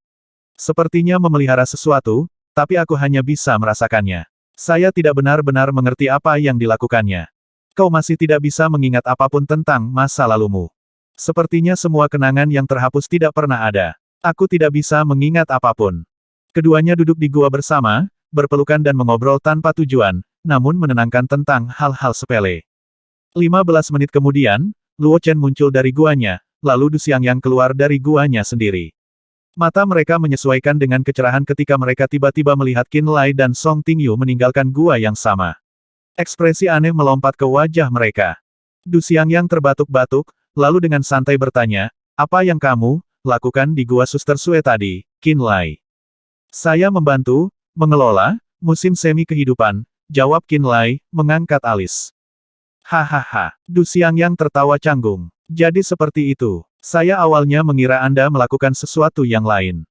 [SPEAKER 1] Sepertinya memelihara sesuatu, tapi aku hanya bisa merasakannya. Saya tidak benar-benar mengerti apa yang dilakukannya. Kau masih tidak bisa mengingat apapun tentang masa lalumu. Sepertinya semua kenangan yang terhapus tidak pernah ada. Aku tidak bisa mengingat apapun." Keduanya duduk di gua bersama, berpelukan dan mengobrol tanpa tujuan, namun menenangkan tentang hal-hal sepele. 15 menit kemudian, Luo Chen muncul dari guanya, lalu Du Xiangyang keluar dari guanya sendiri. Mata mereka menyesuaikan dengan kecerahan ketika mereka tiba-tiba melihat Qin Lai dan Song Tingyu meninggalkan gua yang sama. Ekspresi aneh melompat ke wajah mereka. Du Xiangyang terbatuk-batuk, lalu dengan santai bertanya, "Apa yang kamu lakukan di gua Suster Sue tadi, Qin Lai?" "Saya membantu mengelola musim semi kehidupan," jawab Qin Lai, mengangkat alis. "Hahaha." Du Xiangyang tertawa canggung. "Jadi seperti itu. Saya awalnya mengira Anda melakukan sesuatu yang lain.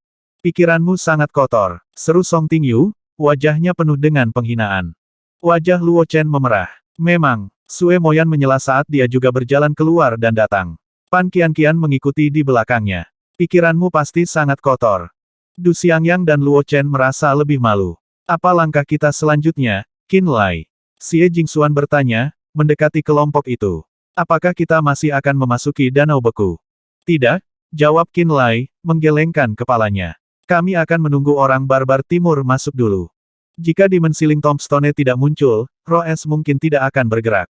[SPEAKER 1] Pikiranmu sangat kotor," seru Song Tingyu, wajahnya penuh dengan penghinaan. Wajah Luo Chen memerah. Memang, Sue Moyan menyela saat dia juga berjalan keluar dan datang. Pan Qianqian mengikuti di belakangnya. "Pikiranmu pasti sangat kotor." Du Xiangyang dan Luo Chen merasa lebih malu. "Apa langkah kita selanjutnya, Qin Lai?" Xie Jingxuan bertanya, mendekati kelompok itu. "Apakah kita masih akan memasuki Danau Beku?" "Tidak," jawab Qin Lai, menggelengkan kepalanya. "Kami akan menunggu orang barbar timur masuk dulu. Jika Dimensiling Tombstone tidak muncul, roh es mungkin tidak akan bergerak.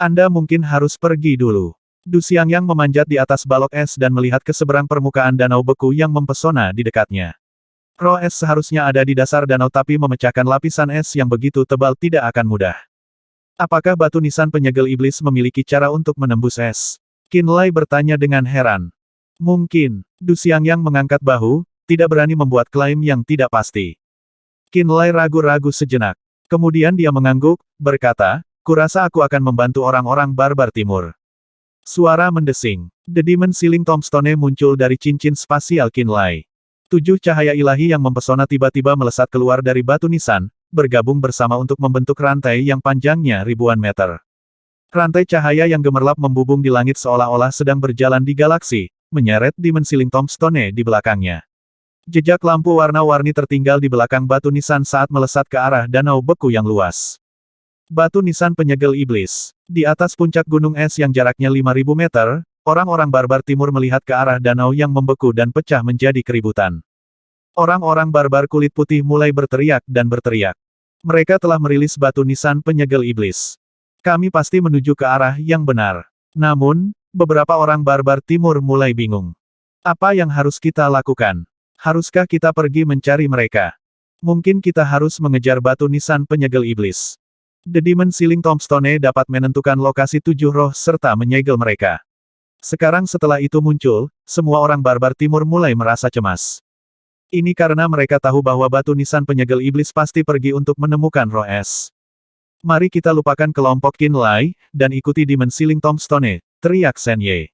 [SPEAKER 1] Anda mungkin harus pergi dulu." Du Xiangyang memanjat di atas balok es dan melihat ke seberang permukaan danau beku yang mempesona di dekatnya. Roh es seharusnya ada di dasar danau tapi memecahkan lapisan es yang begitu tebal tidak akan mudah. Apakah batu nisan penyegel iblis memiliki cara untuk menembus es? Qin Lai bertanya dengan heran. "Mungkin." Du Xiangyang mengangkat bahu, tidak berani membuat klaim yang tidak pasti. Qin Lai ragu-ragu sejenak. Kemudian dia mengangguk, berkata, "Kurasa aku akan membantu orang-orang barbar timur." Suara mendesing. The Dimensiling Tombstone muncul dari cincin spasial Qin Lai. 7 cahaya ilahi yang mempesona tiba-tiba melesat keluar dari batu nisan, bergabung bersama untuk membentuk rantai yang panjangnya ribuan meter. Rantai cahaya yang gemerlap membubung di langit seolah-olah sedang berjalan di galaksi, menyeret Dimensiling Tombstone di belakangnya. Jejak lampu warna-warni tertinggal di belakang batu nisan saat melesat ke arah danau beku yang luas. Batu nisan penyegel iblis. Di atas puncak gunung es yang jaraknya 5.000 meter, orang-orang barbar timur melihat ke arah danau yang membeku dan pecah menjadi keributan. Orang-orang barbar kulit putih mulai berteriak dan berteriak. Mereka telah merilis batu nisan penyegel iblis. "Kami pasti menuju ke arah yang benar." Namun, beberapa orang barbar timur mulai bingung. "Apa yang harus kita lakukan? Haruskah kita pergi mencari mereka? Mungkin kita harus mengejar batu nisan penyegel iblis. The Dimensiling Tombstone dapat menentukan lokasi 7 roh serta menyegel mereka." Sekarang setelah itu muncul, semua orang barbar timur mulai merasa cemas. Ini karena mereka tahu bahwa batu nisan penyegel iblis pasti pergi untuk menemukan roh es. "Mari kita lupakan kelompok Qin Lai, dan ikuti Dimensiling Tombstone," teriak Shen Ye.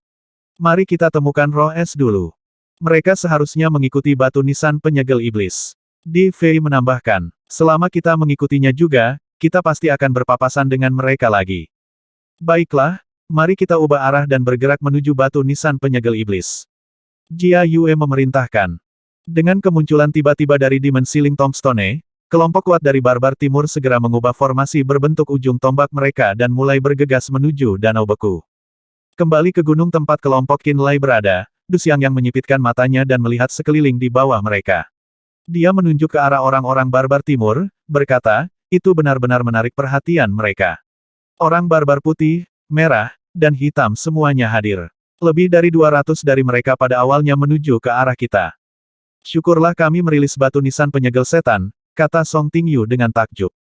[SPEAKER 1] "Mari kita temukan roh es dulu. Mereka seharusnya mengikuti batu nisan penyegel iblis." Di Fei menambahkan, "Selama kita mengikutinya juga, kita pasti akan berpapasan dengan mereka lagi. Baiklah, mari kita ubah arah dan bergerak menuju batu nisan penyegel iblis." Jia Yue memerintahkan. Dengan kemunculan tiba-tiba dari dimensi Ling Tombstone, kelompok kuat dari barbar timur segera mengubah formasi berbentuk ujung tombak mereka dan mulai bergegas menuju Danau Beku. Kembali ke gunung tempat kelompok Qinlai berada, Du Xiangyang menyipitkan matanya dan melihat sekeliling di bawah mereka. Dia menunjuk ke arah orang-orang barbar timur, berkata, itu benar-benar menarik perhatian mereka. Orang barbar putih, merah, dan hitam semuanya hadir. Lebih dari 200 dari mereka pada awalnya menuju ke arah kita. Syukurlah kami merilis batu nisan penyegel setan, kata Song Tingyu dengan takjub.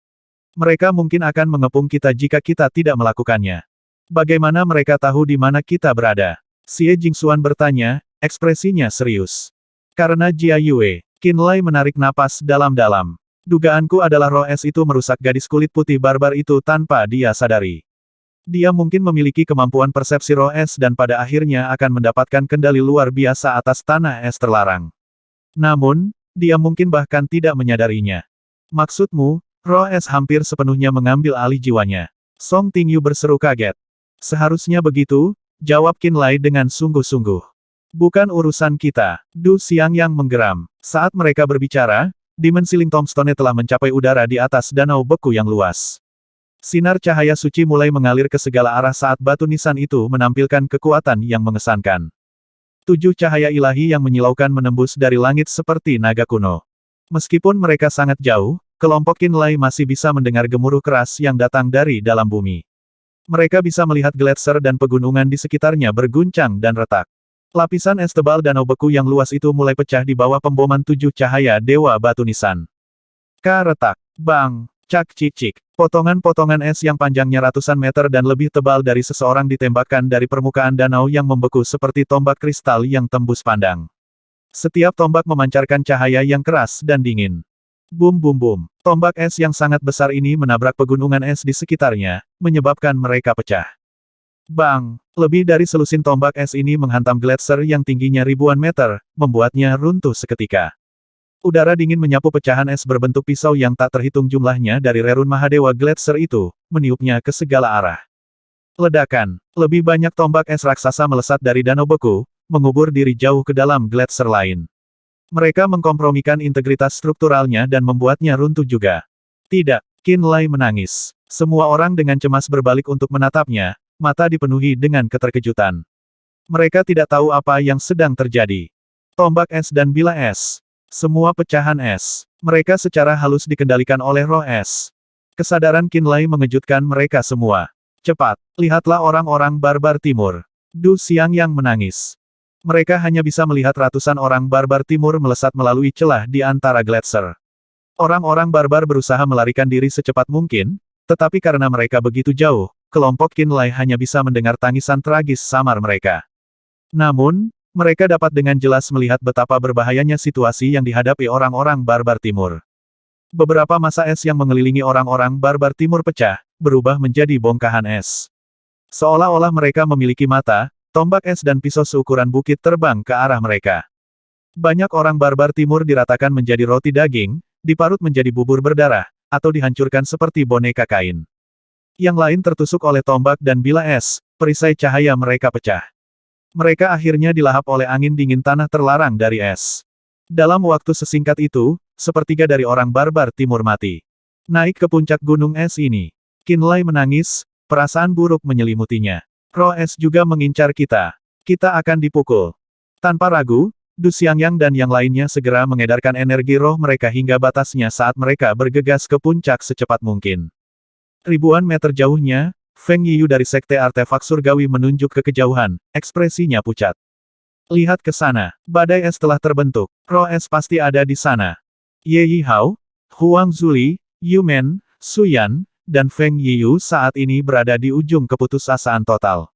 [SPEAKER 1] Mereka mungkin akan mengepung kita jika kita tidak melakukannya. Bagaimana mereka tahu di mana kita berada? Xie Jingxuan bertanya, ekspresinya serius. Karena Jia Yue, Qinlai menarik napas dalam-dalam. Dugaanku adalah roh es itu merusak gadis kulit putih barbar itu tanpa dia sadari. Dia mungkin memiliki kemampuan persepsi roh es dan pada akhirnya akan mendapatkan kendali luar biasa atas tanah es terlarang. Namun, dia mungkin bahkan tidak menyadarinya. Maksudmu, roh es hampir sepenuhnya mengambil alih jiwanya. Song Tingyu berseru kaget. Seharusnya begitu, jawab Qinlai dengan sungguh-sungguh. Bukan urusan kita. Du Xiangyang menggeram. Saat mereka berbicara, dimensi Ling Tombstone telah mencapai udara di atas danau beku yang luas. Sinar cahaya suci mulai mengalir ke segala arah saat batu nisan itu menampilkan kekuatan yang mengesankan. 7 cahaya ilahi yang menyilaukan menembus dari langit seperti naga kuno. Meskipun mereka sangat jauh, kelompok Qinlai masih bisa mendengar gemuruh keras yang datang dari dalam bumi. Mereka bisa melihat gletser dan pegunungan di sekitarnya berguncang dan retak. Lapisan es tebal danau beku yang luas itu mulai pecah di bawah pemboman 7 cahaya dewa batu nisan. Retak. Bang. Cak cicik. Potongan-potongan es yang panjangnya ratusan meter dan lebih tebal dari seseorang ditembakkan dari permukaan danau yang membeku seperti tombak kristal yang tembus pandang. Setiap tombak memancarkan cahaya yang keras dan dingin. Bum bum bum. Tombak es yang sangat besar ini menabrak pegunungan es di sekitarnya, menyebabkan mereka pecah. Bang! Lebih dari selusin tombak es ini menghantam gletser yang tingginya ribuan meter, membuatnya runtuh seketika. Udara dingin menyapu pecahan es berbentuk pisau yang tak terhitung jumlahnya dari rerun Mahadewa gletser itu, meniupnya ke segala arah. Ledakan. Lebih banyak tombak es raksasa melesat dari danau beku, mengubur diri jauh ke dalam gletser lain. Mereka mengkompromikan integritas strukturalnya dan membuatnya runtuh juga. Tidak, Qinlai menangis. Semua orang dengan cemas berbalik untuk menatapnya, mata dipenuhi dengan keterkejutan. Mereka tidak tahu apa yang sedang terjadi. Tombak es dan bila es. Semua pecahan es. Mereka secara halus dikendalikan oleh roh es. Kesadaran Qinlai mengejutkan mereka semua. Cepat, lihatlah orang-orang barbar timur. Du Xiangyang menangis. Mereka hanya bisa melihat ratusan orang barbar timur melesat melalui celah di antara gletser. Orang-orang barbar berusaha melarikan diri secepat mungkin, tetapi karena mereka begitu jauh, kelompok Qinlai hanya bisa mendengar tangisan tragis samar mereka. Namun, mereka dapat dengan jelas melihat betapa berbahayanya situasi yang dihadapi orang-orang barbar timur. Beberapa massa es yang mengelilingi orang-orang barbar timur pecah, berubah menjadi bongkahan es. Seolah-olah mereka memiliki mata, tombak es dan pisau seukuran bukit terbang ke arah mereka. Banyak orang barbar timur diratakan menjadi roti daging, diparut menjadi bubur berdarah, atau dihancurkan seperti boneka kain. Yang lain tertusuk oleh tombak dan bila es, perisai cahaya mereka pecah. Mereka akhirnya dilahap oleh angin dingin tanah terlarang dari es. Dalam waktu sesingkat itu, sepertiga dari orang barbar timur mati. Naik ke puncak gunung es ini. Qinlai menangis, perasaan buruk menyelimutinya. Roh es juga mengincar kita. Kita akan dipukul. Tanpa ragu, Du Xiangyang dan yang lainnya segera mengedarkan energi roh mereka hingga batasnya saat mereka bergegas ke puncak secepat mungkin. Ribuan meter jauhnya, Feng Yiyu dari Sekte Artefak Surgawi menunjuk ke kejauhan, ekspresinya pucat. Lihat ke sana, badai es telah terbentuk, roh es pasti ada di sana. Ye Yihao, Huang Zuli, Yu Men, Su Yan, dan Feng Yiyu saat ini berada di ujung keputusasaan total.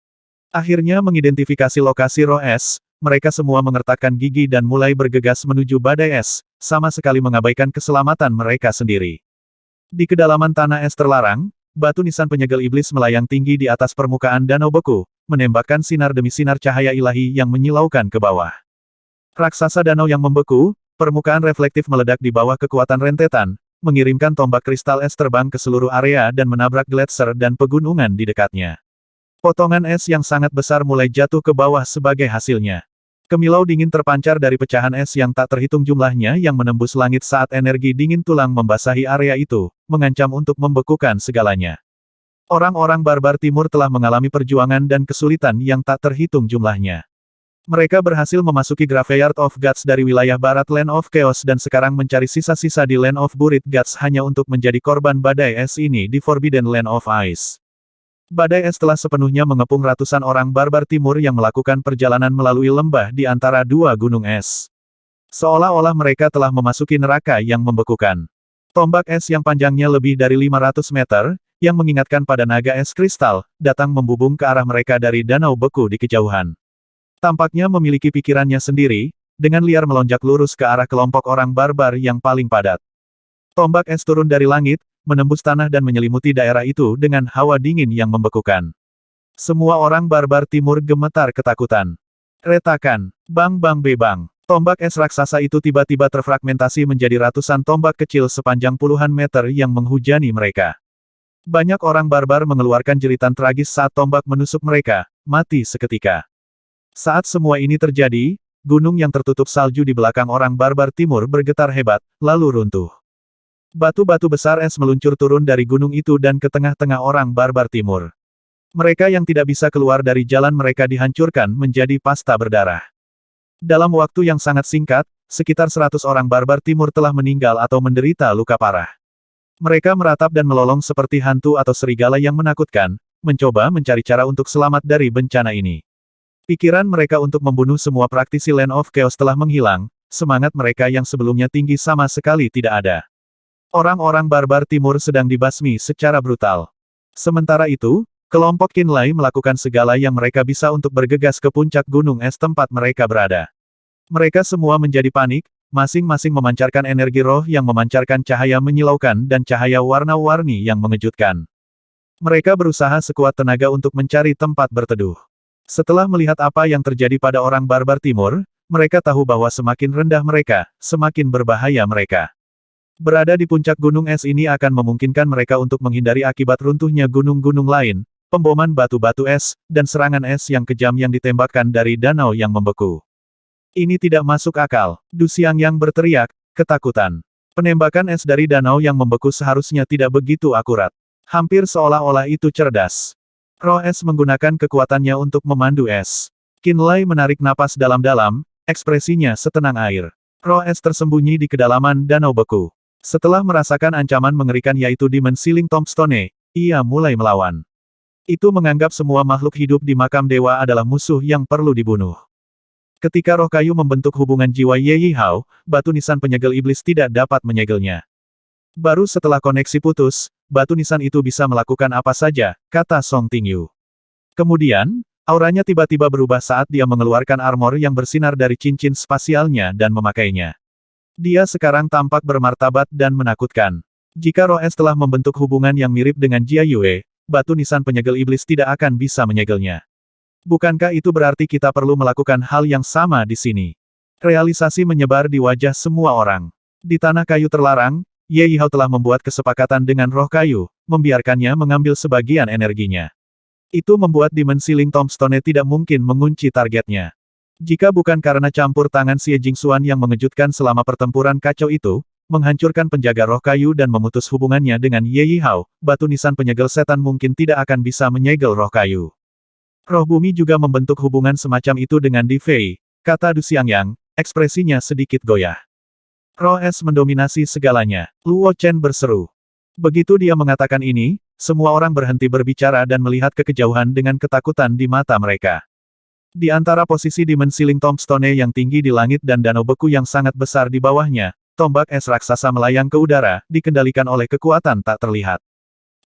[SPEAKER 1] Akhirnya mengidentifikasi lokasi roh es, mereka semua mengertakkan gigi dan mulai bergegas menuju badai es, sama sekali mengabaikan keselamatan mereka sendiri. Di kedalaman tanah es terlarang, batu nisan penyegel iblis melayang tinggi di atas permukaan danau beku, menembakkan sinar demi sinar cahaya ilahi yang menyilaukan ke bawah. Raksasa danau yang membeku, permukaan reflektif meledak di bawah kekuatan rentetan, mengirimkan tombak kristal es terbang ke seluruh area dan menabrak gletser dan pegunungan di dekatnya. Potongan es yang sangat besar mulai jatuh ke bawah sebagai hasilnya. Kemilau dingin terpancar dari pecahan es yang tak terhitung jumlahnya yang menembus langit saat energi dingin tulang membasahi area itu, mengancam untuk membekukan segalanya. Orang-orang barbar timur telah mengalami perjuangan dan kesulitan yang tak terhitung jumlahnya. Mereka berhasil memasuki Graveyard of Gods dari wilayah barat Land of Chaos dan sekarang mencari sisa-sisa di Land of Buried Gods hanya untuk menjadi korban badai es ini di Forbidden Land of Ice. Badai es telah sepenuhnya mengepung ratusan orang barbar timur yang melakukan perjalanan melalui lembah di antara dua gunung es. Seolah-olah mereka telah memasuki neraka yang membekukan. Tombak es yang panjangnya lebih dari 500 meter, yang mengingatkan pada naga es kristal, datang membubung ke arah mereka dari danau beku di kejauhan. Tampaknya memiliki pikirannya sendiri, dengan liar melonjak lurus ke arah kelompok orang barbar yang paling padat. Tombak es turun dari langit, menembus tanah dan menyelimuti daerah itu dengan hawa dingin yang membekukan. Semua orang barbar timur gemetar ketakutan. Retakan, bang bang bebang. Tombak es raksasa itu tiba-tiba terfragmentasi menjadi ratusan tombak kecil sepanjang puluhan meter yang menghujani mereka. Banyak orang barbar mengeluarkan jeritan tragis saat tombak menusuk mereka, mati seketika. Saat semua ini terjadi, gunung yang tertutup salju di belakang orang barbar timur bergetar hebat, lalu runtuh. Batu-batu besar es meluncur turun dari gunung itu dan ke tengah-tengah orang barbar timur. Mereka yang tidak bisa keluar dari jalan mereka dihancurkan menjadi pasta berdarah. Dalam waktu yang sangat singkat, sekitar 100 orang barbar timur telah meninggal atau menderita luka parah. Mereka meratap dan melolong seperti hantu atau serigala yang menakutkan, mencoba mencari cara untuk selamat dari bencana ini. Pikiran mereka untuk membunuh semua praktisi Land of Chaos telah menghilang, semangat mereka yang sebelumnya tinggi sama sekali tidak ada. Orang-orang barbar timur sedang dibasmi secara brutal. Sementara itu, kelompok Qinlai melakukan segala yang mereka bisa untuk bergegas ke puncak gunung es tempat mereka berada. Mereka semua menjadi panik, masing-masing memancarkan energi roh yang memancarkan cahaya menyilaukan dan cahaya warna-warni yang mengejutkan. Mereka berusaha sekuat tenaga untuk mencari tempat berteduh. Setelah melihat apa yang terjadi pada orang barbar timur, mereka tahu bahwa semakin rendah mereka, semakin berbahaya mereka. Berada di puncak gunung es ini akan memungkinkan mereka untuk menghindari akibat runtuhnya gunung-gunung lain, pemboman batu-batu es, dan serangan es yang kejam yang ditembakkan dari danau yang membeku. Ini tidak masuk akal, Du Xiangyang berteriak, ketakutan. Penembakan es dari danau yang membeku seharusnya tidak begitu akurat. Hampir seolah-olah itu cerdas. Roh es menggunakan kekuatannya untuk memandu es. Qinlai menarik napas dalam-dalam, ekspresinya setenang air. Roh es tersembunyi di kedalaman danau beku. Setelah merasakan ancaman mengerikan yaitu Demon Sealing Tombstone, ia mulai melawan. Itu menganggap semua makhluk hidup di makam dewa adalah musuh yang perlu dibunuh. Ketika roh kayu membentuk hubungan jiwa Ye Yihao, batu nisan penyegel iblis tidak dapat menyegelnya. Baru setelah koneksi putus, batu nisan itu bisa melakukan apa saja, kata Song Tingyu. Kemudian, auranya tiba-tiba berubah saat dia mengeluarkan armor yang bersinar dari cincin spasialnya dan memakainya. Dia sekarang tampak bermartabat dan menakutkan. Jika roh es telah membentuk hubungan yang mirip dengan Jia Yue, batu nisan penyegel iblis tidak akan bisa menyegelnya. Bukankah itu berarti kita perlu melakukan hal yang sama di sini? Realisasi menyebar di wajah semua orang. Di tanah kayu terlarang, Ye Yihao telah membuat kesepakatan dengan roh kayu, membiarkannya mengambil sebagian energinya. Itu membuat Demon Sealing Tombstone tidak mungkin mengunci targetnya. Jika bukan karena campur tangan Xie Jingxuan yang mengejutkan selama pertempuran kacau itu, menghancurkan penjaga roh kayu dan memutus hubungannya dengan Ye Yihao, batu nisan penyegel setan mungkin tidak akan bisa menyegel roh kayu. Roh bumi juga membentuk hubungan semacam itu dengan Di Fei, kata Du Xiangyang, ekspresinya sedikit goyah. Roh es mendominasi segalanya, Luo Chen berseru. Begitu dia mengatakan ini, semua orang berhenti berbicara dan melihat ke kejauhan dengan ketakutan di mata mereka. Di antara posisi Demon Sealing Tombstone yang tinggi di langit dan danau beku yang sangat besar di bawahnya, tombak es raksasa melayang ke udara, dikendalikan oleh kekuatan tak terlihat.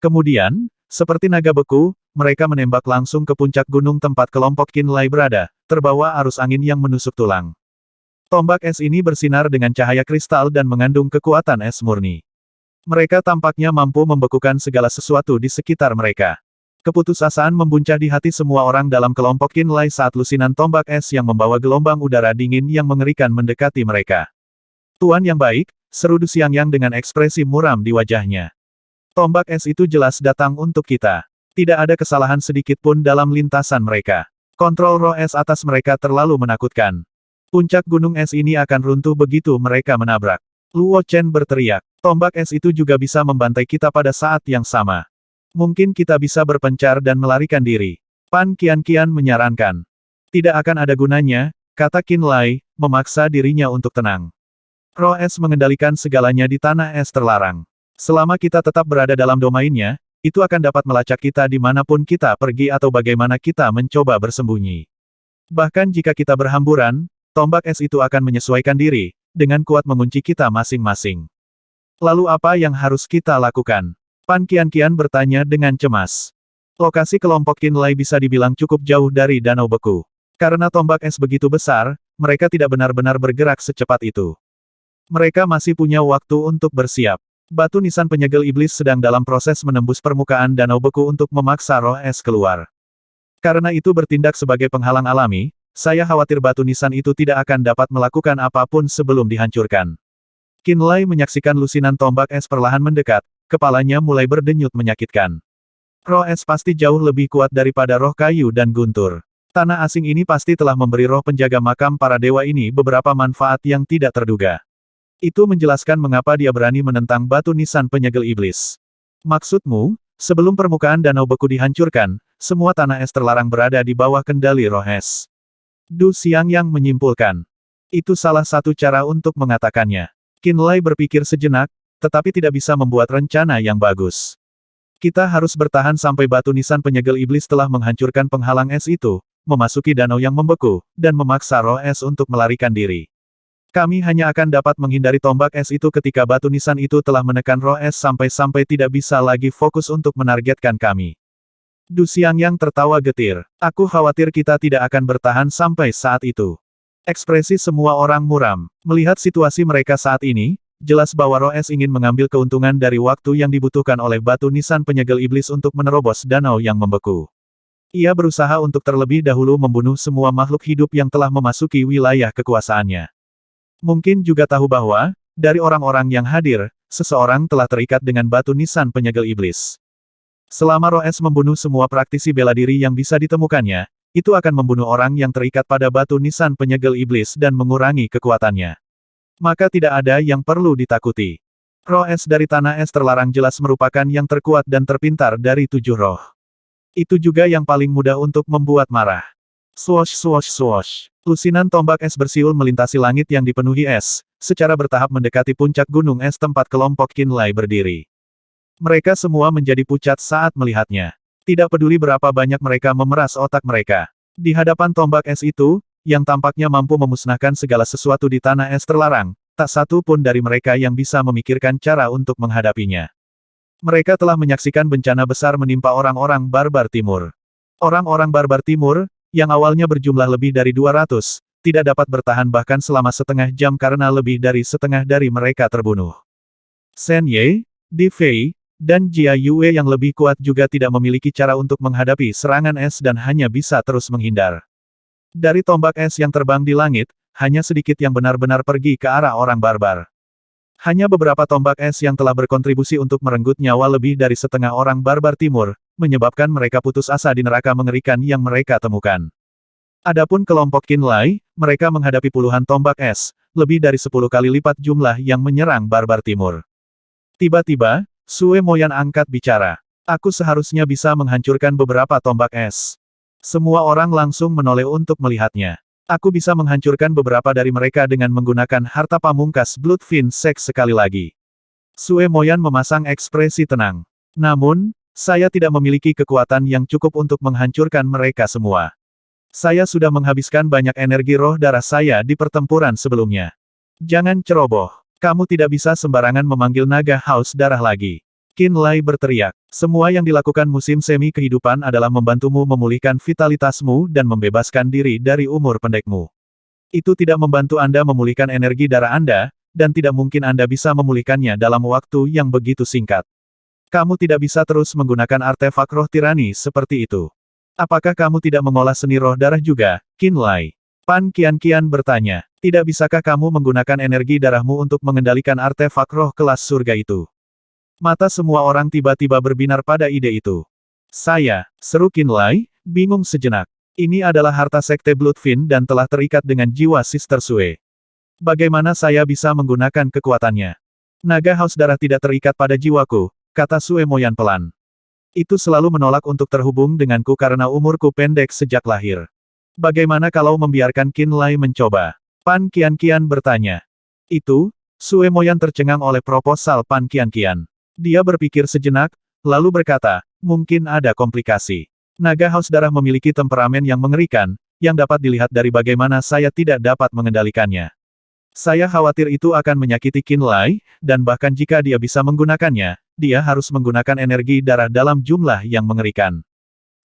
[SPEAKER 1] Kemudian, seperti naga beku, mereka menembak langsung ke puncak gunung tempat kelompok Qinlai berada, terbawa arus angin yang menusuk tulang. Tombak es ini bersinar dengan cahaya kristal dan mengandung kekuatan es murni. Mereka tampaknya mampu membekukan segala sesuatu di sekitar mereka. Keputusasaan membuncah di hati semua orang dalam kelompok Qinlai saat lusinan tombak es yang membawa gelombang udara dingin yang mengerikan mendekati mereka. Tuan yang baik, seru Du Xiangyang dengan ekspresi muram di wajahnya. Tombak es itu jelas datang untuk kita. Tidak ada kesalahan sedikit pun dalam lintasan mereka. Kontrol roh es atas mereka terlalu menakutkan. Puncak gunung es ini akan runtuh begitu mereka menabrak. Luo Chen berteriak, tombak es itu juga bisa membantai kita pada saat yang sama. Mungkin kita bisa berpencar dan melarikan diri. Pan Qianqian menyarankan. Tidak akan ada gunanya, kata Qin Lai, memaksa dirinya untuk tenang. Roh es mengendalikan segalanya di tanah es terlarang. Selama kita tetap berada dalam domainnya, itu akan dapat melacak kita dimanapun kita pergi atau bagaimana kita mencoba bersembunyi. Bahkan jika kita berhamburan, tombak es itu akan menyesuaikan diri, dengan kuat mengunci kita masing-masing. Lalu apa yang harus kita lakukan? Pan Qianqian bertanya dengan cemas. Lokasi kelompok Qin Lai bisa dibilang cukup jauh dari danau beku. Karena tombak es begitu besar, mereka tidak benar-benar bergerak secepat itu. Mereka masih punya waktu untuk bersiap. Batu nisan penyegel iblis sedang dalam proses menembus permukaan danau beku untuk memaksa roh es keluar. Karena itu bertindak sebagai penghalang alami, saya khawatir batu nisan itu tidak akan dapat melakukan apapun sebelum dihancurkan. Qin Lai menyaksikan lusinan tombak es perlahan mendekat, kepalanya mulai berdenyut menyakitkan. Roh es pasti jauh lebih kuat daripada roh kayu dan guntur. Tanah asing ini pasti telah memberi roh penjaga makam para dewa ini beberapa manfaat yang tidak terduga. Itu menjelaskan mengapa dia berani menentang batu nisan penyegel iblis. Maksudmu, sebelum permukaan danau beku dihancurkan, semua tanah es terlarang berada di bawah kendali roh es. Du Xiangyang menyimpulkan. Itu salah satu cara untuk mengatakannya. Qin Lai berpikir sejenak, tetapi tidak bisa membuat rencana yang bagus. Kita harus bertahan sampai batu nisan penyegel iblis telah menghancurkan penghalang es itu, memasuki danau yang membeku, dan memaksa roh es untuk melarikan diri. Kami hanya akan dapat menghindari tombak es itu ketika batu nisan itu telah menekan roh es sampai-sampai tidak bisa lagi fokus untuk menargetkan kami. Du Xiangyang tertawa getir. Aku khawatir kita tidak akan bertahan sampai saat itu. Ekspresi semua orang muram. Melihat situasi mereka saat ini, jelas bahwa roh es ingin mengambil keuntungan dari waktu yang dibutuhkan oleh batu nisan penyegel iblis untuk menerobos danau yang membeku. Ia berusaha untuk terlebih dahulu membunuh semua makhluk hidup yang telah memasuki wilayah kekuasaannya. Mungkin juga tahu bahwa, dari orang-orang yang hadir, seseorang telah terikat dengan batu nisan penyegel iblis. Selama roh es membunuh semua praktisi bela diri yang bisa ditemukannya, itu akan membunuh orang yang terikat pada batu nisan penyegel iblis dan mengurangi kekuatannya. Maka tidak ada yang perlu ditakuti. Roh es dari tanah es terlarang jelas merupakan yang terkuat dan terpintar dari 7 roh. Itu juga yang paling mudah untuk membuat marah. Swosh swosh swosh. Lusinan tombak es bersiul melintasi langit yang dipenuhi es, secara bertahap mendekati puncak gunung es tempat kelompok Qin Lai berdiri. Mereka semua menjadi pucat saat melihatnya. Tidak peduli berapa banyak mereka memeras otak mereka. Di hadapan tombak es itu, yang tampaknya mampu memusnahkan segala sesuatu di tanah es terlarang, tak satu pun dari mereka yang bisa memikirkan cara untuk menghadapinya. Mereka telah menyaksikan bencana besar menimpa orang-orang barbar timur. Orang-orang barbar timur, yang awalnya berjumlah lebih dari 200, tidak dapat bertahan bahkan selama setengah jam karena lebih dari setengah dari mereka terbunuh. Shen Ye, Di Fei, dan Jia Yue yang lebih kuat juga tidak memiliki cara untuk menghadapi serangan es dan hanya bisa terus menghindar. Dari tombak es yang terbang di langit, hanya sedikit yang benar-benar pergi ke arah orang barbar. Hanya beberapa tombak es yang telah berkontribusi untuk merenggut nyawa lebih dari setengah orang barbar timur, menyebabkan mereka putus asa di neraka mengerikan yang mereka temukan. Adapun kelompok Qin Lai, mereka menghadapi puluhan tombak es, lebih dari 10 kali lipat jumlah yang menyerang barbar timur. Tiba-tiba, Sue Moyan angkat bicara. Aku seharusnya bisa menghancurkan beberapa tombak es. Semua orang langsung menoleh untuk melihatnya. Aku bisa menghancurkan beberapa dari mereka dengan menggunakan harta pamungkas Bloodfin Sex sekali lagi. Sue Moyan memasang ekspresi tenang. Namun, saya tidak memiliki kekuatan yang cukup untuk menghancurkan mereka semua. Saya sudah menghabiskan banyak energi roh darah saya di pertempuran sebelumnya. Jangan ceroboh. Kamu tidak bisa sembarangan memanggil naga haus darah lagi. Qin Lai berteriak. Semua yang dilakukan musim semi kehidupan adalah membantumu memulihkan vitalitasmu dan membebaskan diri dari umur pendekmu. Itu tidak membantu Anda memulihkan energi darah Anda, dan tidak mungkin Anda bisa memulihkannya dalam waktu yang begitu singkat. Kamu tidak bisa terus menggunakan artefak roh tirani seperti itu. Apakah kamu tidak mengolah seni roh darah juga, Qin Lai? Pan Qianqian bertanya. Tidak bisakah kamu menggunakan energi darahmu untuk mengendalikan artefak roh kelas surga itu? Mata semua orang tiba-tiba berbinar pada ide itu. Saya, seru Qin Lai, bingung sejenak. Ini adalah harta Sekte Bloodfin dan telah terikat dengan jiwa Sister Sue. Bagaimana saya bisa menggunakan kekuatannya? Naga haus darah tidak terikat pada jiwaku, kata Sue Moyan pelan. Itu selalu menolak untuk terhubung denganku karena umurku pendek sejak lahir. Bagaimana kalau membiarkan Qin Lai mencoba? Pan Qianqian bertanya. Itu, Sue Moyan tercengang oleh proposal Pan Qianqian. Dia berpikir sejenak, lalu berkata, mungkin ada komplikasi. Naga haus darah memiliki temperamen yang mengerikan, yang dapat dilihat dari bagaimana saya tidak dapat mengendalikannya. Saya khawatir itu akan menyakiti Qin Lai, dan bahkan jika dia bisa menggunakannya, dia harus menggunakan energi darah dalam jumlah yang mengerikan.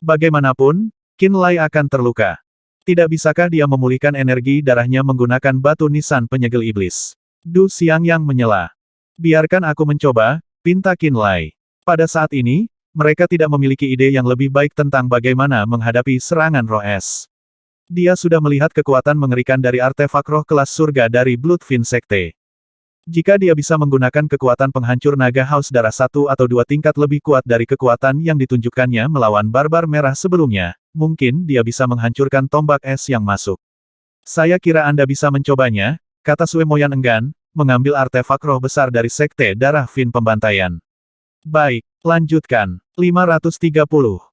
[SPEAKER 1] Bagaimanapun, Qin Lai akan terluka. Tidak bisakah dia memulihkan energi darahnya menggunakan batu nisan penyegel iblis? Du Xiangyang menyela. Biarkan aku mencoba, pinta Qin Lai. Pada saat ini, mereka tidak memiliki ide yang lebih baik tentang bagaimana menghadapi serangan roh es. Dia sudah melihat kekuatan mengerikan dari artefak roh kelas surga dari Bloodfin Sekte. Jika dia bisa menggunakan kekuatan penghancur naga haus darah 1 atau 2 tingkat lebih kuat dari kekuatan yang ditunjukkannya melawan barbar merah sebelumnya, mungkin dia bisa menghancurkan tombak es yang masuk. Saya kira Anda bisa mencobanya, kata Sue Moyan enggan, mengambil artefak roh besar dari Sekte Darah Fin Pembantaian. Baik, lanjutkan. 530.